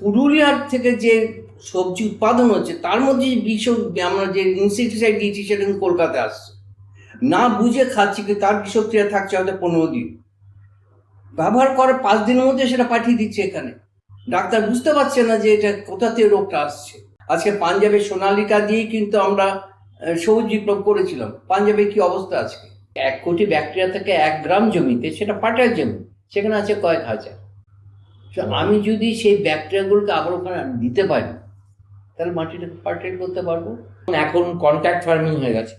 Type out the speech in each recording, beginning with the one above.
পুরুলিয়ার থেকে যে সবজি উৎপাদন হচ্ছে তার মধ্যে যে বিষ আমরা যে ইনসেক্টিসাইড দিয়েছি সেটা কিন্তু কলকাতায় আসছে, না বুঝে খাচ্ছি কি তার বিষক্রিয়া থাকছে হয়তো 15 দিন, ব্যবহার করার 5 দিনের মধ্যে সেটা পাঠিয়ে দিচ্ছে এখানে। ডাক্তার বুঝতে পারছে না যে এটা কোথা থেকে রোগটা আসছে। আজকে পাঞ্জাবের সোনালিকা দিয়েই কিন্তু আমরা সবুজ বিপ্লব করেছিলাম। পাঞ্জাবে কি অবস্থা আজকে? 1 কোটি ব্যাকটেরিয়া থেকে 1 গ্রাম জমিতে, সেটা পাটার জমি, সেখানে আছে কয়েক হাজার। আমি যদি সেই ব্যাকটেরিয়াগুলোকে আবার ওখানে দিতে পারি তাহলে মাটিটাকে ফার্টাইল করতে পারবো। এখন কন্ট্রাক্ট ফার্মিং হয়ে গেছে,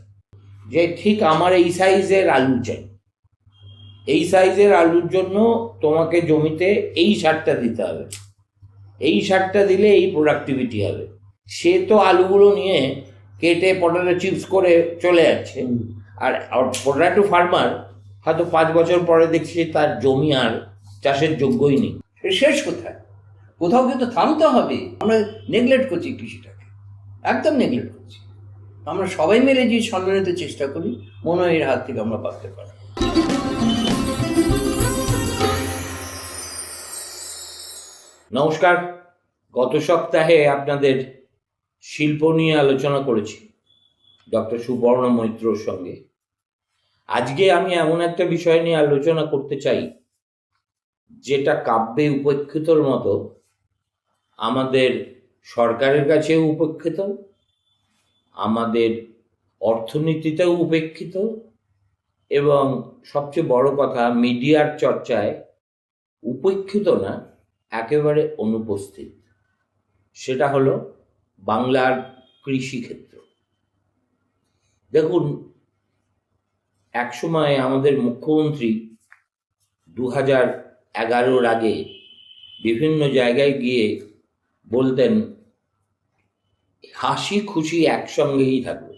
যে ঠিক আমার এই সাইজের আলু চাই, এই সাইজের আলুর জন্য তোমাকে জমিতে এই সারটা দিতে হবে, এই সারটা দিলে এই প্রোডাক্টিভিটি হবে। সে তো আলুগুলো নিয়ে কেটে পটেটো চিপস করে চলে যাচ্ছে, আর পটেটো ফার্মার হয়তো 5 বছর পরে দেখছি তার জমি আর চাষের যোগ্যই নেই। শেষ কোথায়? কোথাও কিন্তু থামতে হবে। আমরা নেগলেক্ট করছি কৃষিটাকে, একদম নেগলেক্ট করছি। আমরা সবাই মিলে যে সম্মানিত চেষ্টা করি, মনে হয় এর হাত থেকে আমরা বাঁচতে পারি। নমস্কার। গত সপ্তাহে আপনাদের শিল্প নিয়ে আলোচনা করেছি ডক্টর সুবর্ণ মৈত্রর সঙ্গে। আজকে আমি এমন একটা বিষয় নিয়ে আলোচনা করতে চাই যেটা কাব্যে উপেক্ষিতর মতো আমাদের সরকারের কাছেও উপেক্ষিত, আমাদের অর্থনীতিতেও উপেক্ষিত, এবং সবচেয়ে বড় কথা মিডিয়ার চর্চায় উপেক্ষিত না, একেবারে অনুপস্থিত। সেটা হলো বাংলার কৃষিক্ষেত্র। দেখুন, একসময় আমাদের মুখ্যমন্ত্রী 2011-র আগে বিভিন্ন জায়গায় গিয়ে বলতেন হাসি খুশি একসঙ্গেই থাকবে।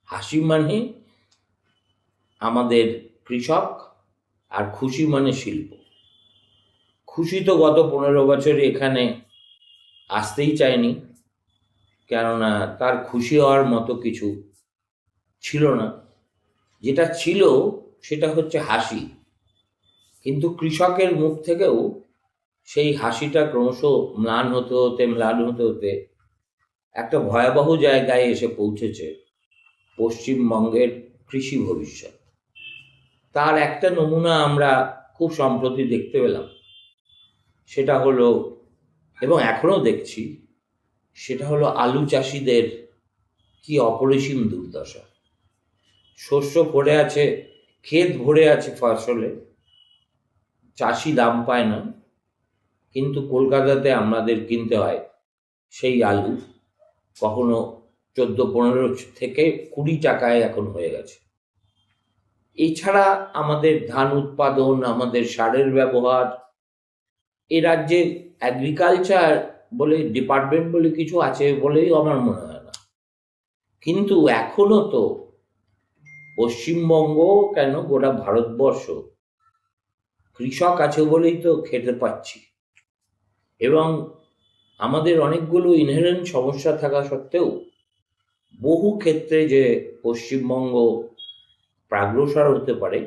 হাসি মানে আমাদের কৃষক, আর খুশি মানে শিল্প। খুশি তো গত 15 বছরে এখানে আসতেই চায়নি, কেননা তার খুশি হওয়ার মতো কিছু ছিল না। যেটা ছিল সেটা হচ্ছে হাসি, কিন্তু কৃষকের মুখ থেকেও সেই হাসিটা ক্রমশ ম্লান হতে হতে একটা ভয়াবহ জায়গায় এসে পৌঁছেছে পশ্চিমবঙ্গের কৃষি ভবিষ্যৎ। তার একটা নমুনা আমরা খুব সম্প্রতি দেখতে পেলাম, সেটা হলো, এবং এখনো দেখছি, সেটা হলো আলু চাষিদের কি অপরিসীম দুর্দশা। শস্য ভরে আছে, ক্ষেত ভরে আছে ফসলে, চাষি দাম পায় না, কিন্তু কলকাতাতে আমাদের কিনতে হয় সেই আলু কখনো 14-15 থেকে 20 টাকায় এখন হয়ে গেছে। এছাড়া আমাদের ধান উৎপাদন, আমাদের সারের ব্যবহার, এ রাজ্যে অ্যাগ্রিকালচার বলে ডিপার্টমেন্ট বলে কিছু আছে বলেই আমার মনে হয় না। কিন্তু এখনো তো পশ্চিমবঙ্গ কেন, গোটা ভারতবর্ষ কৃষক আছে বলেই তো খেতে পাচ্ছি। এবং আমাদের অনেকগুলো ইনহেরেন্ট সমস্যা থাকা সত্ত্বেও বহু ক্ষেত্রে যে পশ্চিমবঙ্গ প্রাগ্রসর হতে পারে,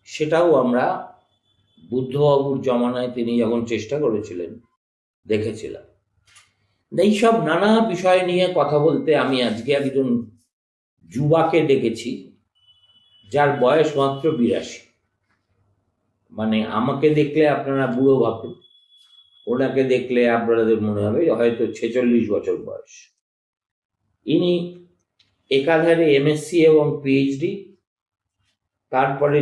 সেটাও আমরা বুদ্ধবাবুর জমানায় তিনি যখন চেষ্টা করেছিলেন দেখেছিলাম। এইসব নানা বিষয় নিয়ে কথা বলতে আমি আজকে একজন যুবাকে ডেকেছি, যার বয়স মাত্র 82। মানে আমাকে দেখলে আপনারা বুড়ো ভাববেন, ওনাকে দেখলে আপনাদের মনে হবে হয়তো 46 বছর বয়স। ইনি একাধারে এমএসসি এবং পিএইচডি, তারপরে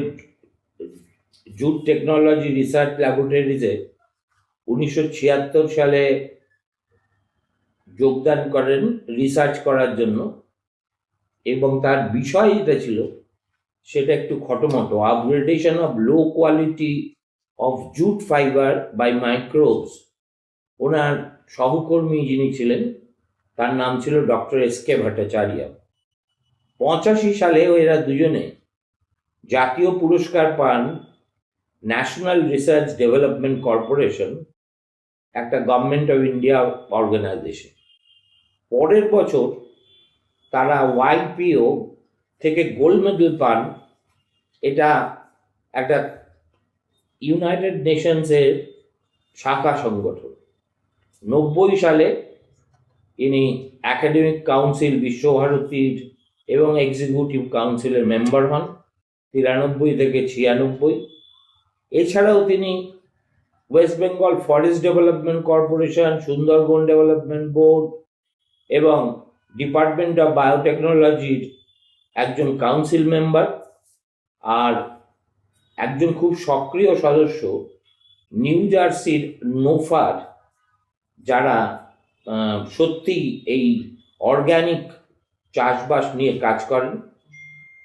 জুট টেকনোলজি রিসার্চ ল্যাবরেটরিজে 1976 সালে যোগদান করেন রিসার্চ করার জন্য, এবং তার বিষয় যেটা ছিল সেটা একটু খটোমটো, upgradation of low quality of jute fibre by microbes. ওনার সহকর্মী যিনি ছিলেন তার নাম ছিল ডক্টর এস.কে. ভট্টাচার্য। 85 সালে এরা দুজনে জাতীয় পুরস্কার পান ন্যাশনাল রিসার্চ ডেভেলপমেন্ট কর্পোরেশন, একটা গভর্নমেন্ট অফ ইন্ডিয়া অর্গানাইজেশন। পরের বছর তারা ওয়াইপিও থেকে গোল্ড মেডেল পান। এটা একটা ইউনাইটেড নেশনসের শাখা সংগঠন। সালে ইনি একাডেমিক কাউন্সিল বিশ্বভারতীর এবং এক্সিকিউটিভ কাউন্সিলের মেম্বার হন 93 থেকে 96। এছাড়াও তিনি West Bengal forest development corporation, Sundarban development board এবং ডিপার্টমেন্ট অফ বায়োটেকনোলজির একজন কাউন্সিল মেম্বার, আর একজন খুব সক্রিয় সদস্য নিউ জার্সির নোফার, যারা সত্যি এই অর্গানিক চাষবাস নিয়ে কাজ করেন,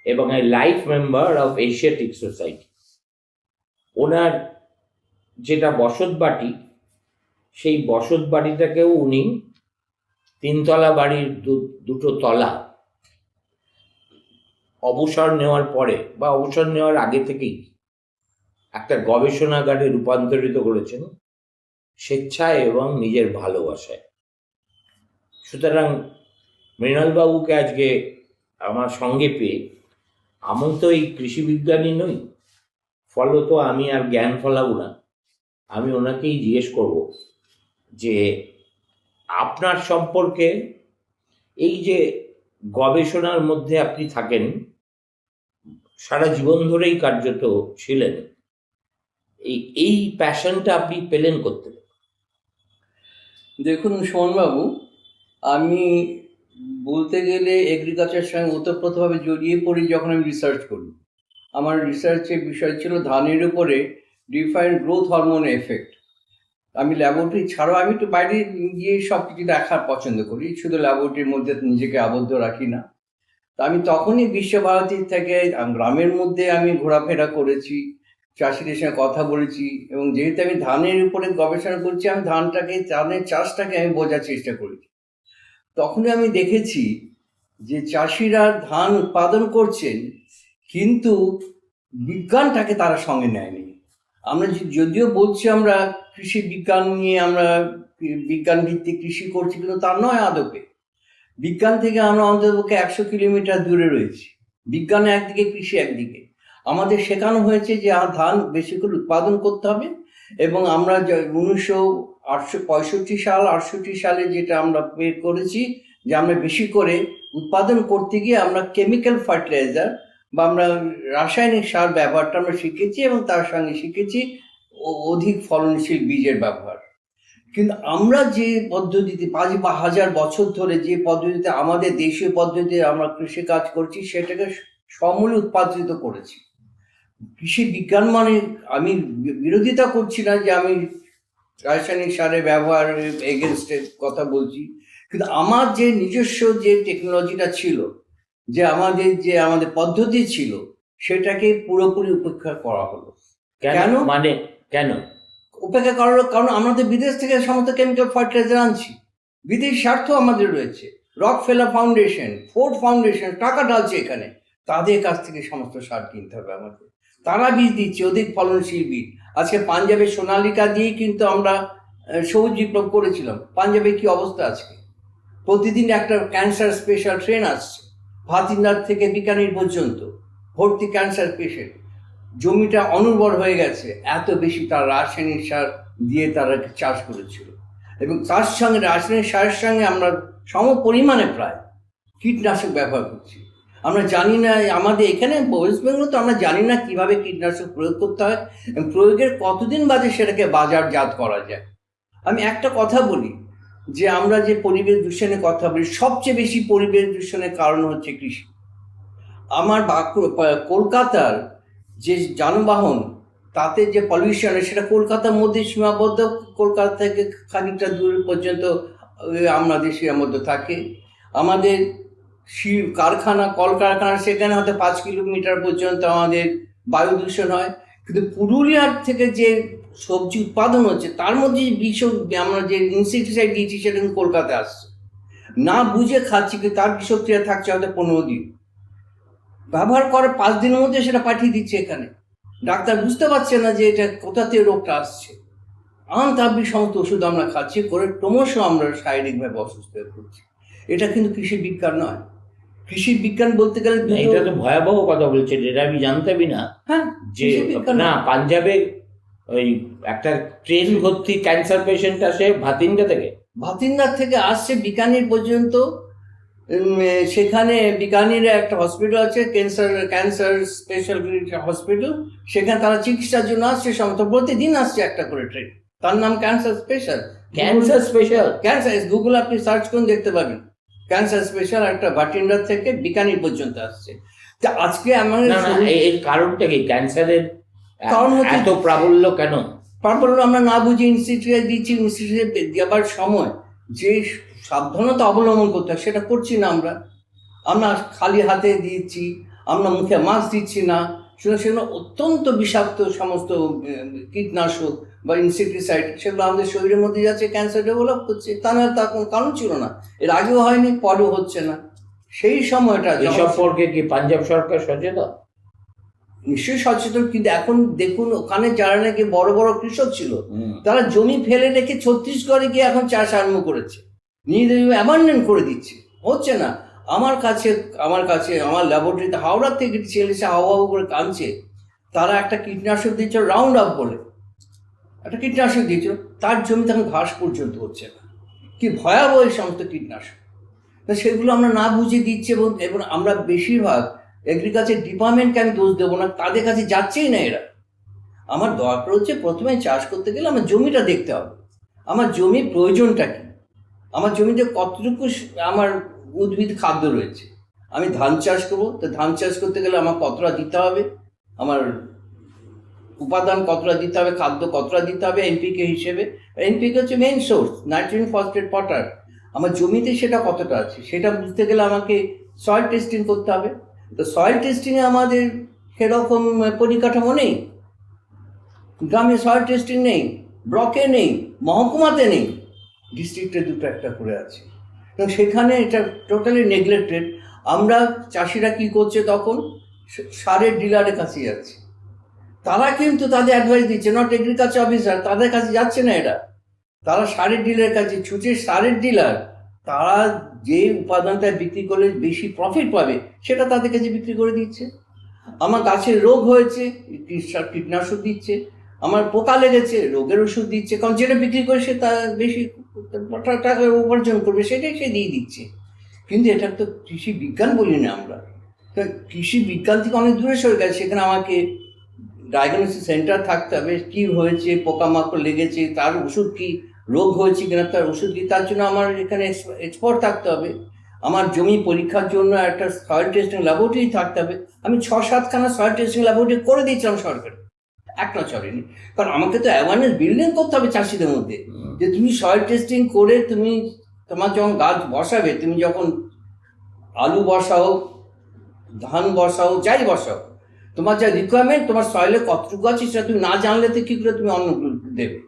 এবং এই life member of Asiatic Society. ওনার যেটা বসতবাটি, সেই বসতবাটিটাকেও উনি 3 তলা বাড়ির দুটো তলা অবসর নেওয়ার পরে বা অবসর নেওয়ার আগে থেকেই একটা গবেষণাগারে রূপান্তরিত করেছেন স্বেচ্ছায় এবং নিজের ভালোবাসায়। সুতরাং মৃণালবাবুকে আজকে আমার সঙ্গে পেয়ে, আমি তো এই কৃষি বিজ্ঞানী নই, ফলত আমি আর জ্ঞান ফলাবো না, আমি ওনাকেই জিজ্ঞেস করব যে আপনার সম্পর্কে, এই যে গবেষণার মধ্যে আপনি থাকেন, সারা জীবন ধরেই কার্যত ছিলেন, এই প্যাশনটা আপনি পেলেন করতে? দেখুন সুমনবাবু, আমি বলতে গেলে এগ্রিকালচারের সঙ্গে ওতপ্রোতভাবে জড়িয়ে পড়ি যখন আমি রিসার্চ করি। আমার রিসার্চের বিষয় ছিল ধানের উপরে ডিফাইন্ড গ্রোথ হরমোন এফেক্ট। আমি ল্যাবরেটরি ছাড়াও আমি একটু বাইরে গিয়ে সব কিছু দেখার পছন্দ করি, শুধু ল্যাবরেটরির মধ্যে নিজেকে আবদ্ধ রাখি না। তা আমি তখনই বিশ্বভারতীর থেকে গ্রামের মধ্যে আমি ঘোরাফেরা করেছি, চাষিদের সঙ্গে কথা বলেছি, এবং যেহেতু আমি ধানের উপরে গবেষণা করছি, আমি ধানের চাষটাকে আমি বোঝার চেষ্টা করেছি। তখনই আমি দেখেছি যে চাষিরা ধান উৎপাদন করছেন, কিন্তু বিজ্ঞানটাকে তারা সঙ্গে নেয়নি। আমরা যদিও বলছি আমরা কৃষি বিজ্ঞান নিয়ে আমরা বিজ্ঞান ভিত্তিক কৃষি করছি, কিন্তু তা নয় আদপে। বিজ্ঞান থেকে আমরা অন্ততপক্ষে 100 কিলোমিটার দূরে রয়েছি। বিজ্ঞান একদিকে, কৃষি একদিকে। আমাদের শেখানো হয়েছে যে ধান বেশি করে উৎপাদন করতে হবে, এবং আমরা 1965 সালে যেটা আমরা বের করেছি যে আমরা বেশি করে উৎপাদন করতে গিয়ে আমরা কেমিক্যাল ফার্টিলাইজার বা আমরা রাসায়নিক সার ব্যবহারটা আমরা শিখেছি, এবং তার সঙ্গে শিখেছি অধিক ফলনশীল বীজের ব্যবহার। কিন্তু আমরা যে পদ্ধতিতে 5 বা 1000 বছর ধরে যে পদ্ধতিতে আমাদের দেশীয় পদ্ধতিতে আমরা কৃষিকাজ করছি, সেটাকে সমূলে উৎপাদিত করেছি। কৃষি বিজ্ঞান মানে আমি বিরোধিতা করছি না যে আমি রাসায়নিক সারের ব্যবহার এগেনস্টের কথা বলছি, কিন্তু আমার যে নিজস্ব যে টেকনোলজিটা ছিল, যে আমাদের পদ্ধতি ছিল, সেটাকে পুরোপুরি উপেক্ষা করা হলো। কেন? মানে কেন উপেক্ষা করার কারণ আমাদের বিদেশ থেকে সমস্ত কেমিক্যাল ফার্টিলাইজার আনছি, বিদেশি স্বার্থ আমাদের রয়েছে। রকফেলার ফাউন্ডেশন, ফোর্ড ফাউন্ডেশন টাকা ঢালছে এখানে, তাদের কাছ থেকে সমস্ত সার কিনতে হবে আমাদের। তারা বীজ দিচ্ছে, অধিক ফলনশীল বীজ। আজকে পাঞ্জাবের সোনালিকা দিয়েই কিন্তু আমরা সবুজ বিপ্লব করেছিলাম। পাঞ্জাবে কি অবস্থা আজকে? প্রতিদিন একটা ক্যান্সার স্পেশাল ট্রেন আসছে, ভাতিন্দার থেকে বিকানির পর্যন্ত ভর্তি ক্যান্সার পেশেন্ট। জমিটা অনুর্বর হয়ে গেছে, এত বেশি তার রাসায়নিক সার দিয়ে তারা চাষ করেছিল, এবং তার সঙ্গে রাসায়নিক সারের সঙ্গে আমরা সম পরিমাণে প্রায় কীটনাশক ব্যবহার করছি। আমরা জানি না, আমাদের এখানে ওয়েস্ট বেঙ্গল তো আমরা জানি না কিভাবে কীটনাশক প্রয়োগ করতে হয়, এবং প্রয়োগের কতদিন বাদে সেটাকে বাজারজাত করা যায়। আমি একটা কথা বলি, যে আমরা যে পরিবেশ দূষণের কথা বলি, সবচেয়ে বেশি পরিবেশ দূষণের কারণ হচ্ছে কৃষি। আমার কলকাতার যে যানবাহন, তাতে যে পলিউশন, সেটা কলকাতার মধ্যে সীমাবদ্ধ, কলকাতা থেকে খানিকটা দূর পর্যন্ত আমাদের সীমাবদ্ধ থাকে। আমাদের কারখানা, কলকারখানা, সেখানে হয়তো 5 কিলোমিটার পর্যন্ত আমাদের বায়ু দূষণ হয়। কিন্তু পুরুলিয়ার থেকে যে সবজি উৎপাদন হচ্ছে, তার মধ্যে আমরা যে ইনসেক্টিসাইড দিয়েছি, সেটা কিন্তু কলকাতায় আসছে। না বুঝে খাচ্ছি, কিন্তু তার বিষক্রিয়া থাকছে হয়তো 15 দিন। ব্যবহার করার 5 দিনের মধ্যে সেটা পাঠিয়ে দিচ্ছে এখানে। ডাক্তার বুঝতে পারছে না যে এটা কোথা থেকে রোগটা আসছে। তাবি সমস্ত ওষুধ আমরা খাচ্ছি, করে ক্রমশ আমরা শারীরিকভাবে অসুস্থ হয়ে পড়ছি। এটা কিন্তু কৃষি বিজ্ঞান নয়। কৃষি বিজ্ঞান বলতে গেলে এটা তো ভয়াবহ কথা বলছেন, এটা আমি জানতামই না। হ্যাঁ, যে না, পাঞ্জাবে ওই একটা ট্রেন ভর্তি ক্যান্সার পেশেন্ট আসে ভাতিন্দা থেকে। ভাতিন্দার থেকে আসছে বিকানির পর্যন্ত। সেখানে বিকানিরে একটা হসপিটাল আছে, ক্যান্সার স্পেশালিটি হসপিটাল, সেখানে তারা চিকিৎসার জন্য আসছে সমস্ত, প্রতিদিন আসছে একটা করে ট্রেন, তার নাম ক্যান্সার স্পেশাল। ক্যান্সার গুগল আপনি সার্চ করুন দেখতে পাবেন, ক্যান্সার স্পেশাল একটা ভাটিন্ডার থেকে বিকানির পর্যন্ত আসছে। তা আজকে আমাদের এর কারণটা কি? ক্যান্সারের কারণ হচ্ছে এত প্রাবল্য কেন? প্রাবল্য আমরা না বুঝে ইনস্টিটিউটে দিচ্ছি। ইনস্টিটিউটে দেওয়ার সময় যে সাবধানতা অবলম্বন করতে হয় সেটা করছি না আমরা। আমরা খালি হাতে দিচ্ছি, আমরা মুখে মাস্ক দিচ্ছি না, সেগুলো অত্যন্ত বিষাক্ত সমস্ত কীটনাশক বা ইনসেক্টিসাইড, সেগুলো আমাদের শরীরের মধ্যে যাচ্ছে, ক্যান্সার ডেভেলপ করছে। তা না, তার কোনো কারণ ছিল না, এর আগেও হয়নি, পরেও হচ্ছে না। সেই সময়টা এই সম্পর্কে কি পাঞ্জাব সরকার সচেতন? নিশ্চয়ই সচেতন, কিন্তু এখন দেখুন ওখানে যারা নাকি বড় বড় কৃষক ছিল, তারা জমি ফেলে রেখে ছত্তিশগড়ে গিয়ে এখন চাষ আরম্ভ করেছে, নিজেদের অ্যাবান্ডন করে দিচ্ছে, হচ্ছে না। আমার কাছে আমার ল্যাবরেটরিতে হাওড়ার থেকে ছেলে এসে হাওয়া করে কাঁদছে, তারা একটা কীটনাশক দিচ্ছ রাউন্ড আপ বলে, একটা কীটনাশক দিচ্ছ, তার জমিতে এখন ঘাস পর্যন্ত হচ্ছে না। কি ভয়াবহ এই সমস্ত কীটনাশক! তা সেগুলো আমরা না বুঝে দিচ্ছি, এবং আমরা বেশিরভাগ এগ্রিকালচার ডিপার্টমেন্টকে আমি দোষ দেবো না, তাদের কাছে যাচ্ছেই না এরা। আমার দরকার হচ্ছে প্রথমে চাষ করতে গেলে আমার জমিটা দেখতে হবে, আমার জমির প্রয়োজনটা কী, আমার জমিতে কতটুকু আমার উদ্ভিদ খাদ্য রয়েছে। আমি ধান চাষ করবো, তো ধান চাষ করতে গেলে আমার কতটা দিতে হবে, আমার উপাদান কতটা দিতে হবে, খাদ্য কতটা দিতে হবে এনপিকে হিসেবে। এনপিকে হচ্ছে main source, nitrogen, phosphate, potash. আমার জমিতে সেটা কতটা আছে সেটা বুঝতে গেলে আমাকে সয়েল টেস্টিং করতে হবে। তো সয়েল টেস্টিংয়ে আমাদের সেরকম পরিকাঠামো নেই, গ্রামে সয়েল টেস্টিং নেই, ব্লকে নেই, মহকুমাতে নেই, ডিস্ট্রিক্টে দুটো একটা করে আছে, এবং সেখানে এটা টোটালি নেগলেক্টেড। আমরা চাষিরা কি করছে তখন, সারের ডিলারের কাছে যাচ্ছে, তারা কিন্তু তাদের অ্যাডভাইস দিচ্ছে, নট এগ্রিকালচার অফিসার, তাদের কাছে যাচ্ছে না এরা, তারা সারের ডিলারের কাছে ছুটে, সারের ডিলার তারা যে উপাদানটা বিক্রি করলে বেশি প্রফিট পাবে সেটা তাদের কাছে বিক্রি করে দিচ্ছে। আমার গাছের রোগ হয়েছে, কীটনাশক দিচ্ছে, আমার পোকা লেগেছে, রোগের ওষুধ দিচ্ছে, কারণ যেটা বিক্রি করে সে তার বেশি টাকা উপার্জন করবে সেটাই সে দিয়ে দিচ্ছে। কিন্তু এটা তো কৃষি বিজ্ঞান বলি না আমরা, কৃষি বিজ্ঞান থেকে অনেক দূরে সরে গেছে। সেখানে আমাকে ডায়াগনোসিস সেন্টার থাকতে হবে, কী হয়েছে, পোকামাকড় লেগেছে, তার ওষুধ কী, রোগ হয়েছে কিনা তার ওষুধ কী, তার জন্য আমার এখানে এক্সপার্ট থাকতে হবে। আমার জমি পরীক্ষার জন্য একটা সয়েল টেস্টিং ল্যাবরেটরি থাকতে হবে। আমি 6-7খানা সয়েল টেস্টিং ল্যাবরেটরি করে দিয়েছিলাম সরকার, একটা চলেনি, কারণ আমাকে তো অ্যাওয়ারনেস বিল্ডিং করতে হবে চাষিদের মধ্যে, যে তুমি সয়েল টেস্টিং করে তুমি তোমার যখন গাছ বসাবে, তুমি যখন আলু বসাও, ধান বসাও, যাই বসাও, তোমার যা রিকোয়ারমেন্ট, তোমার সয়েলে কতটুকু আছে সেটা তুমি না জানলে তো কী করে তুমি অন্য দেবে।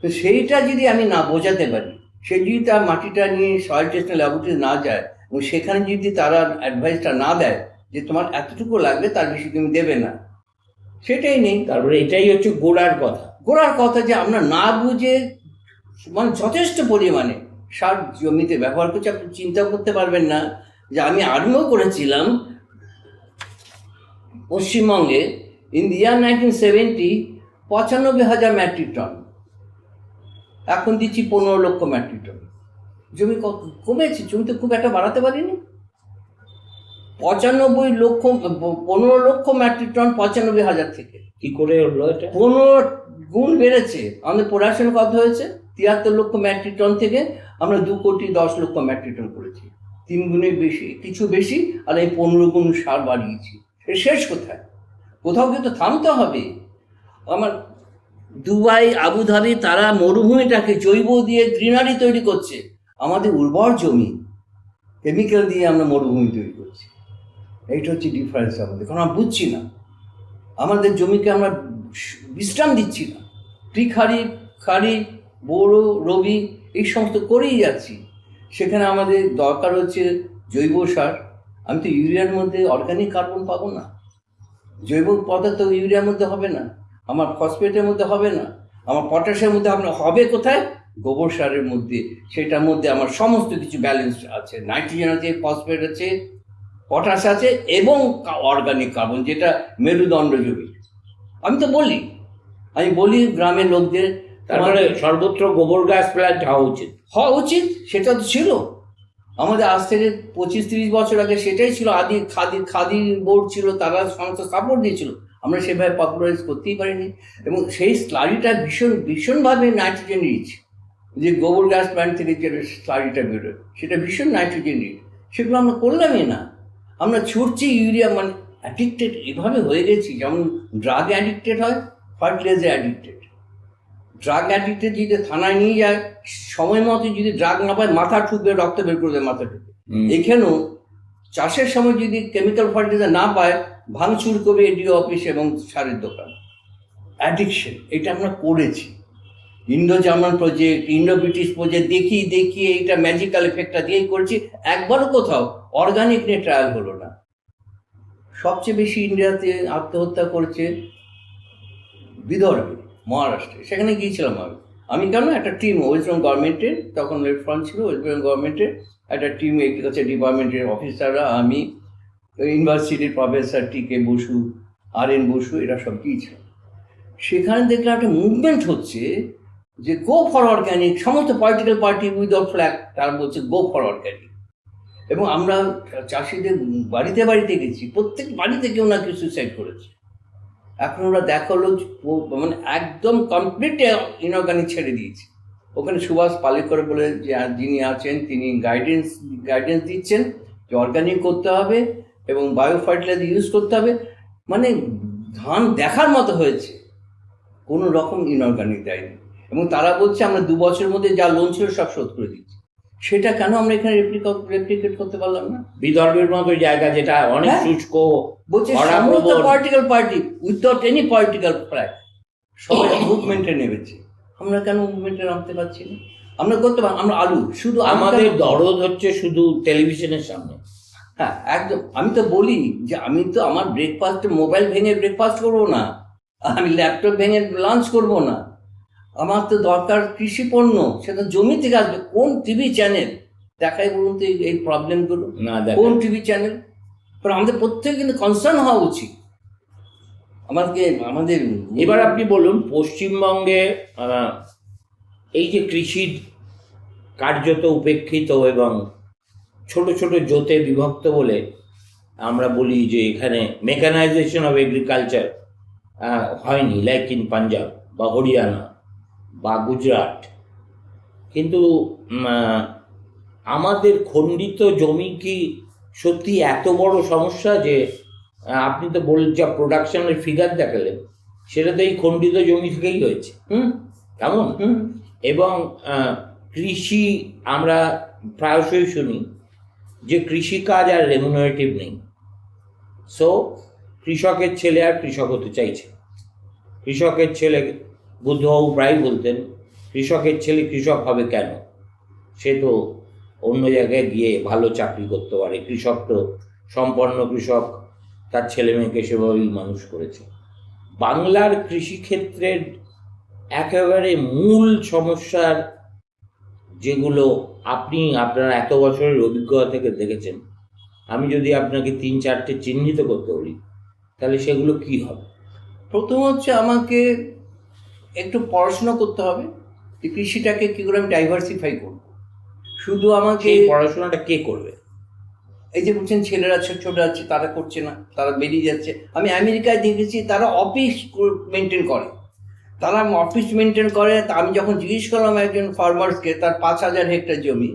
তো সেইটা যদি আমি না বোঝাতে পারি, সে যদি তার মাটিটা নিয়ে সয়েল টেস্টিং ল্যাবরেটরি না যায়, এবং সেখানে যদি তারা অ্যাডভাইসটা না দেয় যে তোমার এতটুকু লাগবে, তার বেশি তুমি দেবে না, সেটাই নেই। তারপরে এটাই হচ্ছে গোড়ার কথা, যে আমরা না বুঝে মানে যথেষ্ট পরিমাণে সার জমিতে ব্যবহার করছি। আপনি চিন্তা করতে পারবেন না যে আমি আরম্ভ করেছিলাম পশ্চিমবঙ্গে in the year 1970 95,000 metric ton, এখন দিচ্ছি 15 লক্ষ মেট্রিক টন। জমি কমেছে, জমি তো খুব একটা বাড়াতে পারিনি। 15 লক্ষ মেট্রিক টন 95,000 থেকে কি করে হলো এটা? 15 গুণ বেড়েছে। আমাদের প্রোডাকশন কত হয়েছে, 73 লক্ষ মেট্রিক টন থেকে আমরা 2,10,00,000 মেট্রিক টন করেছি, 3 গুণের বেশি, কিছু বেশি। আর এই 15 গুণ সার বাড়িয়েছি। এর শেষ কোথায়? কোথাও কিন্তু থামতে হবে। আমার দুবাই, আবুধাবি, তারা মরুভূমিটাকে জৈব দিয়ে গ্রিনারি তৈরি করছে, আমাদের উর্বর জমি কেমিক্যাল দিয়ে আমরা মরুভূমি তৈরি করছি। এইটা হচ্ছে ডিফারেন্স আমাদের, কারণ আমরা বুঝছি না, আমাদের জমিকে আমরা বিশ্রাম দিচ্ছি না। খারিফ, বোরো, রবি এই সমস্ত করেই যাচ্ছি। সেখানে আমাদের দরকার হচ্ছে জৈব সার। আমি তো ইউরিয়ার মধ্যে অর্গানিক কার্বন পাবো না, জৈব পদার্থ ইউরিয়ার মধ্যে হবে না, আমার ফসফেটের মধ্যে হবে না, আমার পটাশের মধ্যে হবে না, হবে কোথায়? গোবর সারের মধ্যে। সেটার মধ্যে আমার সমস্ত কিছু ব্যালেন্স আছে, নাইট্রোজেন আছে, ফসফেট আছে, পটাশ আছে, এবং অর্গানিক কার্বন, যেটা মেরুদণ্ড জমি। আমি তো বলি আমি বলি গ্রামের লোকদের তারপরে সর্বত্র গোবর গ্যাস প্ল্যান্ট হওয়া উচিত। সেটা তো ছিল আমাদের আজ থেকে 25-30 বছর আগে, সেটাই ছিল। আদি খাদি বোর্ড ছিল, তারা সমস্ত সাপোর্ট দিয়েছিল, আমরা সেভাবে পপুলারাইজ করতেই পারিনি। এবং সেই স্লারিটা ভীষণভাবে নাইট্রোজেন রিচ, যে গোবর গ্যাস প্ল্যান্ট থেকে যে স্লারিটা বেরোয় সেটা ভীষণ নাইট্রোজেন রিচ, সেগুলো আমরা করলামই না। আমরা ছুটছি ইউরিয়া, মানে অ্যাডিক্টেড এভাবে হয়ে গেছি, যেমন ড্রাগ অ্যাডিক্টেড হয়, ফার্টিলাইজার অ্যাডিক্টেড। ড্রাগ অ্যাডিক্টেড যদি থানায় নিয়ে যায়, সময় মতো যদি ড্রাগ না পায় মাথা ঠুকবে, রক্ত বের করে দেয় মাথা ঠুকবে। এখানেও চাষের সময় যদি কেমিক্যাল ফার্টিলাইজার না পায়, ভাঙচুর করবে এডিও অফিস এবং সারের দোকান। অ্যাডিকশন, এটা আমরা করেছি। Indo German project, Indo British project দেখিয়ে এইটা ম্যাজিক্যাল এফেক্টটা দিয়েই করছি। একবারও কোথাও অর্গানিক নিয়ে ট্রায়াল হলো না। সবচেয়ে বেশি ইন্ডিয়াতে আত্মহত্যা করেছে বিদর্ভে, মহারাষ্ট্রে। সেখানে গিয়েছিলাম আমি কেন, একটা টিম ওয়েস্ট বেঙ্গল গভর্নমেন্টের, তখন লেফট ফ্রন্ট ছিল, ওয়েস্ট বেঙ্গল গভর্নমেন্টের একটা টিম, এগ্রিকালচার ডিপার্টমেন্টের অফিসাররা, আমি, ইউনিভার্সিটির প্রফেসর টি.কে. বসু, আর.এন. বসু, এরা সব গিয়েছিল। সেখানে দেখলাম একটা মুভমেন্ট হচ্ছে যে গো ফর অর্গ্যানিক। সমস্ত পলিটিক্যাল পার্টি উইদাউট ফ্ল্যাগ তারা বলছে গো ফর অর্গ্যানিক। এবং আমরা চাষিদের বাড়িতে গেছি, প্রত্যেক বাড়িতে কেউ না কেউ সুইসাইড করেছে। এখন ওরা দেখালো মানে একদম কমপ্লিট ইনঅর্গানিক ছেড়ে দিয়েছে। ওখানে সুভাষ পালেকর বলে যিনি আছেন, তিনি গাইডেন্স দিচ্ছেন যে অর্গানিক করতে হবে এবং বায়ো ফার্টিলাইজার ইউজ করতে হবে। মানে ধান দেখার মতো হয়েছে, কোনো রকম ইনঅর্গানিক দেয়নি। এবং তারা বলছে আমরা 2 বছরের মধ্যে যা লোন ছিল সব শোধ করে দিচ্ছি। সেটা কেন আমরা এখানে রেপ্লিকেট করতে পারলাম না? বিদর্ভের মতো জায়গা যেটা অনেক শুষ্ক, বলছে সমস্ত political party without any political flag সবাই মুভমেন্টে নেমেছে। আমরা কেন মুভমেন্টে নামতে পারছি না? আমরা করতে পারি, আমরা শুধু আমাদের দরদ হচ্ছে শুধু টেলিভিশনের সামনে। হ্যাঁ, একদম। আমি তো বলি যে আমি তো আমার ব্রেকফাস্টে মোবাইল ভেঙে ব্রেকফাস্ট করবো না, আমি ল্যাপটপ ভেঙে লাঞ্চ করবো না। আমার তো দরকার কৃষি পণ্য, সেটা জমি থেকে আসবে। কোন টিভি চ্যানেল দেখায় বলুন তো এই প্রবলেমগুলো? না, কোন টিভি চ্যানেল? আমাদের প্রত্যেকে কিন্তু কনসার্ন হওয়া উচিত। আমাদের এবার আপনি বলুন, পশ্চিমবঙ্গে এই যে কৃষির কার্যত উপেক্ষিত এবং ছোট ছোট জোতে বিভক্ত বলে আমরা বলি যে এখানে মেকানাইজেশন অফ এগ্রিকালচার হয়নি, লাইক ইন পাঞ্জাব বা হরিয়ানা বা গুজরাট। কিন্তু আমাদের খণ্ডিত জমি কি সত্যি এত বড় সমস্যা যে আপনি তো যা প্রোডাকশনের ফিগার দেখালেন সেটা তো এই খণ্ডিত জমি থেকেই হয়েছে, কেমন? এবং কৃষি আমরা প্রায়শই শুনি যে কৃষিকাজ আর রেমুনারেটিভ নেই। সো কৃষকের ছেলে আর কৃষক হতে চাইছে। কৃষকের ছেলে, বুদ্ধবাবু প্রায় বলতেন, কৃষকের ছেলে কৃষক হবে কেন? সে তো অন্য জায়গায় গিয়ে ভালো চাকরি করতে পারে। কৃষক তো সম্পন্ন কৃষক তার ছেলে মেয়েকে সেভাবেই মানুষ করেছে। বাংলার কৃষিক্ষেত্রের একেবারে মূল সমস্যার যেগুলো আপনার এত বছরের অভিজ্ঞতা থেকে দেখেছেন, আমি যদি আপনাকে 3-4টে চিহ্নিত করতে বলি তাহলে সেগুলো কি হবে? প্রথম হচ্ছে আমাকে একটু পড়াশোনা করতে হবে যে কৃষিটাকে কী করে আমি ডাইভার্সিফাই করব। শুধু আমাকে পড়াশোনাটা কে করবে? এই যে বলছেন ছেলেরা ছোট আছে, তারা করছে না, তারা বেরিয়ে যাচ্ছে। আমি আমেরিকায় দেখেছি তারা অফিস মেনটেন করে, তা আমি যখন জিজ্ঞেস করলাম একজন ফার্মার্সকে, তার 5,000 হেক্টর জমি,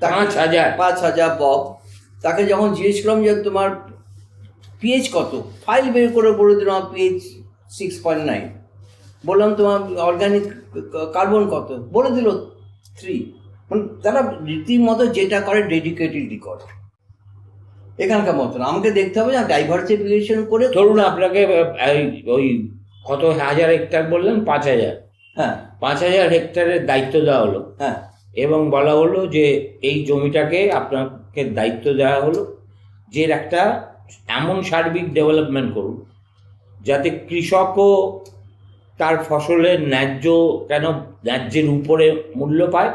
5,000 বব, তাকে যখন জিজ্ঞেস করলাম যে তোমার পিএইচ কত, ফাইল বের করে বলে দিলাম পিএইচ 6.9, বললাম তোমার অর্গানিক কার্বন কত, বলে দিল 3। মানে তারা রীতিমতো যেটা করে ডেডিকেটেডলি করে। এখানকার মতো না, আমাকে দেখতে হবে না ডাইভার্সিফিকেশন করে। ধরুন আপনাকে ওই কত হাজার হেক্টর বললেন? 5,000। হ্যাঁ, 5,000 হেক্টরের দায়িত্ব দেওয়া হলো। হ্যাঁ, এবং বলা হলো যে এই জমিটাকে আপনাকে দায়িত্ব দেওয়া হলো যে একটা এমন সার্বিক ডেভেলপমেন্ট করুন যাতে কৃষকও তার ফসলের ন্যায্যের উপরে মূল্য পায়,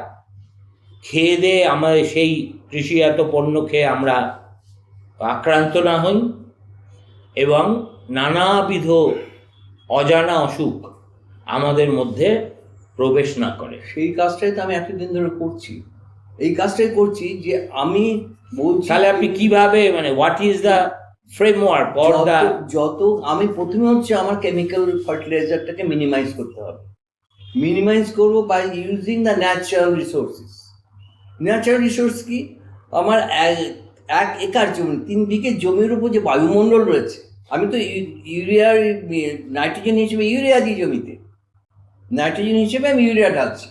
খেয়ে দিয়ে আমাদের সেই কৃষিজাত পণ্য খেয়ে আমরা আক্রান্ত না হই, এবং নানাবিধ অজানা অসুখ আমাদের মধ্যে প্রবেশ না করে। সেই কাজটাই তো আমি এতদিন ধরে করছি, এই কাজটাই করছি যে আমি বলছি। তাহলে আপনি কিভাবে, মানে what is the framework or the, যত আমি প্রথমে হচ্ছে আমার কেমিক্যাল ফার্টিলাইজারটাকে মিনিমাইজ করতে হবে। মিনিমাইজ করবো by using the natural resources. Natural resource কি? আমার এক একর জমি, 3 বিঘে জমির উপর যে বায়ুমণ্ডল রয়েছে, আমি তো ইউরিয়ার নাইট্রোজেন হিসেবে ইউরিয়া দিই জমিতে, নাইট্রোজেন হিসেবে আমি ইউরিয়া ঢালছি,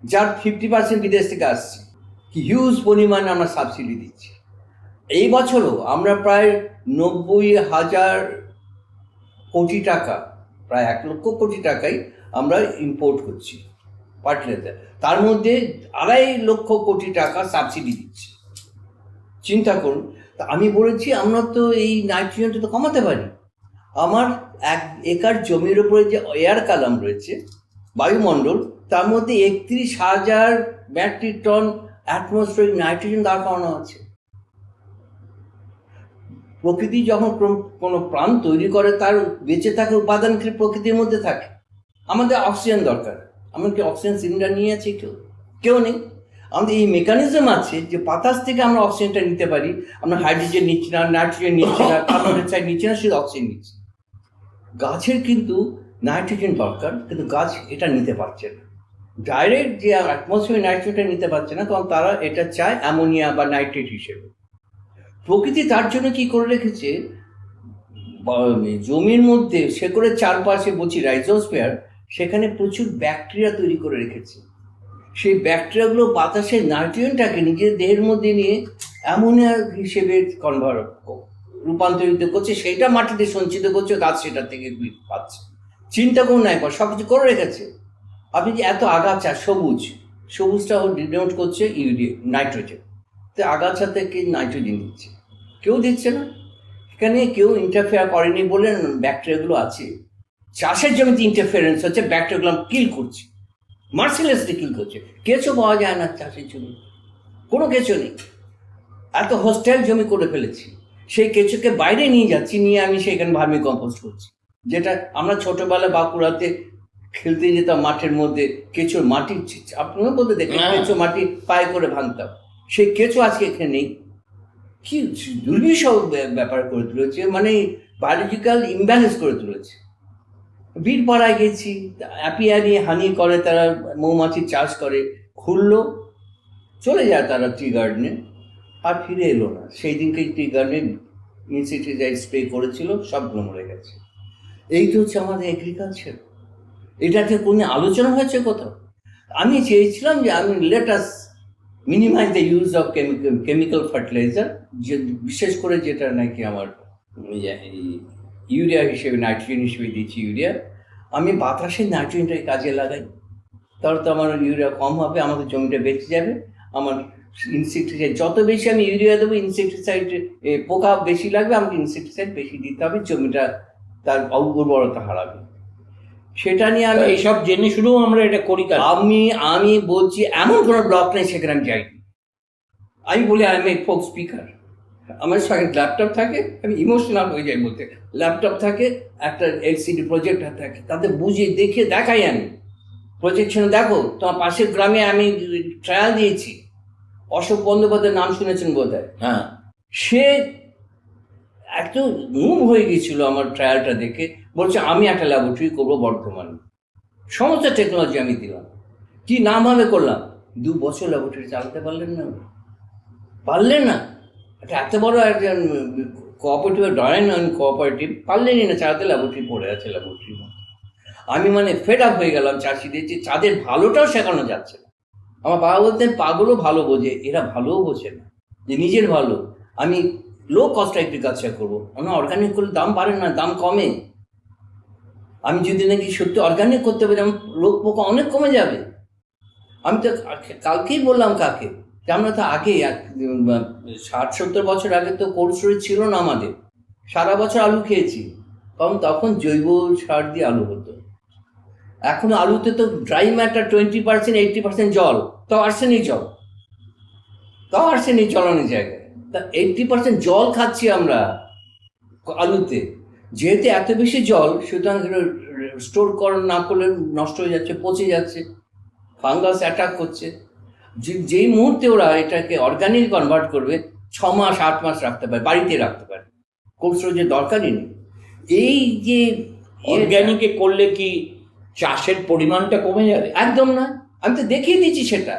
যার 50% বিদেশ থেকে আসছে, কি হিউজ পরিমাণে আমরা সাবসিডি দিচ্ছি। এই বছরও আমরা প্রায় 90,000 কোটি টাকা, প্রায় 1 লক্ষ কোটি টাকাই আমরা ইম্পোর্ট করছি ফার্টিলাইজার, তার মধ্যে 2.5 লক্ষ কোটি টাকা সাবসিডি দিচ্ছি। চিন্তা করুন। তা আমি বলেছি আমরা তো এই নাইট্রোজেনটা তো কমাতে পারি। আমার 1 একর জমির উপরে যে এয়ার কালাম রয়েছে, বায়ুমণ্ডল, তার মধ্যে 31,000 মেট্রিক টন অ্যাটমসফিয়ারিক নাইট্রোজেন দাঁড় করানো আছে। প্রকৃতি যখন কোনো প্রাণ তৈরি করে, তার বেঁচে থাকার উপাদান কি প্রকৃতির মধ্যে থাকে। আমাদের অক্সিজেন দরকার, আমরা কি অক্সিজেন সিলিন্ডার নিয়ে আছি? কেউ নেই। আমাদের এই মেকানিজম আছে যে বাতাস থেকে আমরা অক্সিজেনটা নিতে পারি। আমরা হাইড্রোজেন নিচ্ছি না, নাইট্রোজেন নিচ্ছি না, কার্বন ডাইঅক্সাইড নিচ্ছি না, শুধু অক্সিজেন নিচ্ছি। গাছের কিন্তু নাইট্রোজেন দরকার, কিন্তু গাছ এটা নিতে পারছে না। ডাইরেক্ট যে অ্যাটমসফিয়ার নাইট্রোজেনটা নিতে পারছে না, কারণ তারা এটা চায় অ্যামোনিয়া বা নাইট্রেট হিসেবে। প্রকৃতি তার জন্য কি করে রেখেছে, জমির মধ্যে শেকড়ের চারপাশে বলছি রাইজোস্ফিয়ার, সেখানে প্রচুর ব্যাকটেরিয়া তৈরি করে রেখেছে। সেই ব্যাকটেরিয়াগুলো বাতাসের নাইট্রোজেনটাকে নিজের দেহের মধ্যে নিয়ে অ্যামোনিয়া হিসেবে রূপান্তরিত করছে, সেইটা মাটিতে সঞ্চিত করছে, গাছ সেটা থেকে পাচ্ছে। চিন্তা করুন না, একবার সব কিছু করে রেখেছে। আপনি যে এত আগাছা, সবুজটা ডিনোট করছে ইউরিয়া, নাইট্রোজেন, তো আগাছা থেকে নাইট্রোজেন দিচ্ছে, কেউ দিচ্ছে না। এখানে কেউ ইন্টারফেয়ার করেনি বলে ব্যাকটেরিয়াগুলো আছে। চাষের জমিতে ইন্টারফেয়ারেন্স হচ্ছে, ব্যাকটেরিয়াগুলো কিল করছে, মার্সিলেসলি কিল করছে। কেঁচো পাওয়া যায় না চাষের জমি, কোনো কেঁচো নেই। এত হোস্টাইল জমি করে ফেলেছি, সেই কেঁচোকে বাইরে নিয়ে যাচ্ছি, নিয়ে আমি সেখানে ভার্মি কম্পোস্ট করছি। যেটা আমরা ছোটবেলায় বাঁকুড়াতে খেলতে যেতাম মাঠের মধ্যে, কেঁচোর মাটি, আপনারা বলতে দেখেন কেঁচো মাটি পায়ে করে ভাঙতাম, সেই কেঁচো আজকে এখানে নেই। কি দুর্বিষহ ব্যাপার করে তুলেছে, মানে বায়োলজিক্যাল ইমব্যালেন্স করে তুলেছে। বীরপাড়ায় গেছি, অ্যাপিয়ারি হানি করে, তারা মৌমাছির চাষ করে, খুললো, চলে যায় তারা টি গার্ডেনে, আর ফিরে এলো না। সেই দিনকে টি গার্ডেনে ইনসেক্টিসাইড স্প্রে করেছিল, সবগুলো মরে গেছে। এই তো হচ্ছে আমাদের এগ্রিকালচার। এটাতে কোনো আলোচনা হয়েছে কোথাও? আমি চেয়েছিলাম যে আমি let us minimise the use of chemical fertiliser, যে বিশেষ করে যেটা নাকি আমার ইউরিয়া হিসেবে, নাইট্রোজেন হিসেবে দিচ্ছি ইউরিয়া, আমি বাতাসের নাইট্রোজেনটাকে কাজে লাগাই, তাহলে তো আমার ইউরিয়া কম হবে, আমাদের জমিটা বেঁচে যাবে। আমার ইনসেক্টিসাইড যত বেশি আমি ইউরিয়া দেবো, ইনসেক্টিসাইড পোকা বেশি লাগবে, আমাকে ইনসেক্টিসাইড বেশি দিতে হবে, জমিটা তার উর্বরতা হারাবে। সেটা নিয়ে আমি এইসব জেনে শুনেও আমরা এটা করি। আমি বলছি এমন কোনো ব্লক নেই সেখানে আমি যাইনি। আমি বলি I M A folk speaker, আমার সঙ্গে ল্যাপটপ থাকে, আমি ইমোশনাল হয়ে যাই বলতে। ল্যাপটপ থাকে, একটা এলসিডি প্রজেক্টর থাকে, তাতে বুঝিয়ে দেখে দেখাই আমি প্রজেকশন। দেখো তোমার পাশের গ্রামে আমি ট্রায়াল দিয়েছি, অশোক বন্দ্যোপাধ্যায়ের নাম শুনেছেন বোধ হয়। হ্যাঁ, সে এত মুভ হয়ে গেছিল আমার ট্রায়ালটা দেখে, বলছে আমি একটা ল্যাবরেটরি করবো বর্ধমানে, সমস্ত টেকনোলজি আমি দিলাম। কি নাম হবে করলাম, 2 বছর ল্যাবরেটরি চালাতে পারলেন না। এত বড় একজন কোঅপারেটিভ, ডয়েন কোঅপারেটিভ, পারলেনই না চালাতে, ল্যাবরেটরি পড়ে আছে ল্যাবরেটরির মধ্যে। আমি মানে ফেড আপ হয়ে গেলাম চাষিদের, যে তাদের ভালোটাও শেখানো যাচ্ছে না। আমার বাবা বলতেন পাগলও ভালো বোঝে, এরা ভালোও বোঝে না যে নিজের ভালো। আমি লো কস্ট এগ্রিকালচার করবো, আমরা অর্গানিক করলে দাম বাড়ে না, দাম কমে। আমি যদি নাকি সত্যি অর্গানিক করতে পারি, আমার রোগ পোকা অনেক কমে যাবে। আমি তো কালকেই বললাম কাকে যে আমরা তো আগে 60-70 বছর আগে তো কোল্ড স্টোরেজ ছিল না আমাদের, সারা বছর আলু খেয়েছি, কারণ তখন জৈব সার দিয়ে আলু হতো। এখন আলুতে তো ড্রাই ম্যাটার 20%, 80% জল, তাও আর্সেনিক জল অনেক জায়গায়। তা 80% জল খাচ্ছি আমরা আলুতে, যেহেতু এত বেশি জল, সুতরাং স্টোর করা না করলে নষ্ট হয়ে যাচ্ছে, পচে যাচ্ছে, ফাঙ্গাস অ্যাটাক করছে। যেই মুহূর্তে ওরা এটাকে অর্গানিক কনভার্ট করবে, 6 মাস 8 মাস রাখতে পারে, বাড়িতে রাখতে পারে, কোল্ড স্টোরেজের দরকারই নেই। এই যে অর্গ্যানিকে করলে কি চাষের পরিমাণটা কমে যাবে? একদম না, আমি তো দেখিয়ে দিচ্ছি সেটা।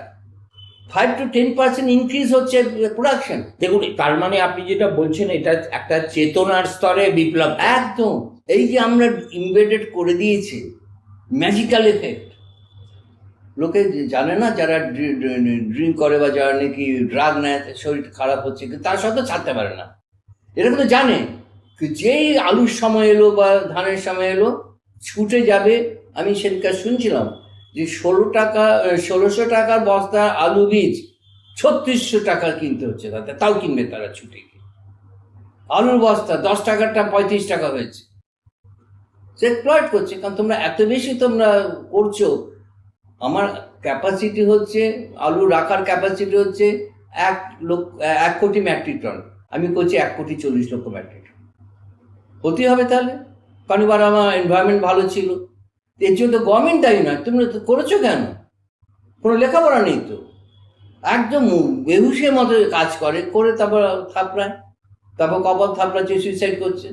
5 to 10% ইনক্রিজ হচ্ছে প্রোডাকশন। দেখুন, তার মানে আপনি যেটা বলছেন এটা একটা চেতনার স্তরে বিপ্লব। একদম, এই যে আমরা ইমবেডেড করে দিয়েছি, ম্যাজিক্যাল এফেক্ট। লোকে জানে না, যারা ড্রিঙ্ক করে বা যারা নাকি ড্রাগ নেয়, শরীর খারাপ হচ্ছে, কিন্তু তার সত্ত্বেও ছাড়তে পারে না। এটা কিন্তু জানে যেই আলুর সময় এলো বা ধানের সময় এলো, ছুটে যাবে। আমি সেদিনকার শুনছিলাম যে 1600 টাকার বস্তা আলু বীজ 3600 টাকা কিনতে হচ্ছে তাতে, তাও কিনবে তারা ছুটে গিয়ে। আলুর বস্তা 10 টাকারটা 35 টাকা হয়েছে। সে এক্সপ্লয়েট করছে, কারণ তোমরা এত বেশি তোমরা করছো। আমার ক্যাপাসিটি হচ্ছে, আলু রাখার ক্যাপাসিটি হচ্ছে 1 কোটি মেট্রিক টন, আমি করছি 1,40,00,000 মেট্রিক টন। হতেই হবে তাহলে, কারণ এবার আমার এনভায়রনমেন্ট ভালো ছিল। এর জন্য তো গভর্নমেন্ট দায়ী নয়। তুমি তো করেছো কেন? কোনো লেখাপড়া নেই তো, একদম বেহুশের মতো কাজ করে তারপর থাপড়ায়, তারপর কপাল থাপড়াচ্ছে, সুইসাইড করছে।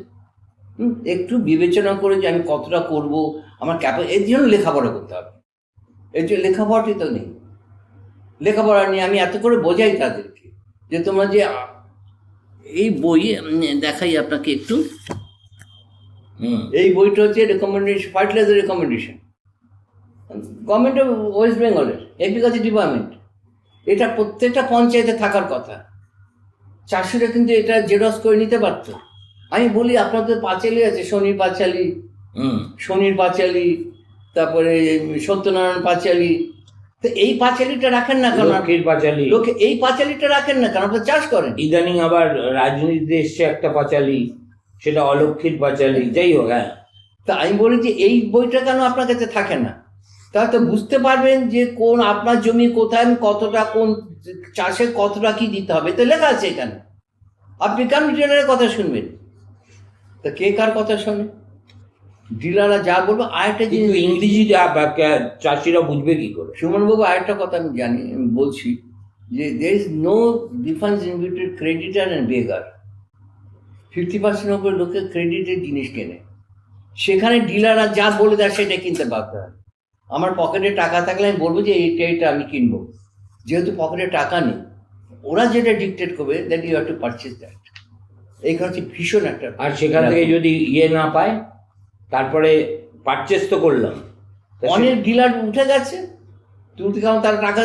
একটু বিবেচনা করে যে আমি কতটা করব, আমার এর জন্য লেখাপড়া করতে হবে। এর জন্য লেখাপড়াটি তো নেই। লেখাপড়া নিয়ে আমি এত করে বোঝাই তাদেরকে যে তোমরা যে এই বই দেখাই আপনাকে একটু। এই বইটা হচ্ছে recommendation, fertiliser recommendation, government of West বেঙ্গলের এগ্রিকালচার ডিপার্টমেন্ট। এটা প্রত্যেকটা পঞ্চায়েতে থাকার কথা। চাষিরা কিন্তু এটা জেরক্স করে নিতে পারতো। আমি বলি আপনাদের পাঁচালি আছে, শনির পাঁচালি, তারপরে সত্যনারায়ণ পাঁচালি, তো এই পাঁচালিটা রাখেন না কেন? লোকে এই পাঁচালিটা রাখেন না কেন? আপনারা চাষ করেন। ইদানিং আবার রাজনীতিতে এসছে একটা পাঁচালি, সেটা অলক্ষীর পাঁচালি। যাই হোক, হ্যাঁ, তা আমি বলি যে এই বইটা কেন আপনার কাছে থাকে না? তাহলে তো বুঝতে পারবেন যে কোন আপনার জমি কোথায়, কতটা, কোন চাষে কতটা কি দিতে হবে, তো লেখা আছে এখানে। আপনি কেন ডিলারের কথা শুনবেন? তা কে কার কথা শোনে? ডিলাররা যা বলবো। আরেকটা কিন্তু জিনিস ইংরেজি চাষিরা বুঝবে কি করে? সুমনবাবু, আরেকটা কথা আমি জানি, আমি বলছি যে there is no difference in between creditor and beggar. 50% উপরে লোকে ক্রেডিটের জিনিস কেনে, সেখানে ডিলাররা যা বলে দেয় সেটা কিনতে বাধ্য হয়। আমার পকেটে টাকা থাকলে আমি বলবো যে এইটা আমি কিনবো, যেহেতু পকেটে টাকা নেই, ওরা যেটা ডিকটেট করবে that you have to purchase that. এইখানে হচ্ছে ভীষণ একটা। আর সেখান থেকে যদি না পায়, তারপরে পারচেস তো করলাম, অনেক ডিলার উঠে গেছে, তুলতে, কারণ তারা টাকা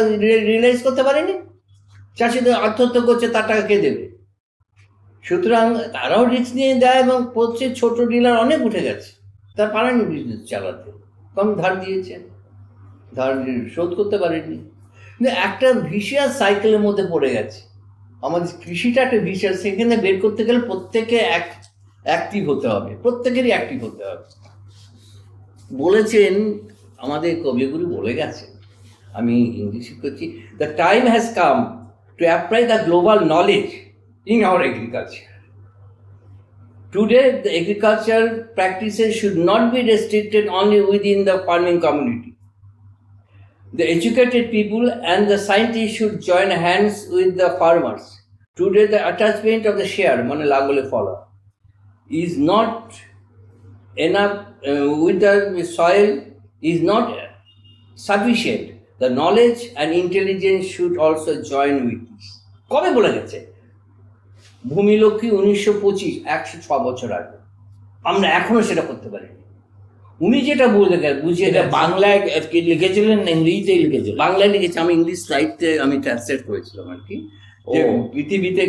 রিয়েলাইজ করতে পারেনি। চাষিদের আত্মহত্যা করছে, তার টাকা কে দেবে? সুতরাং তারাও রিস্ক নিয়ে দেয়, এবং প্রত্যেক ছোট ডিলার অনেক উঠে গেছে, তার পারেনি বিজনেস চালাতে, কম ধার দিয়েছে, ধার শোধ করতে পারেনি। কিন্তু একটা ভিশিয়াস সাইকেলের মধ্যে পড়ে গেছে আমাদের কৃষিটা, একটা ভিশিয়াস। সেখানে বের করতে গেলে প্রত্যেকে অ্যাক্টিভ হতে হবে, প্রত্যেকেরই অ্যাক্টিভ হতে হবে। বলেছেন আমাদের কবিগুরু, বলে গেছেন, আমি ইংলিশে করছি, the time has come to apply the global knowledge in our agriculture. Today, the agricultural practices should not be restricted only within the farming community. The educated people and the scientists should join hands with the farmers. Today, the attachment of the share, mane lagole fola, is not enough with the soil, is not sufficient. The knowledge and intelligence should also join with this. কবে বলে গেছে? ভূমিলক্ষ্মী 1925, 106 বছর আগে। আমরা এখনো সেটা করতে পারিনি। উনি যেটা বুঝিয়ে বাংলায় লিখেছিলেন, ইংরেজিতে লিখেছিলেন? বাংলায় লিখেছি, আমি ইংলিশ সাইটে আমি ট্রান্সলেট করেছিলাম আর কি। পৃথিবীতে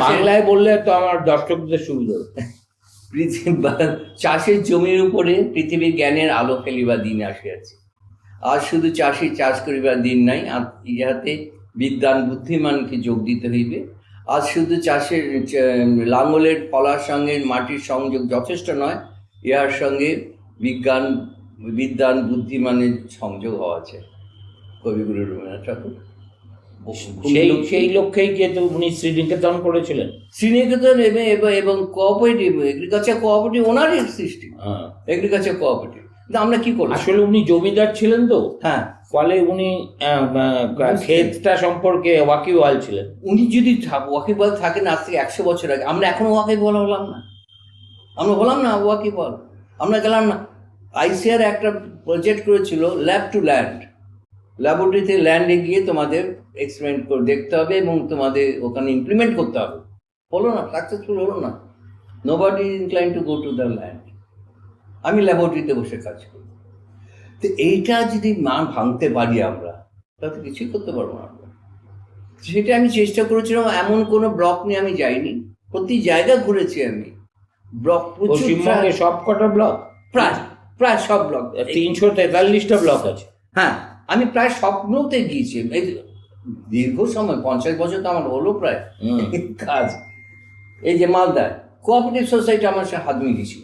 বাংলায় বললে তো আমার দর্শকদের সুবিধা। চাষের জমির উপরে পৃথিবীর জ্ঞানের আলো ফেলিবার দিন আসিয়াছে। আর শুধু চাষি চাষ করিবার দিন নাই, ইহাতে বিদ্বান বুদ্ধিমানকে যোগ দিতে হইবে। আজ শুধু চাষের লাঙলের ফলার সঙ্গে মাটির সংযোগ যথেষ্ট নয়, ইহার সঙ্গে বিদ্বান বুদ্ধিমানের সংযোগ হওয়া আছে। কবিগুরু রবীন্দ্রনাথ ঠাকুর। সেই লক্ষ্যেই কিন্তু উনি শ্রীনিকেতন করেছিলেন। শ্রীনিকেতন এবং কোঅপারেটিভ, এগ্রিকালচার কোঅপারেটিভ ওনারই সৃষ্টি, এগ্রিকালচার কোঅপারেটিভ। কিন্তু আমরা কি করব, আসলে উনি জমিদার ছিলেন তো, হ্যাঁ, ফলে উনি ক্ষেতটা সম্পর্কে ওয়াকিবহাল ছিলেন। উনি যদি ওয়াকিবহাল থাকেন আজ থেকে 100 বছর আগে, আমরা এখনো ওয়াকিবহাল হলাম না, আমরা হলাম না ওয়াকিবহাল। আমরা গেলাম না, আইসিআর একটা প্রজেক্ট করেছিল ল্যাব টু ল্যান্ড, ল্যাবরেটরিতে ল্যান্ডে গিয়ে তোমাদের এক্সপেরিমেন্ট করে দেখতে হবে এবং তোমাদের ওখানে ইমপ্লিমেন্ট করতে হবে। হলো না, সাকসেসফুল হলো না। Nobody is incline to go to the land. আমি ল্যাবরেটরিতে বসে কাজ করি। তো এইটা যদি মান ভাঙতে পারি আমরা, তাহলে কিছুই করতে পারবো না আমরা। সেটা আমি চেষ্টা করেছিলাম। এমন কোনো ব্লক নিয়ে আমি যাইনি, প্রতি জায়গা ঘুরেছি আমি। ব্লক পশ্চিমবঙ্গে সব কটা ব্লক, প্রায় সব ব্লক, 343টা ব্লক আছে। হ্যাঁ, আমি প্রায় সবগুলোতে গিয়েছি। এই দীর্ঘ সময় 50 বছর তো আমার হলো প্রায় কাজ। এই যে মালদায় কোঅপারেটিভ সোসাইটি আমার সাথে হাত মিলিয়েছিল,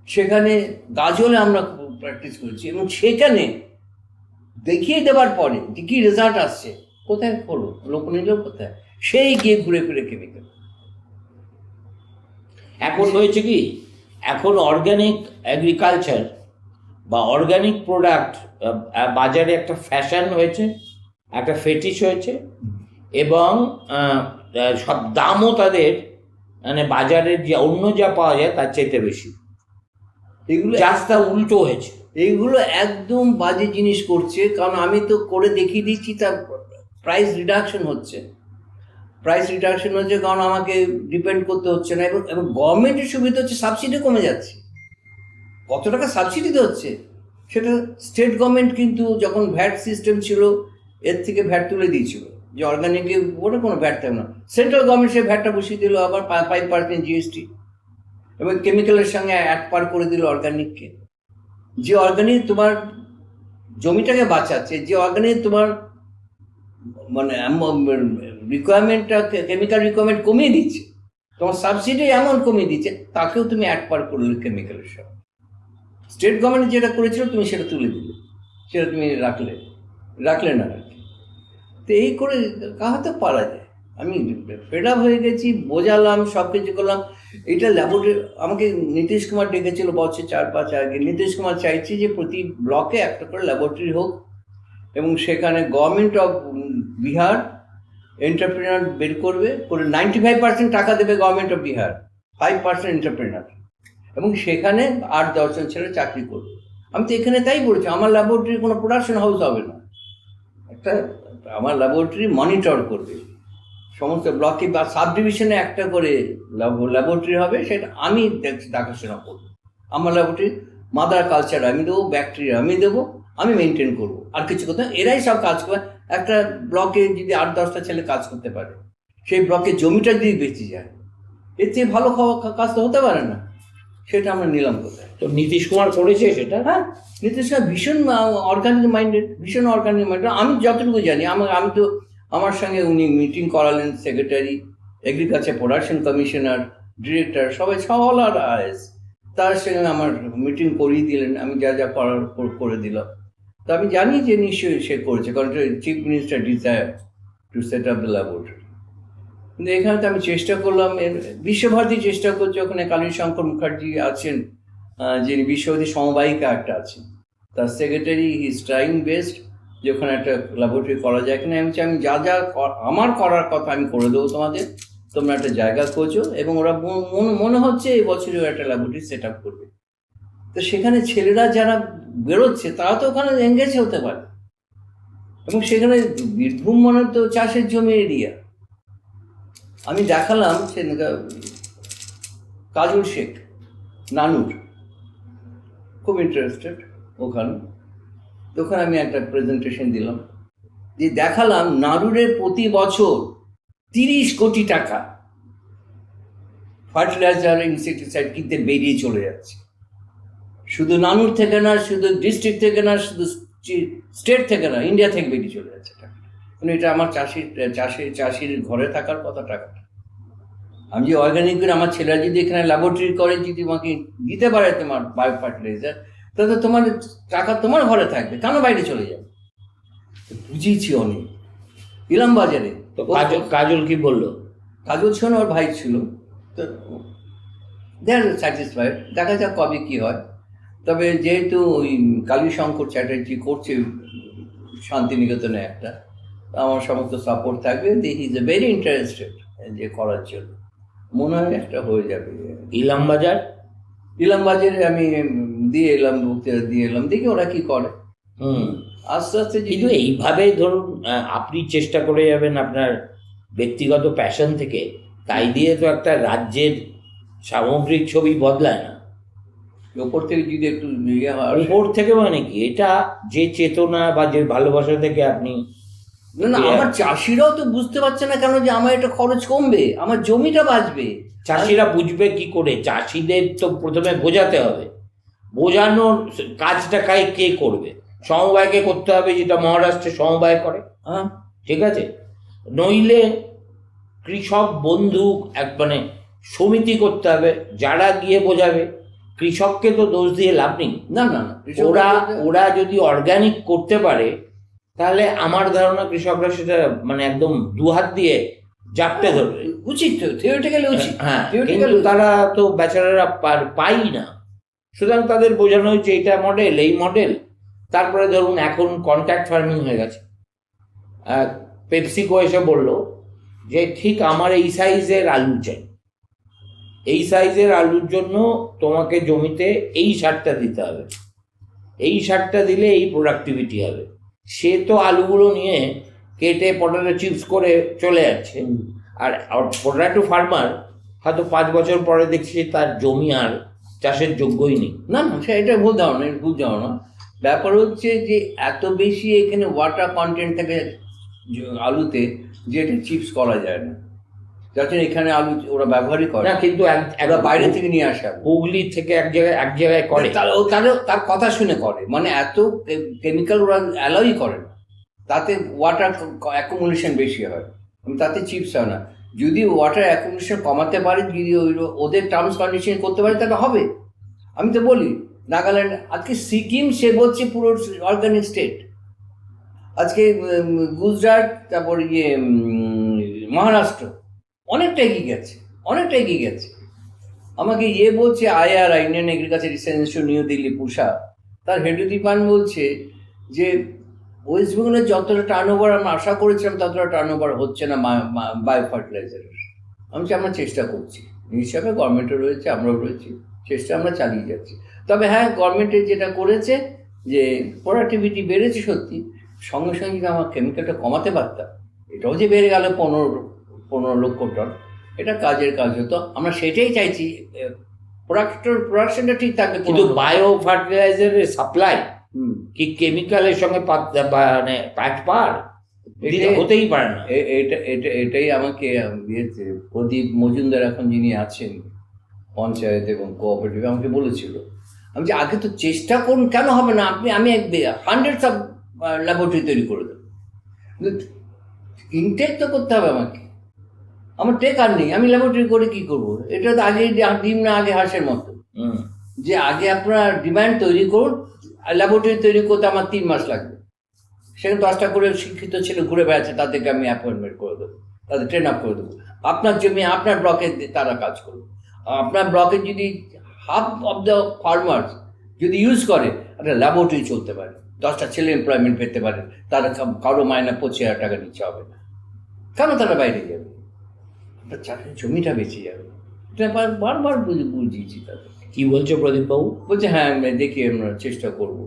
সেখানে গাজলে আমরা প্র্যাকটিস করেছি এবং সেখানে দেখিয়ে দেওয়ার পরে যে কী রেজাল্ট আসছে, কোথায় হলো, লোক নিল কোথায়, সেই গিয়ে ঘুরে ফিরে কেমিক্যাল। এখন হয়েছে কি, এখন অর্গানিক এগ্রিকালচার বা অর্গানিক প্রোডাক্ট বাজারে একটা ফ্যাশন হয়েছে, একটা ফেটিশ হয়েছে, এবং সব দামও তাদের মানে বাজারের যে অন্য যা পাওয়া যায় তার চাইতে বেশি। এগুলো রাস্তা উল্টো হয়েছে, এইগুলো একদম বাজে জিনিস করছে। কারণ আমি তো করে দেখিয়ে দিচ্ছি, তার প্রাইস রিডাকশন হচ্ছে, কারণ আমাকে ডিপেন্ড করতে হচ্ছে না। এবং গভর্নমেন্টের সুবিধা হচ্ছে, সাবসিডি কমে যাচ্ছে। কত টাকা সাবসিডিতে হচ্ছে সেটা স্টেট গভর্নমেন্ট কিন্তু যখন ভ্যাট সিস্টেম ছিল এর থেকে ভ্যাট তুলে দিয়েছিল, যে অর্গানিকে ওটা কোনো ভ্যাট থাকবে না। সেন্ট্রাল গভর্নমেন্ট সে ভ্যাটটা বসিয়ে দিল আবার 5% জিএসটি, এবং কেমিক্যালের সঙ্গে অ্যাড পার করে দিল অর্গানিককে। যে অর্গানিক তোমার জমিটাকে বাঁচাচ্ছে, যে অর্গানিক তোমার মানে রিকোয়ারমেন্টটা, কেমিক্যাল রিকোয়ারমেন্ট কমিয়ে দিচ্ছে, তোমার সাবসিডি এমন কমিয়ে দিচ্ছে, তাকেও তুমি অ্যাড পার করলে কেমিক্যালের সঙ্গে। স্টেট গভর্নমেন্ট যেটা করেছিল তুমি সেটা তুলে দিলে, সেটা তুমি রাখলে না আর কি। তো এই করে কাহাতে পারা যায়। আমি ফেড আপ হয়ে গেছি, বোঝালাম, সব কিছু করলাম। এটা ল্যাবরেটরি আমাকে নীতিশ কুমার ডেকেছিল বছর 4-5 আগে। নীতিশ কুমার চাইছে যে প্রতি ব্লকে একটা করে ল্যাবরেটরি হোক, এবং সেখানে গভর্নমেন্ট অফ বিহার এন্টারপ্রেনার বের করে 95% টাকা দেবে গভর্নমেন্ট অফ বিহার, 5% এন্টারপ্রেনার, এবং সেখানে 8-10 জন ছেলে চাকরি করবে। আমি তো এখানে তাই বলেছি, আমার ল্যাবরেটরি কোনো প্রোডাকশন হাউস হবে না, আমার ল্যাবরেটরি মনিটর করবে সমস্ত ব্লকে বা সাব ডিভিশনে একটা করে ল্যাবরেটরি হবে, সেটা আমি দেখাশোনা করবো। আমার ল্যাবরেটরি মাদার কালচার আমি দেবো, ব্যাকটেরিয়া আমি দেবো, আমি মেনটেন করবো, আর কিছু কথা এরাই সব কাজ করে। একটা ব্লকে যদি 8-10টা ছেলে কাজ করতে পারে, সেই ব্লকের জমিটা যদি বেঁচে যায়, এর থেকে ভালো কাজ তো হতে পারে না। সেটা আমরা নিলাম কোথায়। তো নীতিশ কুমার করেছে সেটা। হ্যাঁ, নীতিশ কুমার ভীষণ অর্গানিক মাইন্ডেড, আমি যতটুকু জানি, আমি তো আমার সঙ্গে উনি মিটিং করালেন, secretary, agriculture production commissioner, director, সবাই সওয়াল আর আইএস, তার সঙ্গে আমার মিটিং করিয়ে দিলেন। আমি যা যা করার করে দিলাম। তো আমি জানি যে নিশ্চয়ই সে করেছে, কারণ chief minister desire to set up the laboratory. কিন্তু এখানে তো আমি চেষ্টা করলাম, বিশ্বভারতী চেষ্টা করছে, ওখানে কালীশঙ্কর মুখার্জি আছেন, যিনি বিশ্বভারতী সমবায়িকা একটা আছেন, তার সেক্রেটারি ইজ ট্রাইং বেস্ট যে ওখানে একটা ল্যাবরেটরি করা যায় কিনা। আমি যা যা আমার করার কথা আমি করে দেবো তোমাদের, তোমরা একটা জায়গা খোঁজো, এবং ওরা মনে হচ্ছে এই বছরই একটা ল্যাবরেটরি সেট আপ করবে। তো সেখানে ছেলেরা যারা বেরোচ্ছে তারা তো ওখানে এঙ্গেজ হতে পারে, এবং সেখানে বীরভূম মানে তো চাষের জমি এরিয়া। আমি দেখালাম সে কাজল শেখ নানুর, খুব ইন্টারেস্টেড ওখানে। ওখানে আমি একটা প্রেজেন্টেশন দিলাম, যে দেখালাম নানুরে প্রতি বছর 30 কোটি টাকা ফার্টিলাইজার, ইনসেক্টিসাইড কিনতে বেরিয়ে চলে যাচ্ছে। শুধু নানুর থেকে না, শুধু ডিস্ট্রিক্ট থেকে না, শুধু স্টেট থেকে না, ইন্ডিয়া থেকে বেরিয়ে চলে যাচ্ছে টাকা। কিন্তু এটা আমার চাষির ঘরে থাকার কথা টাকাটা। আমি যে অর্গানিক করে আমার ছেলেরা যদি এখানে ল্যাবরেটরি করে, যদি আমাকে দিতে পারে তোমার বায়ো ফার্টিলাইজার, তাহলে তোমার টাকা তোমার ঘরে থাকবে, কেন বাইরে চলে যাবে। বুঝিয়েছি অনেক। ইলামবাজারে। তো কাজল কি বললো? কাজল ছিল না, ওর ভাই ছিল। তো দে আর স্যাটিসফাইড, দেখা যাক কবে কি হয়। তবে যেহেতু ওই কালীশঙ্কর চ্যাটার্জি করছে শান্তিনিকেতনে একটা, আমার সমস্ত সাপোর্ট থাকবে। He is a very interested যে করার জন্য, মনে হয় একটা হয়ে যাবে। ইলামবাজার, ইলামবাজারে আমি দিয়ে এলাম, বক্তৃতা দিয়ে এলাম, দেখি ওরা কি করে। আস্তে আস্তে কিন্তু এইভাবে ধরুন আপনি চেষ্টা করে যাবেন আপনার ব্যক্তিগত প্যাশন থেকে, তাই দিয়ে তো একটা রাজ্যের সামগ্রিক ছবি বদলায় না। ওপর থেকে যদি একটু ইয়ে হয়, উপর থেকে মানে কি, এটা যে চেতনা বা যে ভালোবাসা থেকে আপনি না আমার চাষিরাও তো বুঝতে পারছে না কেন যে আমার একটা খরচ কমবে, আমার জমিটা বাঁচবে। চাষিরা বুঝবে কি করে? চাষিদের তো প্রথমে বোঝাতে হবে। বোঝানোর কাজটা কে করবে? সমবায়কে করতে হবে, যেটা মহারাষ্ট্রে সমবায় করে। হ্যাঁ, ঠিক আছে। নইলে কৃষক বন্ধু মানে সমিতি করতে হবে, যারা গিয়ে বোঝাবে। কৃষককে তো দোষ দিয়ে লাভ নেই। না না না, ওরা যদি অর্গানিক করতে পারে, তাহলে আমার ধারণা কৃষকরা সেটা মানে একদম দুহাত দিয়ে জাপটে ধরবে। উচিত, থিওরিটিক্যালি উচিত। হ্যাঁ, কিন্তু তারা তো বেচারারা পাই না। সুতরাং তাদের বোঝানো হচ্ছে এইটা মডেল, এই মডেল। তারপরে ধরুন এখন কন্ট্যাক্ট ফার্মিং হয়ে গেছে। পেপসিকো এসে বললো যে ঠিক আমার এই সাইজের আলু চাই, এই সাইজের আলুর জন্য তোমাকে জমিতে এই সারটা দিতে হবে, এই সারটা দিলে এই প্রোডাক্টিভিটি হবে। সে তো আলুগুলো নিয়ে কেটে পটেটো চিপস করে চলে যাচ্ছে, আর পটেটো ফার্মার হয়তো 5 বছর পরে দেখছি তার জমি আর চাষের যোগ্যই নেই। না না, এটা ভুল ধারণা, ভুল ধারণা। ব্যাপার হচ্ছে যে এত বেশি এখানে ওয়াটার কন্টেন্ট থাকে আলুতে, যে এটা চিপস করা যায় না। যার জন্য এখানে আলু ওরা ব্যবহারই করে না, কিন্তু ওরা বাইরে থেকে নিয়ে আসে। হুগলি থেকে এক জায়গায় করে, তার কথা শুনে করে, মানে এত কেমিক্যাল ওরা অ্যালাউই করে না, তাতে ওয়াটার অ্যাকুমুলেশন বেশি হয়, তাতে চিপস হয় না। যদি ওয়াটার অ্যাকুমুলেশন কমাতে পারে, যদি ওদের টার্মস কন্ডিশন করতে পারে, তাহলে হবে। আমি তো বলি নাগাল্যান্ড, আজকে সিকিম সে বলছে পুরো অর্গানিক স্টেট। আজকে গুজরাট, তারপর মহারাষ্ট্র অনেকটা এগিয়ে গেছে, অনেকটা এগিয়ে গেছে। আমাকে বলছে IRI, Indian agriculture research institute, new Delhi, পুষা, তার হেড ডিপার্টমেন্ট বলছে যে ওয়েস্ট বেঙ্গলের যতটা টার্ন ওভার আমরা আশা করেছিলাম ততটা টার্ন ওভার হচ্ছে না বায়ো ফার্টিলাইজারের। আমি আমরা চেষ্টা করছি, হিসাবে গভর্নমেন্টও রয়েছে, আমরাও রয়েছি, চেষ্টা আমরা চালিয়ে যাচ্ছি। তবে হ্যাঁ, গভর্নমেন্টের যেটা করেছে যে প্রোডাক্টিভিটি বেড়েছে সত্যি, সঙ্গে সঙ্গে যদি আমার কেমিক্যালটা কমাতে পারতাম, এটাও যে বেড়ে গেল 15 লক্ষ টন, এটা কাজের কাজ হতো। আমরা সেটাই চাইছি, প্রোডাকশনটা ঠিক থাকবে। কিন্তু বায়ো ফার্টিলাইজারের সাপ্লাই কি কেমিক্যালের সঙ্গে মানে পার হতেই পারে না। এটাই আমাকে দিয়েছে প্রদীপ মজুমদার, এখন যিনি আছেন পঞ্চায়েত এবং কোঅপারেটিভ, আমাকে বলেছিল। আমি যে আগে তো চেষ্টা করুন, কেন হবে না? আমি 100 সব ল্যাবরেটরি তৈরি করে দেবো, ইনটেক তো করতে হবে আমাকে। আমার টেকার নেই, আমি ল্যাবরেটরি করে কি করবো? এটা তো আগে ডিম না আগে হাঁসের মতো, যে আগে আপনার ডিমান্ড তৈরি করুন, ল্যাবরেটরি তৈরি করতে আমার 3 মাস লাগবে। সেখানে 10টা করে শিক্ষিত ছেলে ঘুরে বেড়াচ্ছে, তাদেরকে আমি অ্যাপয়েন্টমেন্ট করে দেবো, তাদের ট্রেন আপ করে দেবো। আপনার জমি আপনার ব্লকে তারা কাজ করবে। আপনার ব্লকে যদি হাফ অফ দ্য ফার্মার্স যদি ইউজ করে, একটা ল্যাবরেটরি চলতে পারে, 10টা ছেলে এমপ্লয়মেন্ট পেতে পারে, তারা কারো মাইনা 25,000 টাকা নিচ্ছে হবে না। কেন তারা বাইরে যাবে? আপনার চাষের জমিটা বেঁচে যাবে। এটা বারবার বুঝিয়েছি তাদের। কি বলছে প্রদীপ বাবু? বলছে হ্যাঁ, দেখি আমরা চেষ্টা করবো।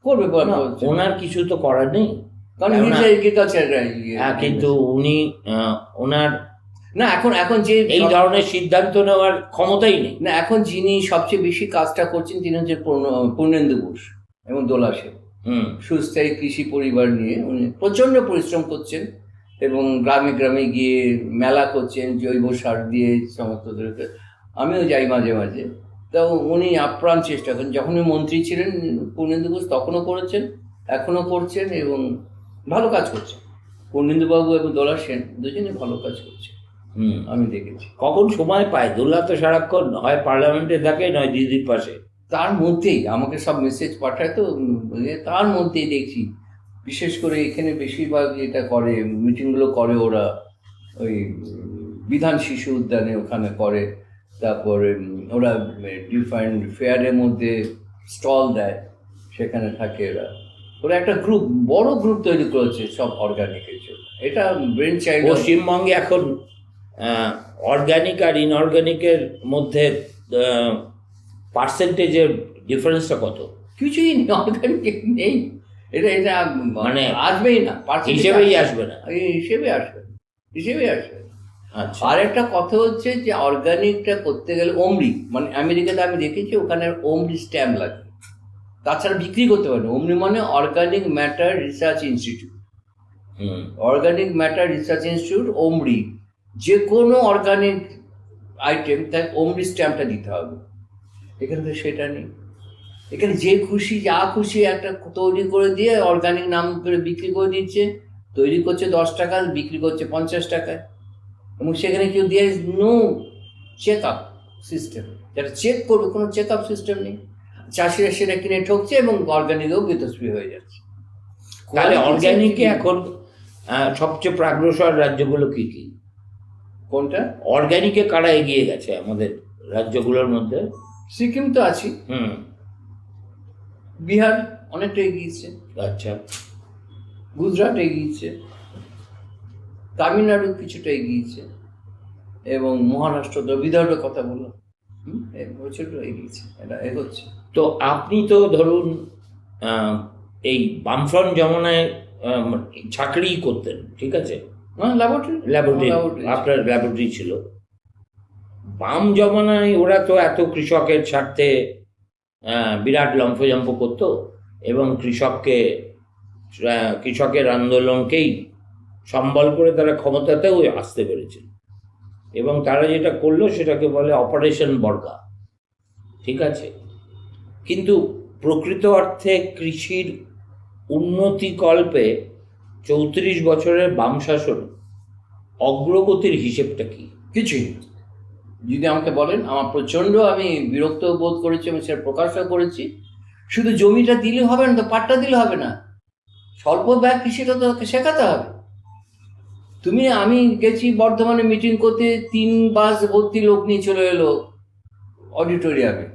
করবে, ওনার কিছু তো করার নেই, কারণ কিন্তু উনি ওনার না এখন যে এই ধরনের সিদ্ধান্ত নেওয়ার ক্ষমতাই নেই। না, এখন যিনি সবচেয়ে বেশি কাজটা করছেন তিনি হচ্ছে পূর্ণেন্দু ঘোষ এবং দোলা সেন। সুস্থায়ী কৃষি পরিবার নিয়ে উনি প্রচণ্ড পরিশ্রম করছেন এবং গ্রামে গ্রামে গিয়ে মেলা করছেন জৈব সার দিয়ে সমস্ত। আমিও যাই মাঝে মাঝে, তো উনি আপ্রাণ চেষ্টা করেন। যখন উনি মন্ত্রী ছিলেন পূর্ণেন্দু ঘোষ তখনও করেছেন, এখনও করছেন এবং ভালো কাজ করছেন। পূর্ণেন্দুবাবু এবং দোলা সেন দুজনে ভালো কাজ করছে, আমি দেখেছি। কখন সময় পায় দোলা? তো সারাক্ষণ হয় পার্লামেন্টে থাকে, নয় দিদির পাশে। তার মধ্যেই আমাকে সব মেসেজ পাঠায়, তো তার মধ্যেই দেখছি বিশেষ করে এখানে বেশিরভাগ এটা করে, মিটিংগুলো করে ওরা ওই বিধান শিশু উদ্যানে ওখানে করে। তারপরে ওরা ডিফারেন্ট ফেয়ারের মধ্যে স্টল দেয়, সেখানে থাকে ওরা। ওরা একটা গ্রুপ, বড় গ্রুপ তৈরি করেছে সব অর্গানিকের জন্য। এটা ব্রেন চাইল্ড। পশ্চিমবঙ্গে এখন অর্গানিক আর ইনঅর্গানিকের মধ্যে পার্সেন্টেজের ডিফারেন্সটা কত? কিছুই নেই, অর্গানিক নেই। এটা এটা মানে আসবেই না, হিসেবেই আসবে না। হিসেবে আসবে, হিসেবেই আসবে। আচ্ছা, আর একটা কথা হচ্ছে যে অর্গানিকটা করতে গেলে ওমরি, মানে আমেরিকাতে আমি দেখেছি ওখানে ওমরি স্ট্যাম্প লাগে, তাছাড়া বিক্রি করতে পারে না। ওমরি মানে Organic Matter Research Institute. Organic Matter Research Institute, ওমরি। যে কোনো অর্গানিক আইটেম তাই ওমরি স্ট্যাম্পটা দিতে হবে। এখানে তো সেটা নেই। এখানে যে খুশি যা খুশি একটা তৈরি করে দিয়ে অর্গানিক নাম করে বিক্রি করে দিচ্ছে। তৈরি করছে 10 টাকা, বিক্রি করছে 50 টাকায়। এবং সেখানে কেউ দিয়ে নো চেক আপ সিস্টেম, যারা চেক করবে কোনো চেক আপ সিস্টেম নেই। চাষিরা সেটা কিনে ঠকছে এবং অর্গানিকেও বিতস্পৃহ হয়ে যাচ্ছে। তাহলে অর্গানিকে এখন সবচেয়ে প্রাগ্রসর রাজ্যগুলো কি কি? কোনটা? অর্গানিকে কারা এগিয়ে গেছে আমাদের রাজ্যগুলোর মধ্যে? সিকিম তো আছি, বিহার অনেকটা এগিয়েছে, আচ্ছা, গুজরাট এগিয়েছে, তামিলনাড়ু কিছুটা এগিয়েছে, এবং মহারাষ্ট্র তো বিদর্ভের কথা বললাম, ছোট এগিয়েছে, এটা এগোচ্ছে। তো আপনি তো ধরুন এই বামফ্রন্ট জমানায় চাকরি করতেন, ঠিক আছে, ল্যাবরেটরি, আপনার ল্যাবরেটরি ছিল। বাম জমানায় ওরা তো এত কৃষকের স্বার্থে বিরাট লম্ফজম্প করতো এবং কৃষকের আন্দোলনকেই সম্বল করে তারা ক্ষমতাতেও আসতে পেরেছিল। এবং তারা যেটা করলো সেটাকে বলে অপারেশন বর্গা, ঠিক আছে। কিন্তু প্রকৃত অর্থে কৃষির উন্নতি কল্পে 34 বছরের বাম শাসন অগ্রগতির হিসেবটা কি? কিছুই নেই। যদি আমাকে বলেন, আমার প্রচণ্ড আমি বিরক্ত বোধ করেছি এবং সেটা প্রকাশও করেছি। শুধু জমিটা দিলে হবে না তো, পাট্টা দিলে হবে না, স্বল্প ব্যয় কৃষিটা তো শেখাতে হবে। আমি গেছি বর্ধমানে মিটিং করতে, 3 বাস ভর্তি লোক নিয়ে চলে এলো অডিটোরিয়ামে।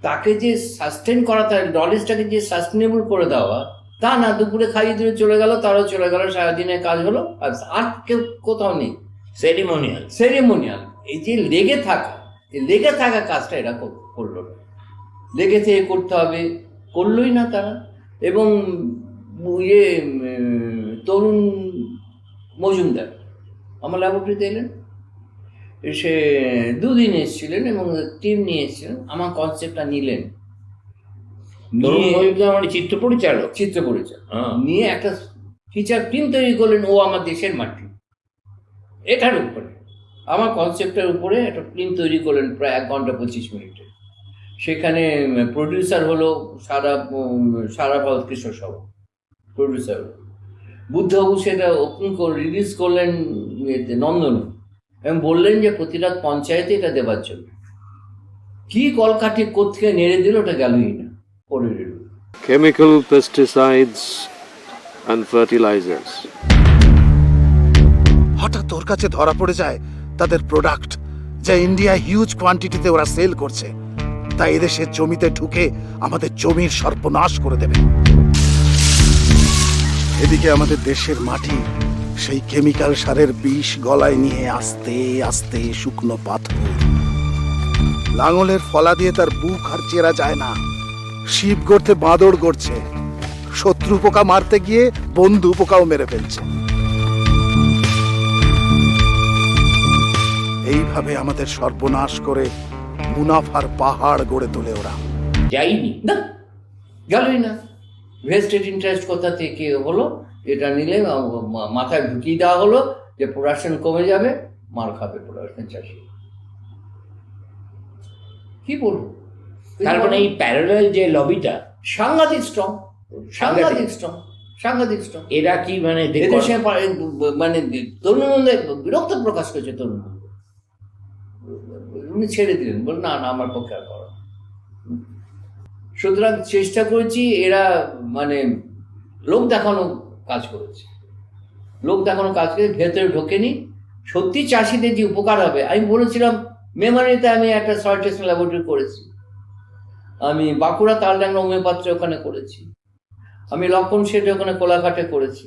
তাকে যে সাস্টেন করা, তার নলেজটাকে যে সাস্টেনেবল করে দেওয়া, তা না। দুপুরে খাইয়ে দিয়ে চলে গেল, তারাও চলে গেল, সারাদিনের কাজ হলো, আর কেউ কোথাও নেই। সেরিমোনিয়াল এই যে লেগে থাকা কাজটা এরা করলো না। লেগে থেকে করতে হবে, করলোই না তারা। এবং তরুণ মজুমদার আমার ল্যাবরেটরিতে এলেন, সে 2 দিন এসেছিলেন এবং টিম নিয়ে এসেছিলেন, আমার কনসেপ্টটা নিলেন, চিত্র পরিচালক নিয়ে একটা ফিচার ফিল্ম তৈরি করলেন, ও আমার দেশের মাটি। এটার উপরে আমার কনসেপ্টের উপরে একটা ফিল্ম তৈরি করলেন প্রায় 1 ঘন্টা 25 মিনিটে। সেখানে প্রডিউসার হলো সারা ভারত কৃষ্ণ সহ প্রডিউসার। বুদ্ধবাবু সেটা ওপেন করে রিলিজ করলেন নন্দনে এবং বললেন যে প্রতিটা পঞ্চায়েতে এটা দেবার জন্য। কি কলকাঠি কোথেকে নেড়ে দিল ওটা গেলই না, পড়ে রইল। Chemical pesticides and fertilizers. হঠাৎ তোর কাছে ধরা পড়ে যায় তাদের প্রোডাক্ট, যা ইন্ডিয়া হিউজ কোয়ান্টিটিতে ওরা সেল করছে। তাই এদেশের জমিতে ঢুকে আমাদের জমির সর্বনাশ করে দেবে। এদিকে আমাদের দেশের মাটি সেই কেমিক্যাল সারের বিষ গলায় নিয়ে আস্তে আস্তে শুকনো পাথর। লাঙলের ফলা দিয়ে তার বুক আর চেরা যায় না। শিব গড়তে বাঁদড় গড়ছে, শত্রু পোকা মারতে গিয়ে বন্ধু পোকাও মেরে ফেলছে। এইভাবে আমাদের সর্বনাশ করে মুনাফার পাহাড় গড়ে তোলে ওরা। যাইনি না, গেলই না। ভেস্টেড ইন্টারেস্ট কোথা থেকে হলো, এটা নিলে মাথায় ঢুকিয়ে দেওয়া হলো যে প্রোডাকশন কমে যাবে, মার খাবে প্রোডাকশন চাষি। কি বলবো? তার মানে এই প্যারালাল যে লবিটা সাংঘাতিক স্ট্রং। এরা কি মানে মানে তরুণমূল্যে বিরক্ত প্রকাশ করেছে। তরুণমূল্য উনি ছেড়ে দিলেন, বল না আমার পক্ষে আর করা। সুতরাং চেষ্টা করেছি এরা মানে লোক দেখানো কাজ করেছে, লোক দেখানো কাজ করে ভেতরে ঢোকেনি। সত্যি চাষিদের যে উপকার হবে, আমি বলেছিলাম মেমারিতে আমি একটা সয়েল টেস্টিং ল্যাবরেটরি করেছি, আমি বাঁকুড়া তালডাঙ্গা হোমিওপ্যাথি ওখানে করেছি, আমি লক্ষণ শেঠে ওখানে কোলাঘাটে করেছি,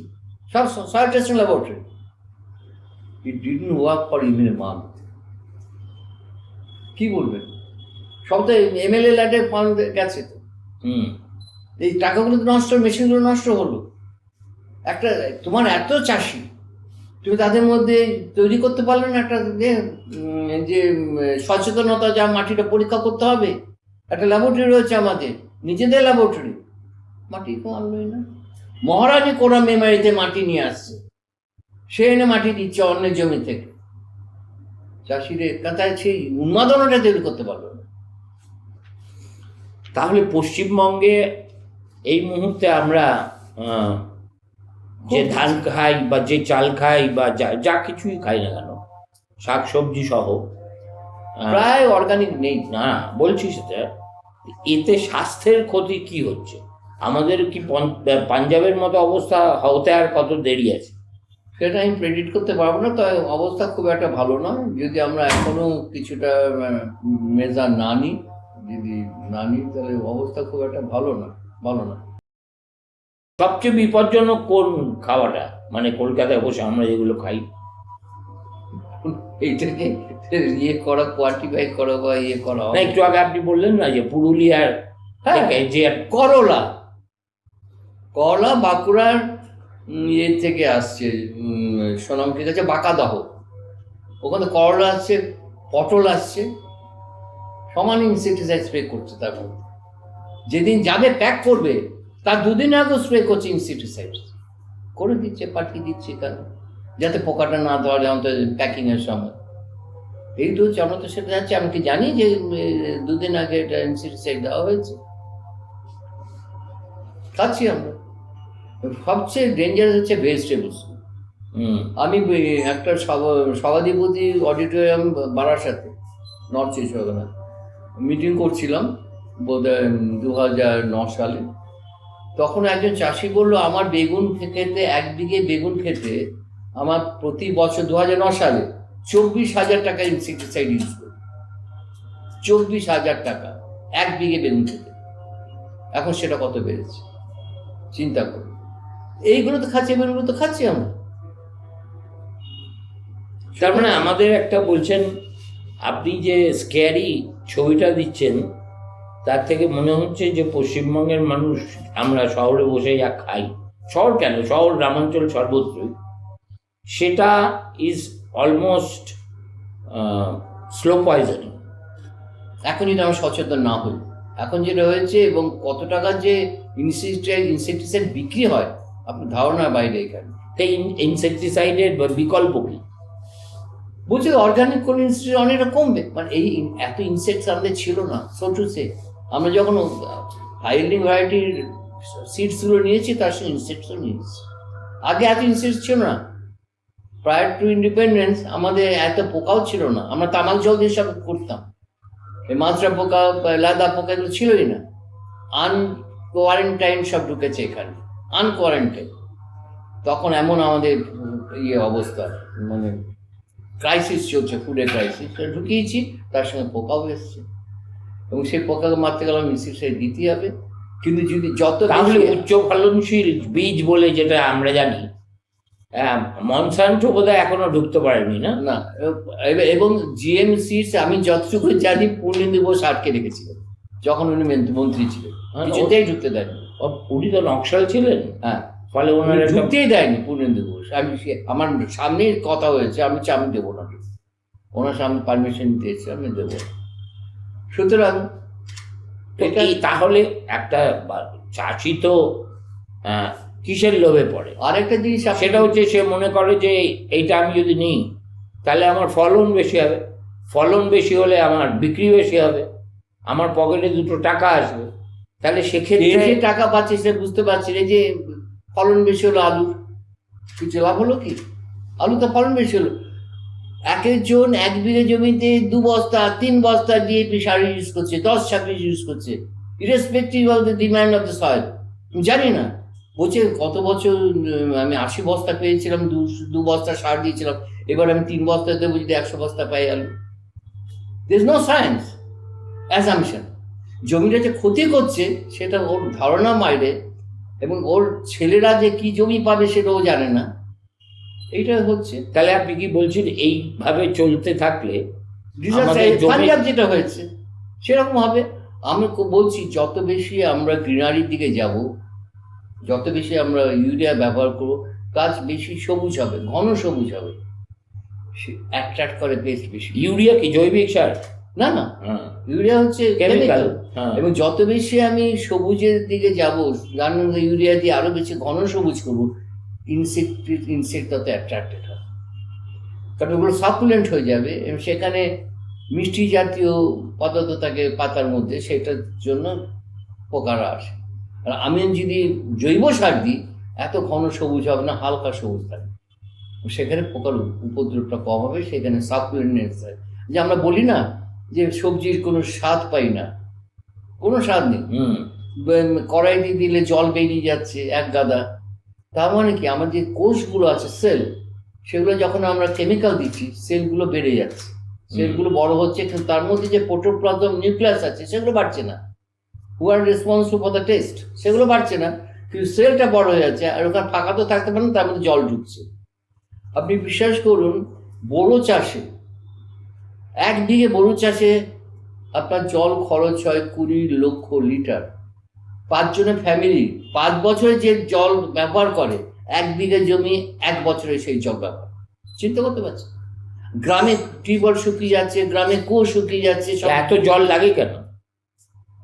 সব soil testing laboratory. It didn't work for even a month. কি বলবেন, সব তো এমএলএ ল্যাডে ফান্ড গেছে তো, এই টাকাগুলো তো নষ্ট, মেশিনগুলো নষ্ট হলো। একটা তোমার এত চাষি, তুমি তাদের মধ্যে তৈরি করতে পারলে না একটা যে সচেতনতা, যা মাটিটা পরীক্ষা করতে হবে। একটা ল্যাবরেটরি রয়েছে আমাদের, নিজেদের ল্যাবরেটরি, মাটি তো আনলোই না। মহারানী কোরা মেমারিতে মাটি নিয়ে আসছে, সে এনে মাটি দিচ্ছে অন্যের জমি থেকে। চাষিদের কাতায় সেই উন্মাদনাটা তৈরি করতে পারলো না। তাহলে পশ্চিমবঙ্গে এই মুহূর্তে আমরা যে ধান খাই বা যে চাল খাই বা যা কিছুই খাই না কেন, শাকসবজি সহ প্রায় অর্গানিক নেই। না, বলছি সেটা, এতে স্বাস্থ্যের ক্ষতি কি হচ্ছে? আমাদের কি পাঞ্জাবের মতো অবস্থা হতে আর কত দেরি আছে? সেটা আমি প্রেডিক্ট করতে পারবো না, তবে অবস্থা খুব একটা ভালো নয়। যদি আমরা এখনো কিছুটা মেজার না নিই, তাহলে অবস্থা খুব একটা ভালো না। সবচেয়ে বিপজ্জনক কোন খাওয়াটা, মানে কলকাতায় বসে আমরা যেগুলো খাই? এইটাকে কোয়ান্টিফাই করা বা করা না, একটু আগে আপনি বললেন না যে পুরুলিয়ার যে করলা বাঁকুড়ার থেকে আসছে, সোনামুখীর কাছে বাঁকাদহ, ওখানে করলা আসছে, পটল আসছে, সমান ইনসেক্টিসাইড স্প্রে করছে। তার মধ্যে যেদিন যাবে প্যাক করবে তার দুদিন আগে স্প্রে করছে ইনসেক্টিসাইড, করে দিচ্ছে, পাঠিয়ে দিচ্ছে, কেন? যাতে পোকাটা না ধরে আমাদের প্যাকিং এর সময়। এই তো হচ্ছে, আমরা তো সেটা যাচ্ছে, আমি কি জানি যে দুদিন আগে এটা ইনসেক্টিসাইড দেওয়া হয়েছে, খাচ্ছি আমরা। সবচেয়ে ডেঞ্জারাস হচ্ছে ভেজিটেবলস। আমি একটা সভাধিপতি অডিটোরিয়াম বারাসাতে, নর্থ ইস্ট ওখানে মিটিং করছিলাম বোধহয় 2009 সালে। তখন একজন চাষি বললো, আমার বেগুন খেতে, 1 বিঘে বেগুন খেতে আমার প্রতি বছর 2009 সালে 24,000 টাকা ইনসেক্টিসাইড ইউজ করি। 24,000 টাকা 1 বিঘে বেগুন খেতে। এখন সেটা কত বেড়েছে চিন্তা করি। এইগুলো তো খাচ্ছি, বেগুনগুলো তো খাচ্ছি আমরা। তার মানে আমাদের একটা বলছেন, আপনি যে স্ক্যারি ছবিটা দিচ্ছেন তার থেকে মনে হচ্ছে যে পশ্চিমবঙ্গের মানুষ, আমরা শহরে বসে যা খাই, শহর কেন, শহর গ্রামাঞ্চল সর্বত্রই, সেটা ইজ অলমোস্ট স্লো পয়জনিং। এখন যদি আমরা সচেতন না হই, এখন যেটা হয়েছে এবং কত টাকার যে ইনসেক্টিসাইড বিক্রি হয় আপনার ধারণার বাইরে। এখানে তাই ইনসেক্টিসাইডের বিকল্প কি? বলছি অর্গানিক কোন ইনসেক্টিসাইড অনেকটা কমবে, মানে এই এত ইনসেক্টস আমাদের ছিল না। সোটুসে আমরা যখন হাইলিং ভ্যারাইটির সিডসগুলো নিয়েছি, তার সঙ্গে ইনসেক্টসও নিয়েছি। আগে এত ইনসেক্টস ছিল না। প্রায়ার টু ইন্ডিপেন্ডেন্স আমাদের এত পোকাও ছিল না। আমরা তামাক জল দিয়ে সব করতাম। এই মাছরা পোকা, লাদা পোকা, এগুলো ছিলই না। আনকোয়ারেন্টাইন সব ঢুকেছে এখানে, আনকোয়ারেন্টাইন। তখন এমন আমাদের অবস্থা, মানে ক্রাইসিস চলছে, ফুডের ক্রাইসিস, ঢুকিয়েছি, তার সঙ্গে পোকাও এসছে, এবং সেই পোকাকে মারতে গেলে ইনসেক্টিসাইড দিতেই হবে। কিন্তু যদি যত তাহলে উচ্চ ফলনশীল বীজ বলে যেটা আমরা জানি, মনসান্টো বোধহয় এখনো ঢুকতে পারেনি না? না, এবং জিএম সিডস আমি যতটুকু জানি পূর্ণেন্দু বোস আটকে রেখেছিলেন যখন উনি মন্ত্রী ছিলেন, কিছুতেই ঢুকতে দেয়নি। উনি তো নকশাল ছিলেন, হ্যাঁ, ফলে ওনারা ঢুকতেই দেয়নি পূর্ণেন্দু বোস। আমি আমার সামনে কথা হয়েছে, আমি দেবো না, ওনার সামনে পারমিশন নিতে এসেছি, আমি দেবো না। সুতরাং তাহলে একটা চাষি তো কিসের লোভে পড়ে? আরেকটা জিনিস, সেটা হচ্ছে সে মনে করে যে এইটা আমি যদি নিই তাহলে আমার ফলন বেশি হবে, ফলন বেশি হলে আমার বিক্রি বেশি হবে, আমার পকেটে 2 টাকা আসবে। তাহলে সেক্ষেত্রে যে টাকা পাচ্ছে সে বুঝতে পারছি না যে ফলন বেশি হলো, আলুর কিছু লাভ হলো কি? আলু তো ফলন বেশি হলো। একজন 1 বিঘে জমিতে 2 বস্তা 3 বস্তা ডিএপি সার ইউজ করছে, 10-26 ইউজ করছে, irrespective of the demand of the soil. জানি না বলছে গত বছর আমি 80 বস্তা পেয়েছিলাম, 2 বস্তা সার দিয়েছিলাম, এবার আমি 3 বস্তা দেবো যদি 100 বস্তা পাই আলু। There is no science, assumption. জমিটা যে ক্ষতি করছে সেটা ওর ধারণা বাইরে, এবং ওর ছেলেরা যে কি জমি পাবে সেটাও জানে না, এইটা হচ্ছে। তাহলে আপনি কি বলছেন এইভাবে চলতে থাকলে আমাদের জমি- পাঞ্জাব যেটা হয়েছে সেরকম হবে। আমি বলছি যত বেশি আমরা গ্রিনারির দিকে যাব, যত বেশি আমরা ইউরিয়া ব্যবহার করবো, গাছ বেশি সবুজ হবে, ঘন সবুজ হবে, অ্যাট্রাক্ট করে পেস্ট বেশি। ইউরিয়া কি জৈবিক সার? না না, হ্যাঁ, ইউরিয়া হচ্ছে কেমিক্যাল। কেমিক্যাল। হ্যাঁ, এবং যত বেশি আমি সবুজের দিকে যাব, যার মধ্যে ইউরিয়া দিয়ে আরো বেশি ঘন সবুজ করবো, ইনসেক্ট তত অ্যাট্রাক্টেড হয়, কারণ ওগুলো সাকুলেন্ট হয়ে যাবে এবং সেখানে মিষ্টি জাতীয় পদার্থ থাকে পাতার মধ্যে, সেটার জন্য পোকারা আসে। আর আমি যদি জৈব সার দিই, এত ঘন সবুজ হবে না, হালকা সবুজ থাকবে, সেখানে পোকার উপদ্রবটা কম হবে, সেখানে সাকুলেন্টনেস হয়। যে আমরা বলি না যে সবজির কোনো স্বাদ পাই না, কোনো স্বাদ নেই, কড়াই দিয়ে দিলে জল বেরিয়ে যাচ্ছে এক গাদা, তার মানে কি আমার যে কোষগুলো আছে সেল, সেগুলো যখন আমরা কেমিক্যাল দিচ্ছি সেলগুলো বেড়ে যাচ্ছে, সেলগুলো বড় হচ্ছে, কিন্তু তার মধ্যে যে প্রোটোপ্লাজম নিউক্লিয়াস আছে সেগুলো বাড়ছে না। Who are responsible for the test, সেগুলো বাড়ছে না, কিন্তু সেলটা বড় হয়ে যাচ্ছে, আর ওখানে ফাঁকা তো থাকতে পারে না, তার মধ্যে জল ঢুকছে। আপনি বিশ্বাস করুন, বোরো চাষে 1 বিঘে বোরো চাষে আপনার জল খরচ হয় 20 লক্ষ লিটার। 5 জনের ফ্যামিলি 5 বছরে যে জল ব্যবহার করে, 1 বিঘে জমি 1 বছরে সেই জল ব্যবহার। চিন্তা করতে পারছি? গ্রামে টিউবওয়েল শুকিয়ে যাচ্ছে, গ্রামে কুয়ো শুকিয়ে যাচ্ছে, সব এত জল লাগে কেন?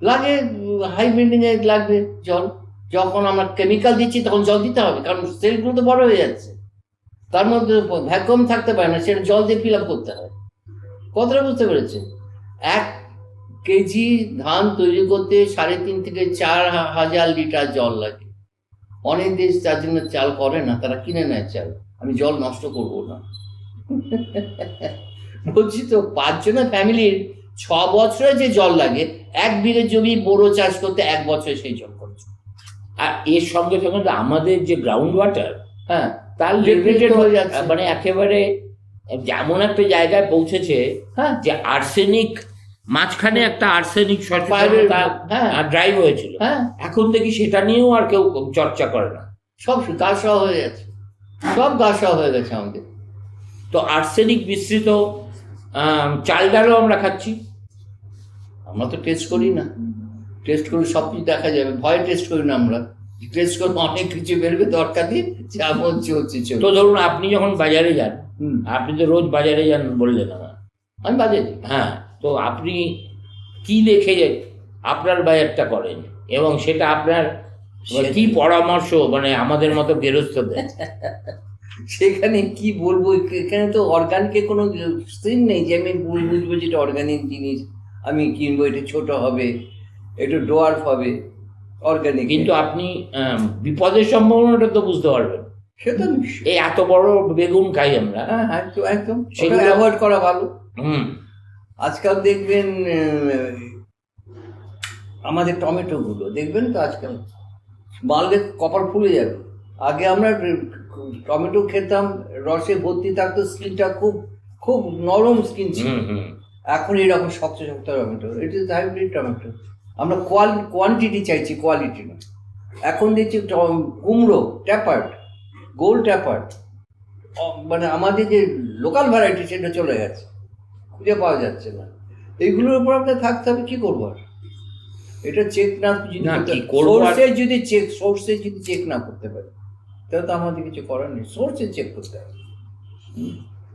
লাগে। হাই বিল্ডিং এ লাগবে জল, যখন আমরা কেমিক্যাল দিচ্ছি তখন জল দিতে হবে, কারণ সেলগুলো তো বড় হয়ে যাচ্ছে, তার মধ্যে ভ্যাকুয়াম থাকতে পারে না, সেটা জল দিয়ে ফিল আপ করতে হয়। কতটা বুঝতে পেরেছেন? 1 কেজি ধান তৈরি করতে 3.5 থেকে 4 হাজার লিটার জল লাগে। অনেক দেশ তার জন্য চাল করে না, তারা কিনে নেয় চাল। আমি জল নষ্ট করব না বলছি তো, 5 জনের ফ্যামিলির 6 বছরে যে জল লাগে, 1 বিঘে জমি বোরো চাষ করতে 1 বছরে সেই জল খরচ। আর এর সঙ্গে সঙ্গে আমাদের যে গ্রাউন্ড ওয়াটার, হ্যাঁ, তার Depleted লেভেল হয়ে যাচ্ছে। মানে একেবারে যেমন একটা জায়গায় পৌঁছেছে, হ্যাঁ, যে আর্সেনিক, মাঝখানে একটা আর্সেনিক বাইরের- সচেতনতা হ্যাঁ ড্রাইভ হয়েছিল, হ্যাঁ, এখন দেখি সেটা নিয়েও আর কেউ চর্চা করে না। সব গাছ হয়ে যাচ্ছে, সব গাছ হয়ে গেছে আমাদের। তো আর্সেনিক মিশ্রিত চাল ডালও আমরা খাচ্ছি। আমরা তো টেস্ট করি না, টেস্ট করে সব কিছু দেখা যাবে, ভয়ে টেস্ট করি না আমরা। টেস্ট করবো অনেক কিছু বেরবে, দরকার দিয়ে যা বলছে হচ্ছে তো চলবে। ধরুন আপনি যখন বাজারে যান, হুম, আপনি তো রোজ বাজারে যান বললেন আমার। আমি বাজে হ্যাঁ, তো আপনি কি দেখে আপনার বাজারটা করেন, এবং সেটা আপনার কি পরামর্শ মানে আমাদের মতো গেরস্থদের? সেখানে কি বলবো, এখানে তো অর্গানিকের কোনো সিন নেই যে আমি বুঝবো যেটা অর্গানিক জিনিস আমি কিনবো, এটা ছোট হবে, একটু ডোয়ার্ফ হবে, অর্গানিক। কিন্তু আপনি বিপদের সম্ভাবনাটা তো বুঝতে পারবেন। সেটা নিশ্চয়ই। এই এত বড় বেগুন খাই আমরা। হ্যাঁ, একদম একদম, সেটা সেগুলো- অ্যাভয়েড করা ভালো। হুম, আজকাল দেখবেন আমাদের টমেটোগুলো দেখবেন তো আজকাল মারলে কপাল ফুলে যাবে। আগে আমরা টমেটো খেতাম, রসে ভর্তি থাকতো, স্কিনটা খুব খুব নরম স্কিন ছিল। হুম, হুম। এখন এরকম শক্ত শক্ত tomato, it is hybrid tomato. আমরা কোয়ান্টিটি চাইছি, কোয়ালিটি না। এখন দেখছি কুমড়ো ট্যাপার্ড, গোল ট্যাপার্ড, মানে আমাদের যে লোকাল ভ্যারাইটি সেটা চলে গেছে, খুঁজে পাওয়া যাচ্ছে না। এইগুলোর উপর আপনার থাকতে হবে, কি করবো আর? এটা চেক না না, কি করবো আর? সোর্সে যদি চেক না করতে পারি, তাহলে তো আমাদের কিছু করার নেই, সোর্সে চেক করতে হবে।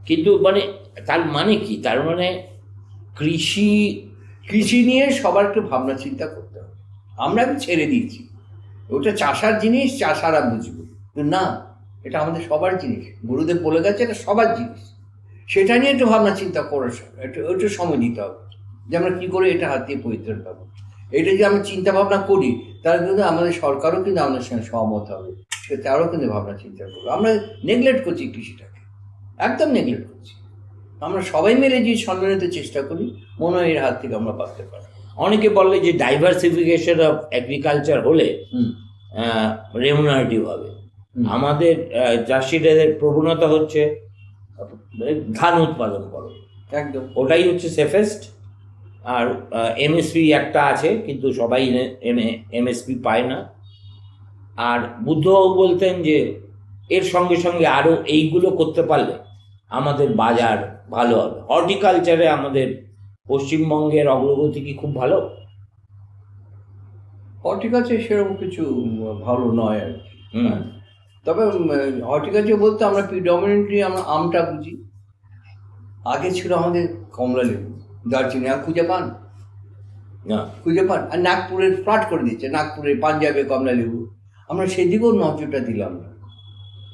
কিন্তু মানে তার মানে কি? তার মানে কৃষি নিয়ে সবার একটু ভাবনা চিন্তা করতে হবে। আমরা আমি ছেড়ে দিয়েছি, ওটা চাষার জিনিস, চাষারা বুঝবে। না, এটা আমাদের সবার জিনিস, গুরুদেব বলে গেছে এটা সবার জিনিস। সেটা নিয়ে একটু ভাবনা চিন্তা করে একটু সময় দিতে হবে, যে আমরা কী করে এটা হাত দিয়ে পরিত্রাণ পাবো। এটা যদি আমরা চিন্তা ভাবনা করি, তাহলে কিন্তু আমাদের সরকারও কিন্তু আমাদের সঙ্গে সহমত হবে, সে তারও কিন্তু ভাবনা চিন্তা করবে। আমরা নেগলেক্ট করছি কৃষিটাকে, একদম নেগলেক্ট করছি। আমরা সবাই মিলে যদি সম্মিলিত চেষ্টা করি, মনে হয় এর হাত থেকে আমরা বাঁচতে পারি। অনেকে বলে যে ডাইভার্সিফিকেশন অফ এগ্রিকালচার হলে রেমুনারেটিভ হবে। আমাদের চাষিদের প্রবণতা হচ্ছে ধান উৎপাদন করো, একদম ওটাই হচ্ছে সেফেস্ট। আর এমএসপি একটা আছে, কিন্তু সবাই এমএসপি পায় না। আর বুদ্ধবাবু বলতেন যে এর সঙ্গে সঙ্গে আরো এইগুলো করতে পারলে আমাদের বাজার ভালো হবে। হর্টিকালচারে আমাদের পশ্চিমবঙ্গের অগ্রগতি কি খুব ভালো? হর্টিকালচার সেরকম কিছু ভালো নয় আর কি। হুম। তবে হর্টিকালচার বলতে আমরা প্রিডমিনেন্টলি আমরা আমটা বুঝি। আগে ছিল আমাদের কমলা লেবু, দারচিনি, আর খুঁজে পান না, আর নাগপুরের ফ্লাট করে দিচ্ছে, নাগপুরে পাঞ্জাবে কমলা লেবু। আমরা সেদিকেও নজরটা দিলাম না,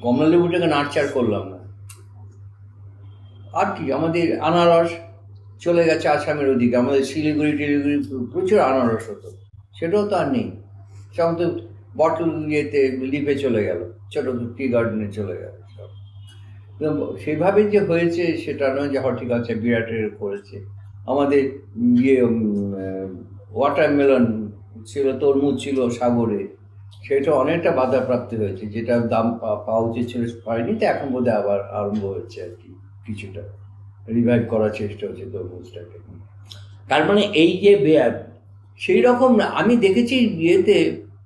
কমলা লেবুটাকে নার্চার করলাম না। আর কি আমাদের আনারস চলে গেছে আসামের ওদিকে, আমাদের শিলিগুড়ি টিলিগুড়ি প্রচুর আনারস হতো, সেটাও তো আর নেই। সব তো বটল ইয়েতে লিপে চলে গেল, ছোটো টি গার্ডেনে চলে গেল সব। সেইভাবে যে হয়েছে সেটা নয় যে হর্টিকালচার বিরাটের করেছে। আমাদের ইয়ে ওয়াটারমেলন ছিল, তরমুজ ছিল সাগরে, সেটা অনেকটা বাধাপ্রাপ্তি হয়েছে, যেটা দাম পাওয়া উচিত ছিল পায়নি। তো এখন বোধহয় আবার আরম্ভ হয়েছে আর কি, কিছুটা রিভাইভ করার চেষ্টা হচ্ছে তরমুজটাকে। তার মানে এই যে সেই রকম না, আমি দেখেছি বিয়েতে।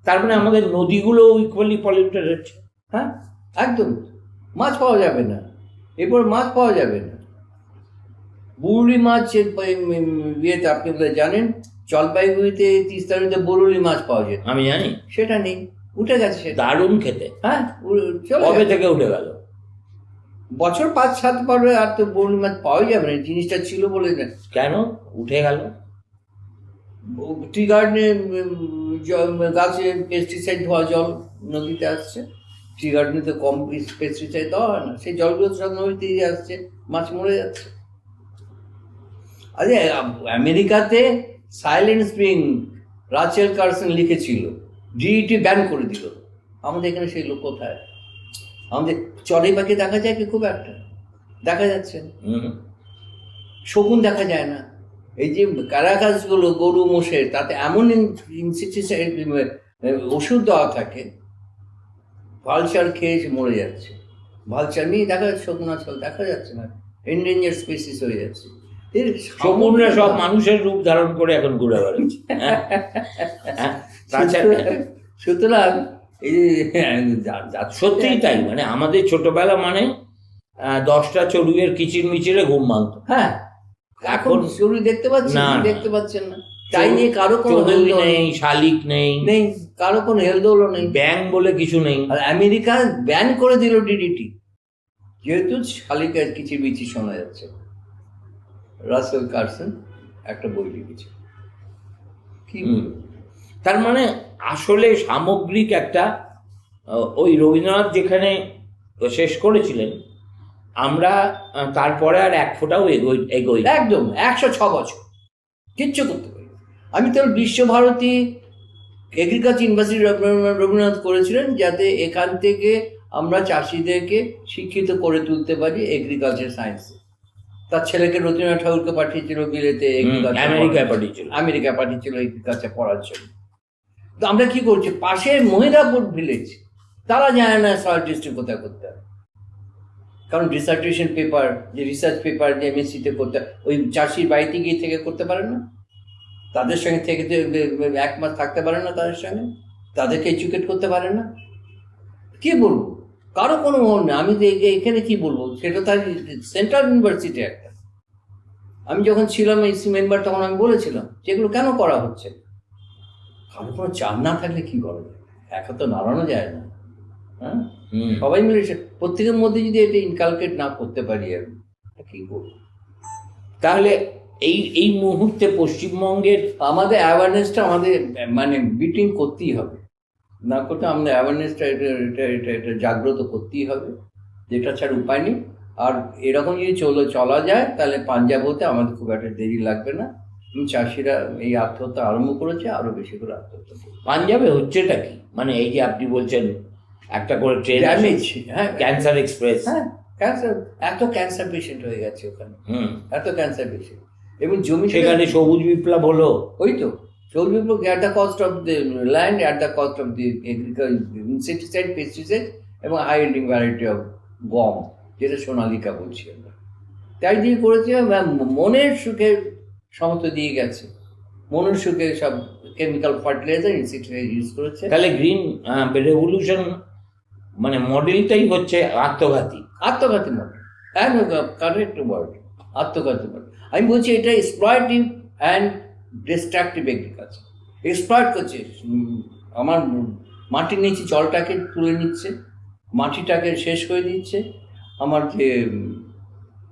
তার মানে আমাদের নদীগুলো ইকুয়ালি পলিউটেড হচ্ছে। হ্যাঁ, একদম। মাছ পাওয়া যাবে না, এরপর মাছ পাওয়া যাবে না। বুরুলি মাছ বিয়েতে আপনি বোধহয় জানেন, জলপাইগুড়িতে তিস্তা নদীতে বরুলি মাছ পাওয়া যেত, আমি জানি, সেটা নেই, উঠে গেছে সেটা। দারুণ খেতে। হ্যাঁ, চলে কবে গেছে। থেকে উঠে গেল? বছর 5-7 পরে আর তো বরুলি মাছ পাওয়া যাবে না, জিনিসটা ছিল বলে না। কেন উঠে গেল? টি গার্ডেনে গাছে পেস্টিসাইড ধোয়া জল নদীতে আসছে, টি গার্ডেনে তো কম পেস্টিসাইড দেওয়া হয় না, সেই জলগুলো সব নদীতে আসছে, মাছ মরে যাচ্ছে। আরে আমেরিকাতে সাইলেন্ট স্প্রিং রাচেল কার্সন লিখেছিল, ডিইটি ব্যান করে দিল। আমাদের এখানে সেই লোক কোথায়? আমাদের চড়ে পাখি দেখা যায় কি? খুব একটা দেখা যাচ্ছে না। শকুন দেখা যায় না। এই যে কারাকাসগুলো গরু মোষের, তাতে এমন ইনসেকটিসাইড ওষুধ দেওয়া থাকে, ভালচার খেয়ে মরে যাচ্ছে। ভালচার নেই, দেখা যাচ্ছে শকুন আজকাল দেখা যাচ্ছে না, এন্ডেঞ্জার স্পিসিস হয়ে যাচ্ছে। শকুনরা সব মানুষের রূপ ধারণ করে এখন ঘুরে বেড়াচ্ছে। সুতরাং এই সত্যিই তাই, মানে আমাদের ছোটবেলা মানে 10টা চড়ুইয়ের কিচির মিচিরে ঘুম ভাঙতো। হ্যাঁ, এখন চড়ুই দেখতে পাচ্ছেন না, দেখতে পাচ্ছেন না, তাই নিয়ে কারো কোনো চড়ুই নেই, শালিক নেই, নেই, কারো কোনো হেলদোলও নেই, ব্যাং বলে কিছু নেই। আর আমেরিকা ব্যান করে দিল ডিডিটি, যেহেতু শালিকের কিচিরমিচির শোনা যাচ্ছে। রাসেল কার্সন একটা বই লিখেছে। কি তার মানে আসলে সামগ্রিক একটা, ওই রবীন্দ্রনাথ যেখানে শেষ করেছিলেন, আমরা তারপরে আর এক ফোঁটাও এগোই। একদম 106 বছর কিচ্ছু করতে পারি। আমি তো বিশ্বভারতী এগ্রিকালচার ইউনিভার্সিটি রবীন্দ্রনাথ করেছিলেন, যাতে এখান থেকে আমরা চাষিদেরকে শিক্ষিত করে তুলতে পারি এগ্রিকালচার সায়েন্সে। তার ছেলেকে রবীন্দ্রনাথ ঠাকুরকে পাঠিয়েছিল বিলেতে, আমেরিকায় পাঠিয়েছিল এগ্রিকালচার পড়ার জন্য। তো আমরা কি করছি, পাশের মহিলাপুর ভিলেজ, তারা জানে না সয়েল টেস্টিং কোথায় করতে হয়। কারণ ডিসার্টেশন পেপার, যে রিসার্চ পেপার যে এমএসসিতে করতে, ওই চাষির বাড়িতে গিয়ে থেকে করতে পারেন না, তাদের সঙ্গে থেকে 1 মাস থাকতে পারেন না, তাদের সঙ্গে তাদেরকে এডুকেট করতে পারেন না। কি বলবো, কারো কোনো মন নেই। আমি তো এখানে কি বলবো, সেটা তার সেন্ট্রাল ইউনিভার্সিটি একটা। আমি যখন ছিলাম এসি মেম্বার, তখন আমি বলেছিলাম যেগুলো কেন করা হচ্ছে। কারো কোনো চাপ না থাকলে কি করা যায়, একা তো নাড়ানো যায় না। হ্যাঁ, সবাই মিলে প্রত্যেকের মধ্যে যদি এটা ইনকালকেট না করতে পারি, আমি কি করবো? তাহলে এই মুহূর্তে পশ্চিমবঙ্গের আমাদের অ্যাওয়ারনেসটা আমাদের মানে বিটিং করতেই হবে, না করতে আমাদের অ্যাওয়ারনেসটা এটা জাগ্রত করতেই হবে, যেটা ছাড়া উপায় নেই। আর এরকম যদি চলা যায়, তাহলে পাঞ্জাব হতে আমাদের খুব একটা দেরি লাগবে না। চাষিরা এই আত্মহত্যা আরম্ভ করেছে, আরো বেশি করে আত্মহত্যা করবে। পাঞ্জাবে হচ্ছেটা কি, মানে এই যে আপনি বলছেন একটা করে ট্রেন, হ্যাঁ, ক্যান্সার এক্সপ্রেস, হ্যাঁ, ক্যান্সার, এত ক্যান্সার পেশেন্ট হয়ে গেছে ওখানে, এত ক্যান্সার পেশেন্ট। এবং জমি সেখানে সবুজ বিপ্লব হলো, ওই তো চর্বি at the cost of the land, at the cost of the insecticide, pesticide এবং হাই ইল্ডিং ভ্যারাইটি অফ গম, যেটা সোনালিকা বলছি আমরা, তাই দিয়ে করেছে। মনের সুখে সমস্ত দিয়ে গেছে, মনের সুখে সব কেমিক্যাল ফার্টিলাইজার ইনসেক্টিসাইড ইউজ করেছে। তাহলে গ্রিন রেভলিউশন মানে মডেলটাই হচ্ছে আত্মঘাতী মডেল, হ্যাঁ, কারেক্ট ওয়ার্ড, আত্মঘাতী মডেল। আমি বলছি এটা এক্সপ্লয়েটিভ অ্যান্ড ডিস্ট্রাকটিভ এগ্রিকালচার। এক্সপ্লয়েট করছে, আমার মাটির নিচে জলটাকে তুলে নিচ্ছে, মাটিটাকে শেষ করে দিচ্ছে, আমার যে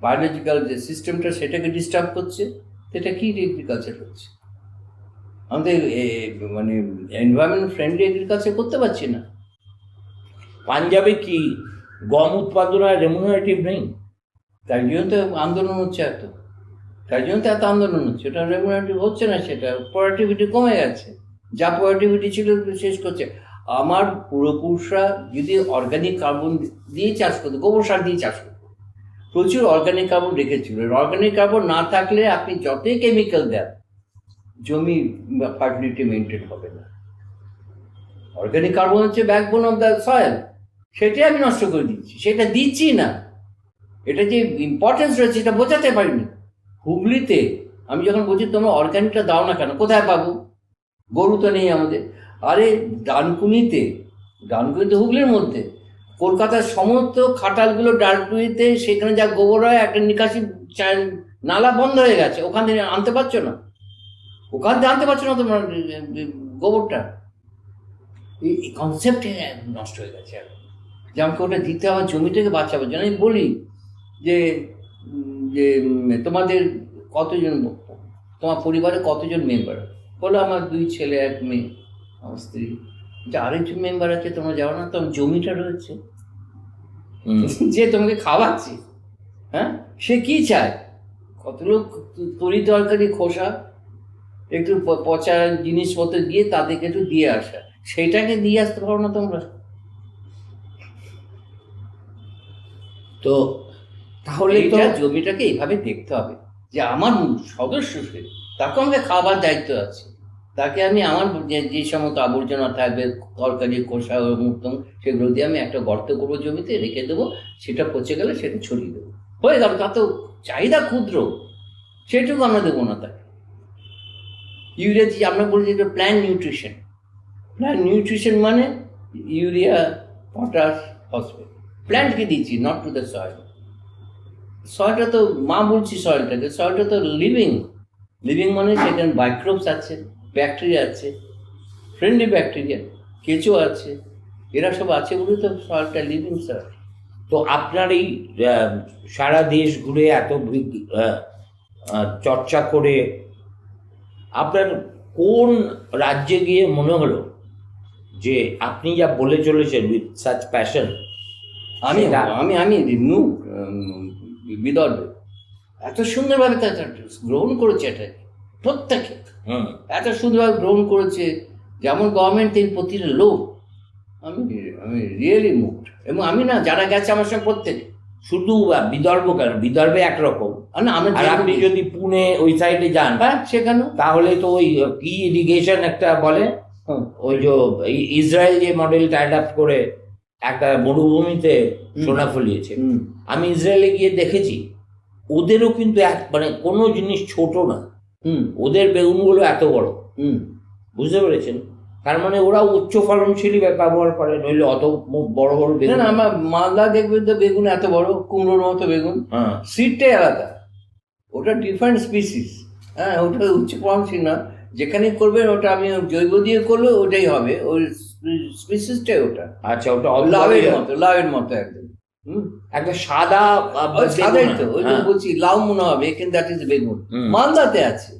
বায়োলজিক্যাল যে সিস্টেমটা সেটাকে ডিস্টার্ব করছে। সেটা কি এগ্রিকালচার হচ্ছে? আমাদের মানে এনভায়রনমেন্ট ফ্রেন্ডলি এগ্রিকালচার করতে পারছি না। পাঞ্জাবে কি গম উৎপাদন আর রেমুনারেটিভ নেই? তাই জন্য তো আন্দোলন হচ্ছে এত, আন্দোলন হচ্ছে। ওটা রেমুনারেটিভ হচ্ছে না, সেটা প্রোডাক্টিভিটি কমে গেছে, যা প্রোডাক্টিভিটি ছিল শেষ করছে। আমার পূর্বপুরুষরা যদি অর্গানিক কার্বন দিয়ে চাষ করতো, গোবর সার দিয়ে চাষ করতো, প্রচুর অর্গানিক কার্বন রেখেছিল। অর্গানিক কার্বন না থাকলে আপনি যতই কেমিক্যাল দেন, জমি ফার্টিলিটি মেনটেন হবে না। অর্গানিক কার্বন হচ্ছে ব্যাকবোন অফ দ্য সয়েল, সেটাই আমি নষ্ট করে দিচ্ছি, সেটা দিচ্ছি না। এটা যে ইম্পর্টেন্স রয়েছে সেটা বোঝাতে পারিনি। হুগলিতে আমি যখন বলছি তোমরা অর্গানিকটা দাও না কেন, কোথায় পাবো? গরু তো নেই আমাদের। আরে ডানকুনিতে হুগলির মধ্যে, কলকাতার সমস্ত খাটালগুলো ডানকুনিতে, সেখানে যা গোবর হয়, একটা নিকাশি নালা বন্ধ হয়ে গেছে, ওখান থেকে আনতে পারছো না, তোমরা গোবরটা। এই কনসেপ্ট নষ্ট হয়ে গেছে এখন, যে আমাকে ওটা দিতে হবে জমিটাকে বাঁচাবো। যেন আমি বলি যে তোমাদের কতজন, তোমার পরিবারে কতজন মেম্বার? বলো আমার 2 ছেলে 1 মেয়ে, আমার স্ত্রী। যে আরেকজন মেম্বার আছে তোমরা যাও না, তোমার জমিটা রয়েছে, যে তোমাকে খাওয়াচ্ছে, হ্যাঁ, সে কি চায়? কত লোক তরি তরকারি খোসা, একটু পচা জিনিসপত্র দিয়ে তাদেরকে একটু দিয়ে আসা, সেইটাকে দিয়ে আসতে পারো না তোমরা? তো তাহলে তো জমিটাকে এইভাবে দেখতে হবে যে আমার সদস্য সে, তাকে আমাকে খাবার দায়িত্ব আছে, তাকে আমি আমার যে সমস্ত আবর্জনা থাকবে, তরকারি খোসা মুক্তম, সেগুলো দিয়ে আমি একটা গর্ত করবো, জমিতে রেখে দেবো, সেটা পচে গেলে সেটা ছড়িয়ে দেবো, হয়ে গেল। তা তো চাহিদা ক্ষুদ্র, সেটুকু আমরা দেবো না তাকে। ইউরিয়া দিয়ে আমরা বলছি যে প্ল্যান্ট নিউট্রিশন মানে ইউরিয়া, পটাশ, ফসফেট প্ল্যান্টকে দিচ্ছি, নট টু দ্য সয়েল। সয়েলটা তো বলছি, সয়েলটা তো লিভিং মানে সেখানে মাইক্রোবস আছে, ব্যাকটেরিয়া আছে, ফ্রেন্ডলি ব্যাকটেরিয়া, কেঁচো আছে, এরা সব আছে বলে তো সয়েলটা লিভিং সয়েল। তো আপনার এই সারা দেশ ঘুরে এত চর্চা করে আপনার কোন রাজ্যে গিয়ে মনে হলো যে আপনি যা বলে চলেছেন উইথ সাচ প্যাশন? আমি বিদর্ভে এত সুন্দরভাবে গ্রহণ করেছে, এটা প্রত্যেকে এত সুন্দরভাবে গ্রহণ করেছে, যেমন গভর্নমেন্ট এই প্রতিটা লোক। আমি রিয়েলি মুভড। এবং আমি না, যারা গেছে আমার সঙ্গে প্রত্যেকে, শুধু বিদর্ভ কেন, বিদর্ভে একরকম, আর আপনি যদি পুনে ওই সাইডে যান, হ্যাঁ সেখানে তাহলে তো ওই কি ইরিগেশন একটা বলে, ওই যে ইসরায়েল যে মডেলটা অ্যাডাপ্ট করে একটা মরুভূমিতে সোনা ফলিয়েছে। আমি ইসরায়েলে গিয়ে দেখেছি, ওদেরও কিন্তু মানে কোনো জিনিস ছোট না, ওদের বেগুনগুলো এত বড়, বুঝতে পেরেছেন? তার মানে ওরা উচ্চ ফলনশীলই ব্যবহার করে, নইলে অত বড় বড় বেগুন। আমার মালদা দেখবেন তো বেগুন এত বড়, কুমড়োর মতো বেগুন, সিডটাই আলাদা, ওটা ডিফারেন্ট স্পিসিস। হ্যাঁ, ওটা উচ্চ ফলনশীল না, যেখানে করবেন ওটা আমি জৈব দিয়ে করলে ওটাই হবে, ওই স্পিসিসটাই ওটা। আচ্ছা, ওটা লাউয়ের মতো একদম, একটা সাদা, সাদাই তো, ওই যে বলছি লাউ মনে হবে, কিন্তু দ্যাট ইজ বেগুন। মালদাতে আছে,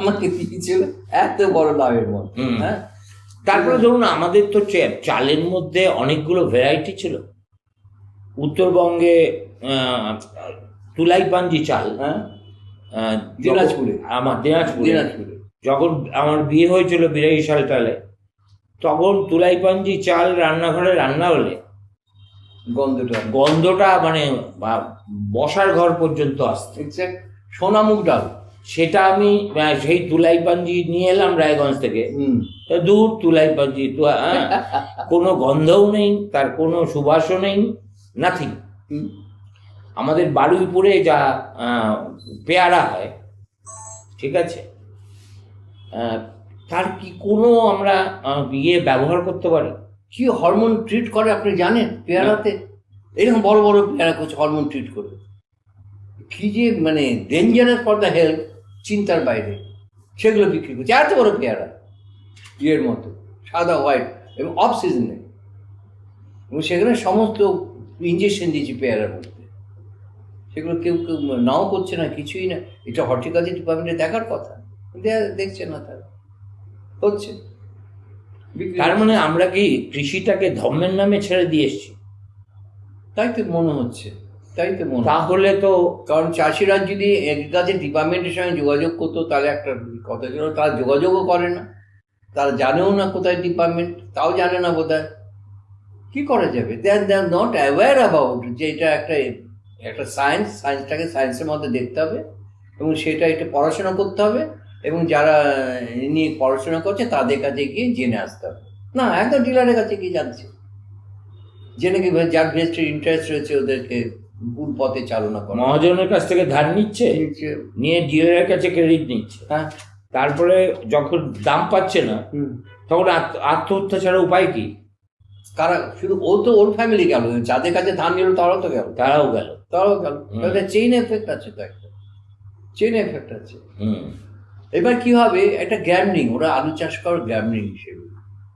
আমাকে দিয়েছিল এত বড় লাউয়ের মতো। হ্যাঁ, তারপরে ধরুন আমাদের তো চালের মধ্যে অনেকগুলো ভ্যারাইটি ছিল। উত্তরবঙ্গে তুলাইপাঞ্জি চাল, দিনাজপুরে, যখন আমার বিয়ে হয়েছিল 82 সালে, তখন তুলাইপাঞ্জি চাল রান্নাঘরে রান্না হলে গন্ধটা মানে বসার ঘর পর্যন্ত আসতো। সোনামুগ ডাল, সেটা আমি সেই তুলাই পাঞ্জি নিয়ে এলাম রায়গঞ্জ থেকে, হুম। দূর তুলাই পাঞ্জি তো কোনো গন্ধও নেই, তার কোনো সুবাসও নেই, নাথিং। হুম। আমাদের বারুইপুরে যা পেয়ারা হয়, ঠিক আছে, তার কি কোনো আমরা ইয়ে ব্যবহার করতে পারি? কি হরমোন ট্রিট করে আপনি জানেন পেয়ারাতে? এরকম বড় বড় পেয়ারা করছে হরমোন ট্রিট করে, কি যে মানে ডেঞ্জারাস ফর দ্য হেলথ, চিন্তার বাইরে। সেগুলো বিক্রি করছে এত বড় পেয়ারা, ইয়ের মতো সাদা হোয়াইট, এবং অফ সিজনে, এবং সেখানে সমস্ত ইঞ্জেকশন দিয়েছি পেয়ারার মধ্যে। সেগুলো কেউ কেউ নাও করছে না, কিছুই না। এটা হর্টিকালচার ডিপার্টমেন্টে দেখার কথা, দেখছে না, তারা হচ্ছে। তার মানে আমরা কি কৃষিটাকে ধর্মের নামে ছেড়ে দিয়ে এসছি? তাই তো মনে হচ্ছে, তাই তো মনে। তাহলে তো কারণ চাষিরা যদি এগ্রিকালচার ডিপার্টমেন্টের সঙ্গে যোগাযোগ করতো তাহলে একটা কথা ছিল। তারা যোগাযোগও করে না, তারা জানেও না কোথায় ডিপার্টমেন্ট, তাও জানে না বোধহয়। কী করা যাবে? দে আর নট অ্যাওয়্যার অ্যাবাউট যে এটা একটা সায়েন্সটাকে সায়েন্সের মধ্যে দেখতে হবে, এবং সেটা একটু পড়াশোনা করতে হবে, এবং যারা নিয়ে পড়াশোনা করছে তাদের কাছে গিয়ে জেনে আসতে হবে। না, একদম ডিলারের কাছে গিয়ে জানছে, জেনে কি যার ভেস্টের ইন্টারেস্ট রয়েছে ওদেরকে ভুল পথে চালনা করা। মহাজনের কাছ থেকে ধার নিচ্ছে, নিয়ে ডিলারের কাছে ক্রেডিট নিচ্ছে, হ্যাঁ। তারপরে যখন দাম পাচ্ছে না তখন আত্মহত্যা ছাড়া উপায় কি? কারা? শুধু ও তো ওর ফ্যামিলি গেল, যাদের কাছে ধান নিল তারাও তো গেল, তারাও গেল। তাহলে চেইন এফেক্ট আছে, তো একটা চেইন এফেক্ট আছে। হুম। এবার কি হবে? একটা গ্যামলিং, ওরা আলু চাষ করে গ্যামলিং হিসেবে।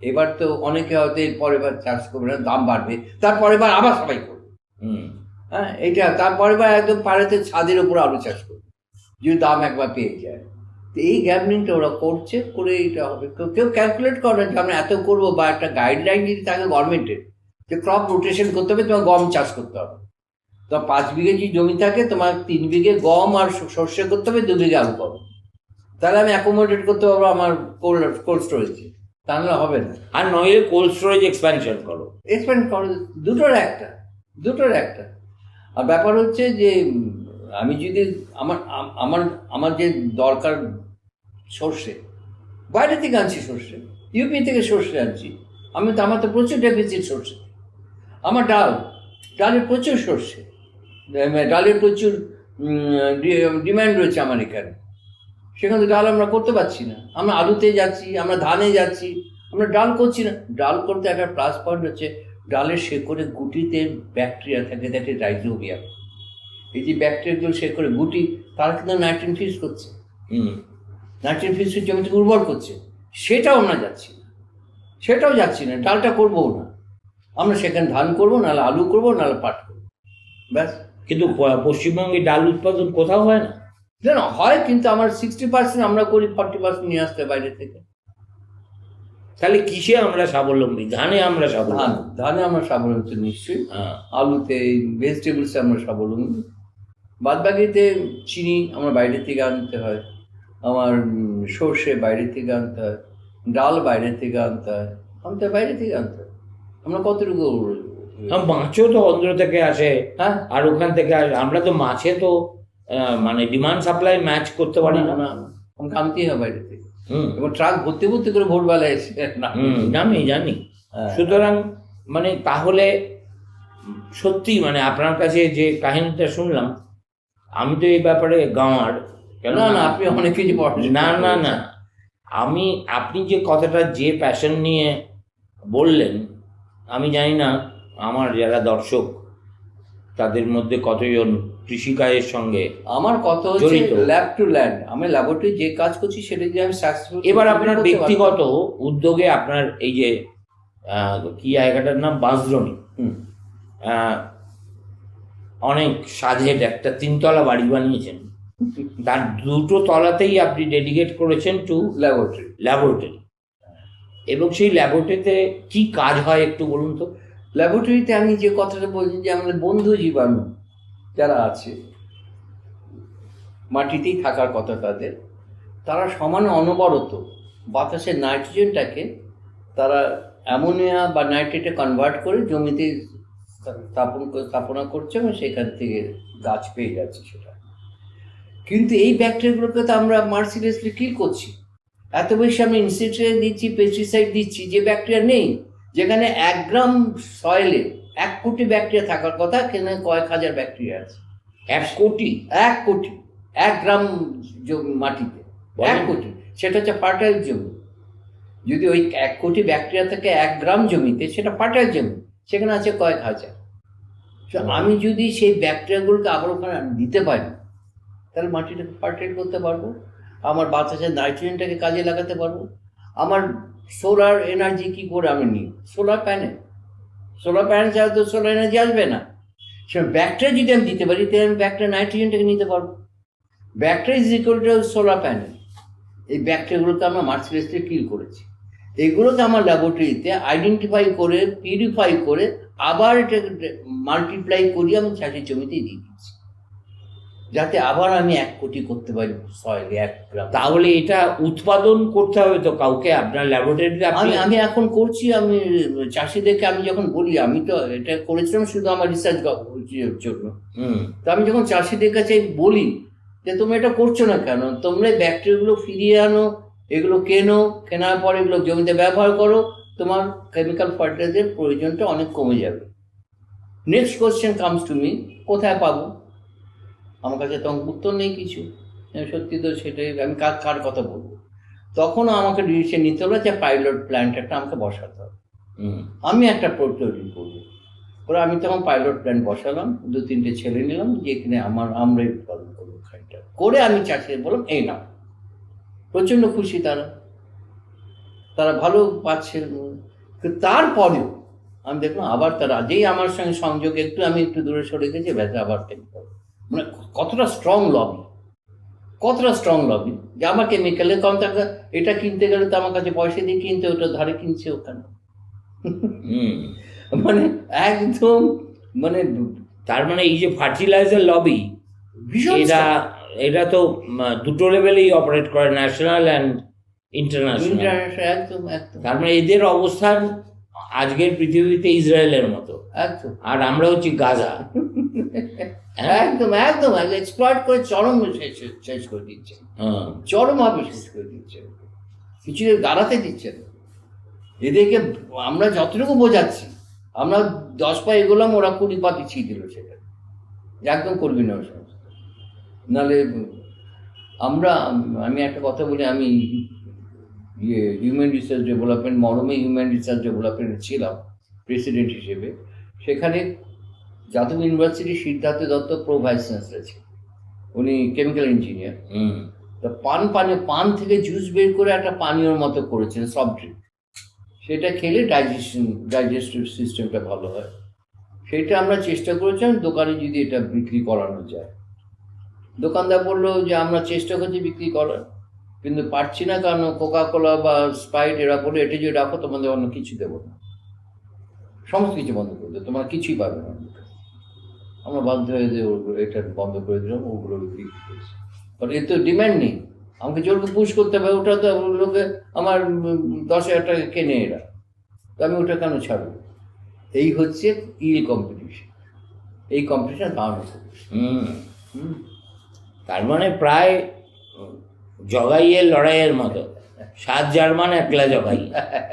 এবার তো অনেকে হয়তো পরের বার চাষ করবে না, দাম বাড়বে, তারপরের বার আবার সবাই করবে। হ্যাঁ, এইটা তারপরের বার একদম পাড়াতে ছাদের উপর আলু চাষ করবে যদি দাম একবার পেয়ে যায়। তো এই গ্যামলিংটা ওরা করছে, করে এইটা হবে। কেউ ক্যালকুলেট করে যে আমরা এত করবো, বা একটা গাইডলাইন যদি থাকে গভর্নমেন্টের যে ক্রপ রোটেশন করতে হবে, তোমার গম চাষ করতে হবে। তো 5 বিঘে যদি জমি থাকে, তোমার 3 বিঘে গম আর সর্ষে করতে হবে, 2 বিঘে আলু করো। তাহলে আমি অ্যাকোমোডেট করতে পারবো আমার কোল্ড স্টোরেজে, তাহলে হবে না। আর নইলে কোল্ড স্টোরেজ এক্সপ্যানশন করো, এক্সপ্যান্ড করো, দুটোর একটা। আর ব্যাপার হচ্ছে যে আমি যদি আমার যে দরকার সর্ষে, বাইরে থেকে আনছি সর্ষে, ইউপি থেকে সর্ষে আনছি, আমার তো প্রচুর ডেফিসিট সর্ষে। আমার ডালের প্রচুর সর্ষে, ডালের প্রচুর ডিমান্ড রয়েছে আমার এখানে। সেখান থেকে ডাল আমরা করতে পারছি না। আমরা আলুতে যাচ্ছি, আমরা ধানে যাচ্ছি, আমরা ডাল করছি না। ডাল করতে একটা প্লাস পয়েন্ট হচ্ছে, ডালের শেকড়ে গুটিতে ব্যাকটেরিয়া থাকে, দ্যাট ইজ রাইজোবিয়াম। এই যে ব্যাকটেরিয়াগুলো শেকড়ে গুটি, তারা কিন্তু নাইট্রোজেন ফিক্স করছে, নাইট্রোজেন ফিক্স জমিটাকে উর্বর করছে। সেটাও আমরা যাচ্ছি না, ডালটা করবোও না। আমরা সেখানে ধান করবো, নাহলে আলু করবো, নাহলে পাট করবো, ব্যাস। কিন্তু পশ্চিমবঙ্গে ডাল উৎপাদন কোথাও হয় না। না, হয়, কিন্তু আমার 60% আমরা করি, 40% নিয়ে আসতে বাইরে থেকে। তাহলে কিসে আমরা স্বাবলম্বী? ধানে আমরা স্বাবলম্বী। ধানে আমরা স্বাবলম্বী নিশ্চয়ই, আলুতে, ভেজিটেবলসে আমরা স্বাবলম্বী। বাদ বাকিতে চিনি আমার বাইরে থেকে আনতে হয়, আমার সর্ষে বাইরে থেকে আনতে হয়, ডাল বাইরে থেকে আনতে হয়, আমরা কতটুকু? মাছও তো অন্ধ্র থেকে আসে, হ্যাঁ, আর ওখান থেকে আসে। আমরা তো মাছে তো মানে ডিমান্ড সাপ্লাই ম্যাচ করতে পারি না, আমাকে আনতেই হয় বাইরে থেকে। এবং ট্রাক ভর্তি করে ভোরবেলায় এসে জানি। সুতরাং মানে তাহলে সত্যি মানে আপনার কাছে যে কাহিনীটা শুনলাম, আমি তো এই ব্যাপারে গাঁওয়ার। না, আপনি অনেক কিছু না, আপনি যে কথাটা যে প্যাশন নিয়ে বললেন, আমি জানি না আমার যারা দর্শক তাদের মধ্যে কতজন কৃষিকাজের সঙ্গে আমার কথা হচ্ছে ল্যাব টু ল্যান্ড। আমি ল্যাবরেটরি যে কাজ করছি সেটা যদি আমি সাকসেসফুল। এবার আপনার ব্যক্তিগত উদ্যোগে আপনার এই যে কি জায়গাটার নাম বাঁশদ্রোণী, অনেক সাজের একটা 3তলা বাড়ি বানিয়েছেন, তার 2টো তলাতেই আপনি ডেডিকেট করেছেন টু ল্যাবরেটরি। এবং সেই ল্যাবরেটরিতে কি কাজ হয় একটু বলুন তো। ল্যাবরেটরিতে আমি যে কথাটা বলছি, যে আমাদের বন্ধু জীবাণু যারা আছে, মাটিতেই থাকার কথা তাদের, তারা সমান অনবরত বাতাসের নাইট্রোজেনটাকে তারা অ্যামোনিয়া বা নাইট্রেটে কনভার্ট করে জমিতে স্থাপনা করছে, এবং সেখান থেকে গাছ পেয়ে যাচ্ছে। সেটা কিন্তু এই ব্যাকটেরিয়াগুলোকে তো আমরা মার্সিলেসলি কিল করছি। এত বেশি আমরা ইনসেক্টিসাইড দিচ্ছি, পেস্টিসাইড দিচ্ছি, যে ব্যাকটেরিয়া নেই। যেখানে 1 গ্রাম সয়েলে 1 কোটি ব্যাকটেরিয়া থাকার কথা, এখানে কয়েক হাজার ব্যাকটেরিয়া আছে। 1 কোটি? 1 কোটি, 1 গ্রাম মাটিতে 1 কোটি। সেটা হচ্ছে ফার্টাইল জমি। যদি ওই 1 কোটি ব্যাকটেরিয়া থাকে 1 গ্রাম জমিতে, সেটা ফার্টাইল জমি, সেখানে আছে কয়েক হাজার। তো আমি যদি সেই ব্যাকটেরিয়াগুলোকে আবার ওখানে দিতে পারি, তাহলে মাটিটাকে ফার্টাইল করতে পারবো, আমার বাতাসের নাইট্রোজেনটাকে কাজে লাগাতে পারবো। আমার সোলার এনার্জি কি করে আমি নিই? সোলার প্যানেল ছাড়া তো সোলার এনার্জি আসবে না। সে ব্যাকটেরিয়া যদি আমি দিতে পারি, তাহলে আমি ব্যাকটেরিয়া নাইট্রোজেনটাকে নিতে পারবো। Bacteria is equal to solar panel. এই ব্যাকটেরিয়াগুলোকে আমরা মার্সিলেসলি কিল করেছি। এগুলোকে আমার ল্যাবরেটরিতে আইডেন্টিফাই করে, পিউরিফাই করে, আবার এটাকে মাল্টিপ্লাই করিয়ে আমি চাষের জমিতেই দিয়ে দিচ্ছি, যাতে আবার আমি 1 কোটি করতে পারি সয়েলে 1 গ্রাম। তাহলে এটা উৎপাদন করতে হবে তো কাউকে, আপনার ল্যাবরেটরিতে? আমি এখন করছি। আমি চাষিদেরকে আমি যখন বলি, আমি তো এটা করেছিলাম শুধু আমার রিসার্চ জন্য। তো আমি যখন চাষিদের কাছে বলি যে তোমরা এটা করছো না কেন, তোমরা ব্যাকটেরিয়াগুলো ফিরিয়ে আনো, এগুলো কেনার পর এগুলো জমিতে ব্যবহার করো, তোমার কেমিক্যাল ফার্টিলাইজারের প্রয়োজনটা অনেক কমে যাবে। Next question comes to me, কোথায় পাবো? আমার কাছে তখন উত্তর নেই কিছু। সত্যি তো সেটাই, আমি কার কথা বলবো? তখনও আমাকে ডিসিশন নিতে হলো যে পাইলট প্ল্যান্ট একটা আমাকে বসাতে হবে। আমি একটা তৈরি করবো। ওরা আমি তখন পাইলট প্ল্যান্ট বসালাম, 2-3টে ছেলে নিলাম, যে এখানে আমরাই উৎপাদন করবো খাইটা করে। আমি চাষিদের বললাম এই নাও। প্রচণ্ড খুশি তারা ভালো পাচ্ছে। তারপরেও আমি দেখলাম আবার তারা যেই আমার সঙ্গে সংযোগ আমি একটু দূরে সরে গেছি, ব্যাস আবার কেমিক্যাল। মানে কতটা স্ট্রং লবি যে আমার কেমিক্যালের কম টাকা, এটা কিনতে গেলে তো আমার কাছে পয়সা দিয়ে কিনতে, ওটা ধারে কিনছে ওখানে। মানে একদম, মানে তার মানে এই যে ফার্টিলাইজার লবি, ভীষণ এটা তো দুটো লেভেলেই অপারেট করে, ন্যাশনাল অ্যান্ড ইন্টারন্যাশনাল। একদম। তার মানে এদের অবস্থান আজকের পৃথিবীতে ইসরায়েলের মতো, একদম। আর আমরা হচ্ছি গাজা। একদম এক্সপ্লয়েট করে চরম শেষ করে দিচ্ছে, চরমভাবে শেষ করে দিচ্ছে, কিছু দাঁড়াতে দিচ্ছে না। এদেরকে আমরা যতটুকু বোঝাচ্ছি, আমরা 10 পা এগোলাম, ওরা 20 পা পিছিয়ে দিল। সেটা একদম করবি না ওই সমস্ত। নাহলে আমি একটা কথা বলি, আমি হিউম্যান রিসার্চ ডেভেলপমেন্ট, মরমে হিউম্যান রিসার্চ ডেভেলপমেন্ট ছিলাম প্রেসিডেন্ট হিসেবে। সেখানে যাদব ইউনিভার্সিটির Siddhartha Datta pro vice chancellor ছিল, উনি কেমিক্যাল ইঞ্জিনিয়ার। তো পান থেকে জুস বের করে একটা পানীয়র মতো করেছেন, সফট ড্রিঙ্ক। সেটা খেলে ডাইজেস্টিভ সিস্টেমটা ভালো হয়। সেটা আমরা চেষ্টা করেছিলাম দোকানে যদি এটা বিক্রি করানো যায়। দোকানদার বললো যে আমরা চেষ্টা করছি বিক্রি করার, কিন্তু পারছি না, কারণ কোকাকোলা বা স্প্রাইট এরা বলে এটা যদি রাখো তোমাদের অন্য কিছু দেবো না, সমস্ত কিছু বন্ধ করে দেবো, তোমরা কিছুই পাবে না। আমরা বাধ্য হয়ে যে এটা বন্ধ করে দিলাম, ওগুলো বিক্রি করেছি। কারণ এর তো ডিম্যান্ড নেই, আমাকে জোরকে পুশ করতে হবে। ওটা তো লোকে আমার 10,000 টাকা কেনে এরা, তো আমি ওটা কেন ছাড়বো? এই হচ্ছে কম্পিটিশন। এই কম্পিটিশন দাঁড়ানো। তার মানে প্রায় জগাইয়ের লড়াইয়ের মতো, 7 জার্মান 1 জগাই,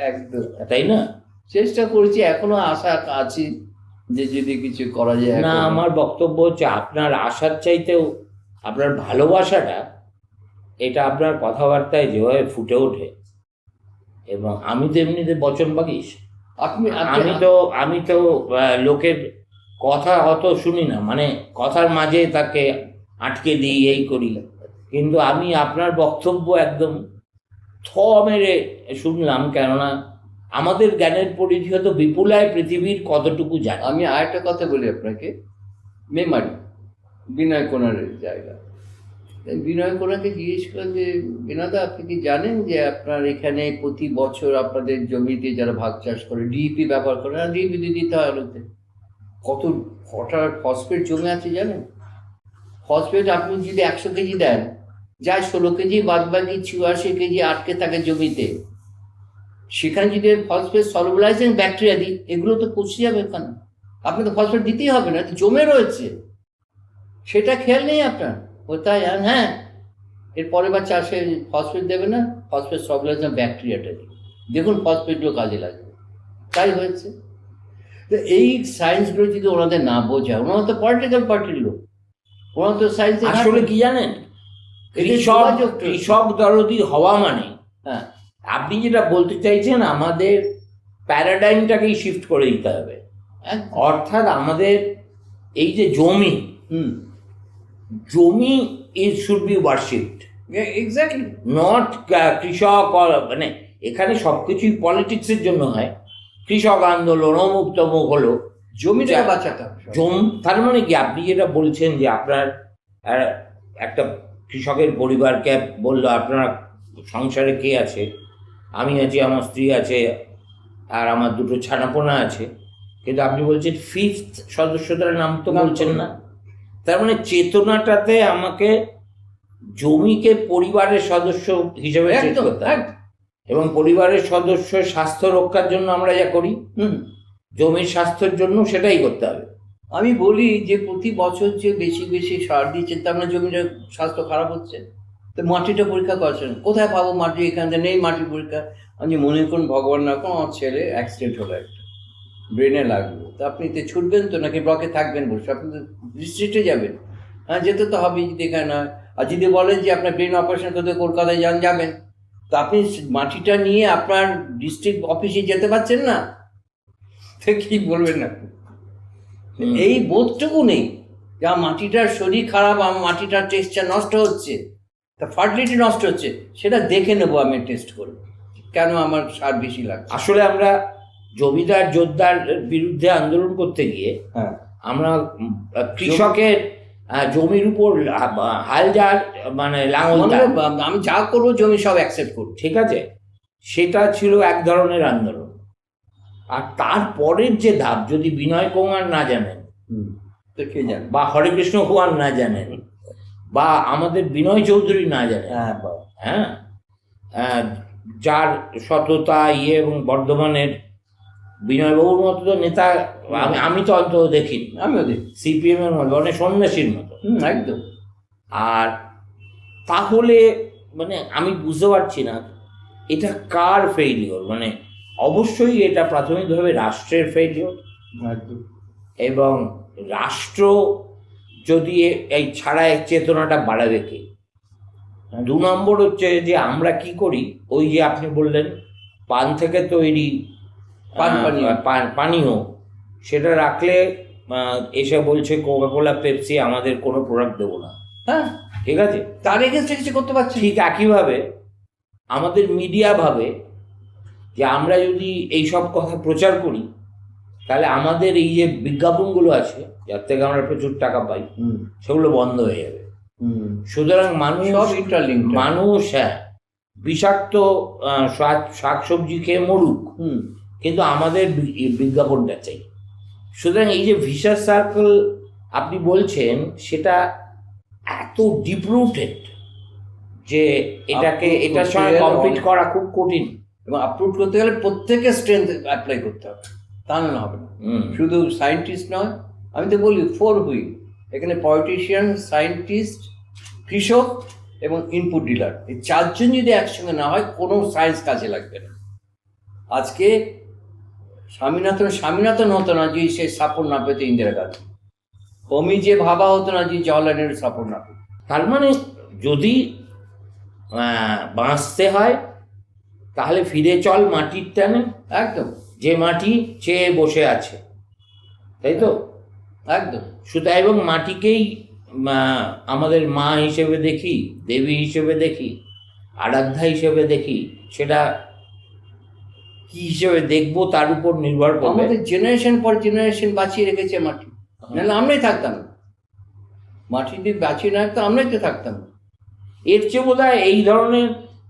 একদম তাই না? চেষ্টা করছি, এখনো আশা আছি যে যদি কিছু করা যায়। না, আমার বক্তব্য হচ্ছে আপনার আশার চাইতেও আপনার ভালোবাসাটা, এটা আপনার কথাবার্তায় যেভাবে ফুটে ওঠে। এবং আমি তো এমনিতে বচন বাগিস, আমি তো লোকের কথা অত শুনি না, মানে কথার মাঝে তাকে আটকে দিই, এই করি। কিন্তু আমি আপনার বক্তব্য একদম মেরে শুনলাম, কেননা আমাদের জ্ঞানের পরিধি হয়তো বিপুলায় পৃথিবীর কতটুকু জানে। আমি আরেকটা কথা বলি আপনাকে, মেমারি বিনয় কোনারের জায়গা। বিনয় কোনাকে জিজ্ঞেস করেন যে বিনয়দা, আপনি কি জানেন যে আপনার এখানে প্রতি বছর আপনাদের জমিতে যারা ভাগ চাষ করে ডিইপি ব্যবহার করে? না, ডিইপি দিতে হয় আলুতে। কটা ফসফেট জমে আছে জানেন? ফসফেট আপনি যদি 100 কেজি দেন, যায় 16 কেজি, বাদ বাকি 84 কেজি আটকে থাকে জমিতে। সেখানে যদি ফসফেট সলুবলাইজিং ব্যাকটেরিয়া দিই, এগুলো তো পচে যাবে ওখানে। আপনি তো ফসফেট দিতেই হবে না, জমে রয়েছে, সেটা খেয়াল নেই আপনার। কোথায় হ্যাঁ, এর পরের বার চাষে ফসফেট দেবে না, ফসফেট সবলাইজার ব্যাকটেরিয়াটা দিই, দেখুন ফসফেটগুলো কাজে লাগবে। তাই হয়েছে। তো এই সায়েন্সগুলো যদি ওনাদের না বোঝায়, ওনারা তো পলিটিক্যাল পার্টির লোক, ওনারা তো সায়েন্স আসলে কি জানেন, কৃষক দরদি হওয়া মানে, হ্যাঁ, আপনি যেটা বলতে চাইছেন আমাদের প্যারাডাইমটাকেই শিফট করে দিতে হবে। অর্থাৎ আমাদের এই যে জমি is should be worshipped, exactly, not কৃষক, মানে এখানে সবকিছুই পলিটিক্সের জন্য হয়। কৃষক আন্দোলন অমুক তমুক হলো, জমিটাকে বাঁচাতে হবে। তার মানে কি আপনি যেটা বলছেন যে আপনার একটা কৃষকের পরিবারকে বললো আপনার সংসারে কে আছে, আমি আছি, আমার স্ত্রী আছে, আর আমার দুটো ছানাপোনা আছে, কিন্তু আপনি বলছেন ফিফথ সদস্যটার নাম তো বলছেন না। তার মানে চেতনাটাতে আমাকে জমিকে পরিবারের সদস্য হিসেবে treat করতে হবে। এবং পরিবারের সদস্য স্বাস্থ্য রক্ষার জন্য আমরা যা করি, জমির স্বাস্থ্যের জন্য সেটাই করতে হবে। আমি বলি যে প্রতি বছর যে বেশি বেশি সার দিচ্ছেন, তার মানে জমির স্বাস্থ্য খারাপ হচ্ছে। তো মাটিটা পরীক্ষা করছেন, কোথায় পাবো মাটি, এখানে নেই মাটি পরীক্ষা। আমি মনে করুন ভগবান না কোনো আমার ছেলে অ্যাক্সিডেন্ট হলো, একটা ব্রেনে লাগলো, তো আপনি তো ছুটবেন তো নাকি ব্লকে থাকবেন বসে, আপনি তো ডিস্ট্রিক্টে যাবেন। হ্যাঁ, যেতে তো হবেই, দেখায় না। আর যদি বলেন যে আপনার ব্রেন অপারেশন করতে কলকাতায় যাবেন, তো আপনি মাটিটা নিয়ে আপনার ডিস্ট্রিক্ট অফিসে যেতে পারছেন না, তো কি বলবেন না? এই বোধটুকু নেই যে মাটিটার শরীর খারাপ, আমার মাটিটার টেক্সচার নষ্ট হচ্ছে, তা ফার্টিলিটি নষ্ট হচ্ছে, সেটা দেখে নেবো আমি টেস্ট করবো, কেন আমার সার বেশি লাগছে। আসলে আমরা জমিদার যোদ্ধার বিরুদ্ধে আন্দোলন করতে গিয়ে হ্যাঁ, আমরা কৃষকের জমির উপর হাল যার মানে লাঙল, আমি যা করবো জমি সব অ্যাকসেপ্ট করবো, ঠিক আছে, সেটা ছিল এক ধরনের আন্দোলন। আর তারপরের যে ধাপ, যদি বিনয় কুমার না জানেন, তো কে জানে, বা হরেকৃষ্ণ কুমার না জানেন, বা আমাদের বিনয় চৌধুরী না জানেন, হ্যাঁ, যার সততা এবং বর্ধমানের বিনয়বাবুর মতো তো নেতা আমি তো অন্তত দেখিনি, আমিও দেখি সিপিএম এর মতো, মানে সন্ন্যাসীর মতো একদম। আর তাহলে মানে আমি বুঝতে পারছি না এটা কার ফেইলিওর। মানে অবশ্যই এটা প্রাথমিকভাবে রাষ্ট্রের ফেইলিওর, এবং রাষ্ট্র যদি এই ছাড়া এক চেতনাটা বাড়াবে কে। 2 নম্বর হচ্ছে যে আমরা কি করি, ওই যে আপনি বললেন পান থেকে তৈরি পানীয়, সেটা রাখলে এসে বলছে কোকাকোলা পেপসি আমাদের কোনো প্রোডাক্ট দেবো না। হ্যাঁ, ঠিক আছে, তার এগেন্সটে কিছু করতে পারছি। ঠিক একইভাবে আমাদের মিডিয়া ভাবে যে আমরা যদি এইসব কথা প্রচার করি, তাহলে আমাদের এই যে বিজ্ঞাপনগুলো আছে যার থেকে আমরা প্রচুর টাকা পাই, সেগুলো বন্ধ হয়ে যাবে। সুতরাং মানুষ হ্যাঁ বিষাক্ত শাকসবজি খেয়ে মরুক, কিন্তু আমাদের বিজ্ঞাপনটা চাই। সুতরাং এই যে ভিশাস সার্কেল আপনি বলছেন, সেটা এত ডিপ রুটেড যে এটার সঙ্গে কমপ্লিট করা খুব কঠিন। এবং আপলোড করতে গেলে প্রত্যেকের স্ট্রেংথ অ্যাপ্লাই করতে হবে, তা না হবে না। শুধু সায়েন্টিস্ট নয়, আমি তো বলি 4 হুইল, এখানে পলিটিশিয়ান, সায়েন্টিস্ট, কৃষক এবং ইনপুট ডিলার, এই 4 জন যদি একসঙ্গে না হয় কোনো সায়েন্স কাজে লাগবে না। আজকে স্বামীনাথন হতো না যে সে সাপোর্ট না পেতে ইন্দিরা গান্ধী, হোমি যে ভাবা হতো না যে জওয়াহরলাল নেহরু সাপোর্ট না পেত। তার মানে যদি বাঁচতে হয় তাহলে ফিরে চল মাটির টানে, একদম, যে মাটি চেয়ে বসে আছে, তাই তো? একদম। সুতরাং এবং মাটিকেই আমাদের মা হিসেবে দেখি, দেবী হিসেবে দেখি, আরাধ্যা হিসেবে দেখি, সেটা কি হিসেবে দেখবো তার উপর নির্ভর করবে। আমাদের জেনারেশন পর জেনারেশন বাঁচিয়ে রেখেছে মাটি, নাহলে আমরাই থাকতাম না। মাটি দিয়ে বাঁচিয়ে না রাখতাম, আমরাই তো থাকতাম না। এর চেয়ে বোধহয় এই ধরনের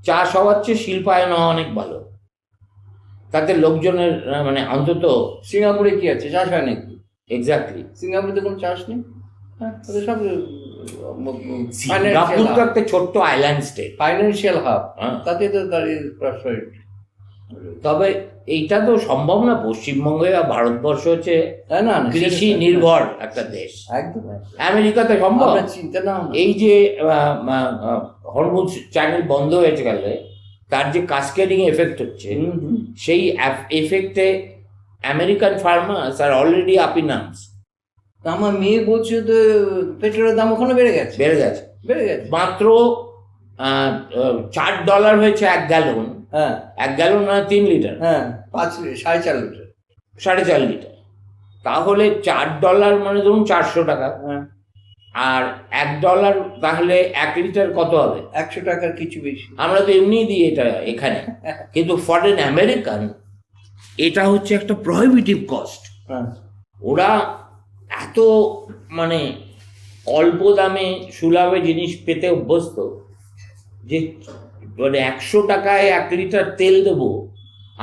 চাষ হওয়ার চেয়ে শিল্পায়ন হওয়া অনেক ভালো। তাতে লোকজনের মানে অন্তত সিঙ্গাপুরে কি আছে, চাষ হয় নাকি? এক্স্যাক্টলি, সিঙ্গাপুরে তো কোনো চাষ নেই। হ্যাঁ, সব সিঙ্গাপুর তো একটা ছোট্ট আইল্যান্ড স্টেট, ফাইন্যান্সিয়াল হাব, হ্যাঁ, তাতে তো তার তবে এইটা তো সম্ভব না। পশ্চিমবঙ্গে বা ভারতবর্ষ হচ্ছে না না, কৃষি সেটা- নির্ভর একটা দেশ। একদম আমেরিকাতে সম্ভব। আপনার চিন্তা না হয়। এই যে হরমুজ চ্যানেল বন্ধ হয়েছে গেল, তার যে কাস্কেডিং এফেক্ট হচ্ছে, হুম, হুম। সেই এফেক্টে American farmers are already up in arms. আমার মেয়ে বলছে তো পেট্রোলের দাম ওখানে বেড়ে গেছে। বেড়ে গেছে মাত্র $4 হয়েছে 1 গ্যালন। হ্যাঁ 1 গ্যালন মানে 3 লিটার, হ্যাঁ 4.5 লিটার। 4.5 লিটার। তাহলে $4 মানে ধরুন 400 টাকা। হ্যাঁ আর $1 তাহলে 1 লিটার কত হবে? 100 টাকার কিছু বেশি। আমরা তো এমনিই দিই এটা এখানে, কিন্তু ফর এন আমেরিকান এটা হচ্ছে একটা প্রহিবিটিভ কস্ট। হ্যাঁ ওরা এত মানে অল্প দামে সুলভে জিনিস পেতে অভ্যস্ত যে মানে 100 টাকায় 1 লিটার তেল দেবো।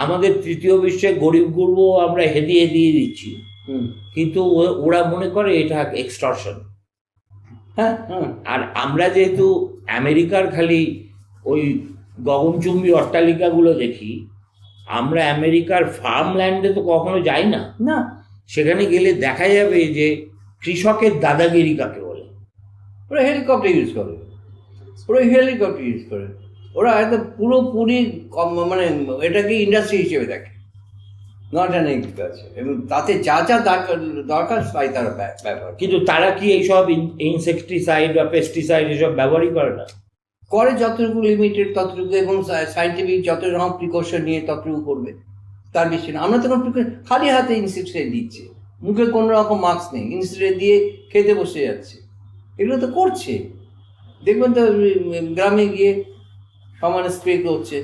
আমাদের তৃতীয় বিশ্বে গরিব গুরবো আমরা হেদিয়ে দিয়ে দিচ্ছি, হুম কিন্তু ওরা মনে করে এটা এক্সটর্শন। হ্যাঁ হ্যাঁ আর আমরা যেহেতু আমেরিকার খালি ওই গগনচুম্বী অট্টালিকাগুলো দেখি, আমরা আমেরিকার ফার্মল্যান্ডে তো কখনো যাই না। না সেখানে গেলে দেখা যাবে যে কৃষকের দাদাগিরি কাকে বলে। ওরা হেলিকপ্টার ইউজ করে, ওরা একদম পুরোপুরি মানে এটাকে ইন্ডাস্ট্রি হিসেবে দেখে, নট অ্যান এগ্রিকালচার, এবং তাতে যা যা দরকার তাই তারা ব্যবহার কিন্তু তারা কি এইসব ইনসেকটিসাইড বা পেস্টিসাইড এসব ব্যবহারই করে না? করে, যতটুকু লিমিটেড ততটুকু, এবং সাইন্টিফিক যত রকম প্রিকশন নিয়ে ততটুকু করবে, তার বেশি না। আমরা তো কোনো খালি হাতে ইনসেক্টিসাইড দিচ্ছি, মুখে কোনো রকম মাস্ক নেই, ইনসেক্টিসাইড দিয়ে খেতে বসে যাচ্ছে। এগুলো তো করছে, দেখবেন তো গ্রামে গিয়ে সমানে স্প্রে করছে,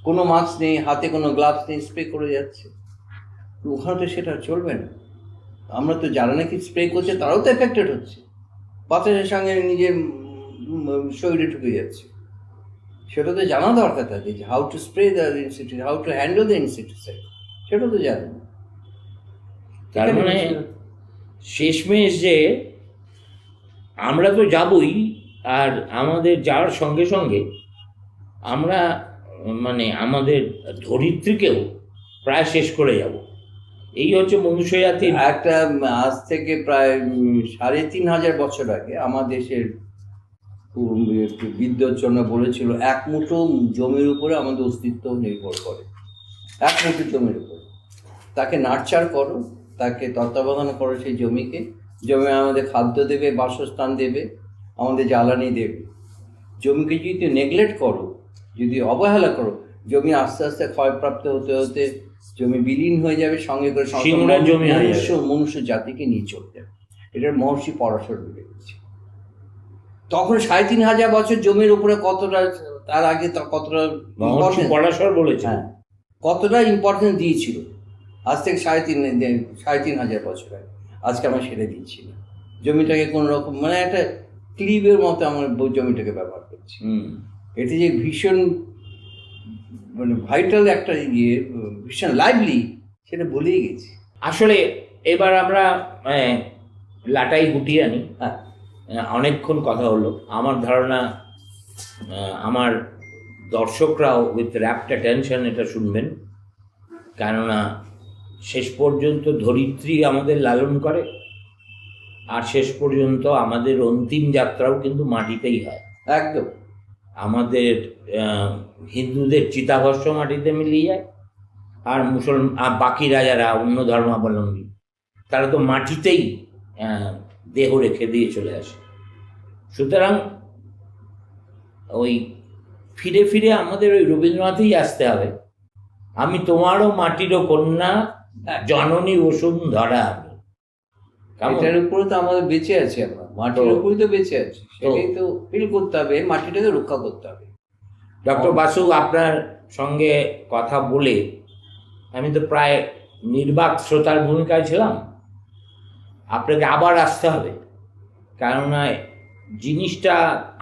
কোনো মাস্ক নেই, হাতে কোনো গ্লাভস নেই, স্প্রে করে যাচ্ছে। ওখানে তো সেটা চলবে না। আমরা তো যারা নাকি স্প্রে করছে তারাও তো এফেক্টেড হচ্ছে, বাতাসের সঙ্গে নিজের শরীরে ঢুকে যাচ্ছে। সেটা তো জানা দরকার তাদের, যে how to spray the insecticide, how to handle the insecticide, সেটা তো জানে না। তার মানে শেষমেশ যে আমরা তো যাবই, আর আমাদের যাওয়ার সঙ্গে সঙ্গে আমরা মানে আমাদের ধরিত্রীকেও প্রায় শেষ করে যাব। এই হচ্ছে মনুষ্য জাতির একটা আজ থেকে প্রায় 3,500 বছর আগে আমার দেশের বিদ্বজ্জন বলেছিল, 1 মুঠো জমির উপরে আমাদের অস্তিত্ব নির্ভর করে। 1 মুঠো জমির উপরে তাকে নার্চার করো, তাকে তত্ত্বাবধান করো, সেই জমিকে। জমি আমাদের খাদ্য দেবে, বাসস্থান দেবে, আমাদের জ্বালানি দেবে। জমিকে যদি তুই নেগলেক্ট করো, যদি অবহেলা করো, জমি আস্তে আস্তে ক্ষয়প্রাপ্ত হতে হতে জমি বিলীন হয়ে যাবে, সঙ্গে করে সিংড়ার জমি হয়ে যাবে। মনুষ্য জাতিকে নিয়ে চলতে হবে। এটার মহর্ষি পরাশর বলে গেছে। তখন 3,500 বছর জমির উপরে কতটা, তার আগে কতটা মহর্ষি পরাশর বলেছে। হ্যাঁ, কতটা ইম্পর্টেন্স দিয়েছিল আজ থেকে 3,500 বছর আগে। আজকে আমরা সেটা দিচ্ছি না। জমিটাকে কোনো রকম মানে একটা ক্লিবের মতো আমরা জমিটাকে ব্যবহার করছি। এটি যে ভীষণ মানে ভাইটাল একটা ভীষণ লাইভলি, সেটা ভুলেই গেছি। আসলে এবার আমরা লাটাই গুটিয়ে আনি। হ্যাঁ, অনেকক্ষণ কথা হলো। আমার ধারণা আমার দর্শকরাও উইথ র্যাপ্ট অ্যাটেনশন এটা শুনবেন, কেননা শেষ পর্যন্ত ধরিত্রী আমাদের লালন করে, আর শেষ পর্যন্ত আমাদের অন্তিম যাত্রাও কিন্তু মাটিতেই হয়। একদম। আমাদের হিন্দুদের চিতাভস্ম মাটিতে মিলিয়ে যায়, আর বাকিরা যারা অন্য ধর্মাবলম্বী তারা তো মাটিতেই দেহ রেখে দিয়ে চলে আসে। সুতরাং ওই ফিরে ফিরে আমাদের ওই রবীন্দ্রনাথেই আসতে হবে। আমি তোমারও মাটিরও কন্যা, জননী বসুন্ধরা আমি। এটার উপরে তো আমাদের বেঁচে আছি, আমরা মাটির উপরে তো বেঁচে আছি, সেটাই তো ফিল করতে হবে, মাটিটাকে রক্ষা করতে হবে। ডক্টর বাসু, আপনার সঙ্গে কথা বলে আমি তো প্রায় নির্বাক শ্রোতার ভূমিকায় ছিলাম। আপনাকে আবার আসতে হবে, কেননা জিনিসটা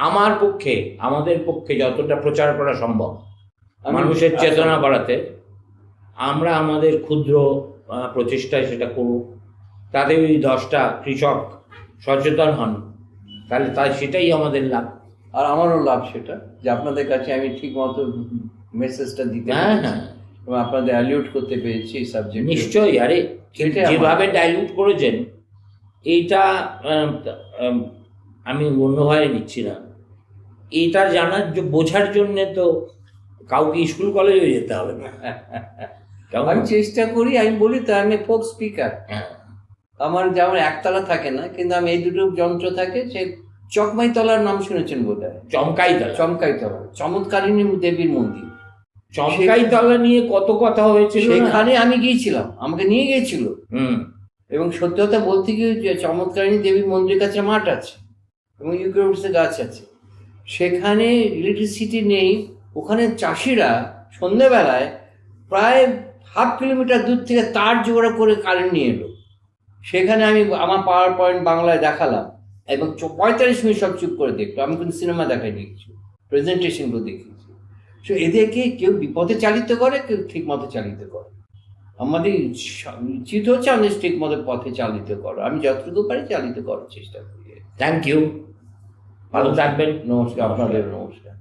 আমার পক্ষে, আমাদের পক্ষে যতটা প্রচার করা সম্ভব মানুষের চেতনা বাড়াতে, আমরা আমাদের ক্ষুদ্র প্রচেষ্টায় সেটা করব। তাতে ওই 10টা কৃষক সচেতন হন, তাহলে সেটাই আমাদের লাভ। আর আমারও লাভ সেটা, যে আপনাদের কাছে আমি ঠিক মতো মেসেজটা দিতে হ্যাঁ হ্যাঁ, এবং আপনাদের অ্যালিউট করতে পেরেছি এই সাবজেক্ট। নিশ্চয়ই। আরে সেটাই আমার- যেভাবে ডাইলুট করেছেন এইটা আমি অন্যভাবে নিচ্ছি না। এটা বোঝার জন্য তো কাউকে স্কুল কলেজে যেতে হবে না। কেমন? আমি চেষ্টা করি, আমি বলি তো আমি ফোক স্পিকার। হ্যাঁ। আমার যেমন একতলা থাকে না, কিন্তু আমি এই দুটো যন্ত্র থাকে। সে চকমাইতলার নাম শুনেছেন বোধ হয়? চমকাইতলা। চমকাইতলা চমৎকারিণী দেবীর মন্দির। চমকাইতলা নিয়ে কত কথা হয়েছিল না? সেখানে আমি গিয়েছিলাম, আমাকে নিয়ে গিয়েছিল। হুম। এবং সত্যি কথা বলতে কি, যে চমৎকারিণী দেবীর মন্দিরের কাছে মাঠ আছে এবং ইউক্যালিপটাসের গাছ আছে। সেখানে ইলেকট্রিসিটি নেই। ওখানে চাষিরা সন্ধ্যেবেলায় প্রায় 1/2 কিলোমিটার দূর থেকে তার জোগাড় করে কারেন্ট নিয়ে এলো। সেখানে আমি আমার পাওয়ার পয়েন্ট বাংলায় দেখালাম এবং 45 মিনিট সব চুপ করে দেখলো। আমি কিন্তু সিনেমা দেখাইনি, কিছু প্রেজেন্টেশনগুলো দেখিয়েছি। সো এদেরকে কেউ বিপদে চালিত করে, কেউ ঠিক মতো চালিত করে। আমাদের উচিত হচ্ছে আমাদের ঠিক মতো পথে চালিত করো। আমি যতটুকু পারি চালিত করার চেষ্টা করি। থ্যাংক ইউ, ভালো থাকবেন। নমস্কার, আপনাদের নমস্কার।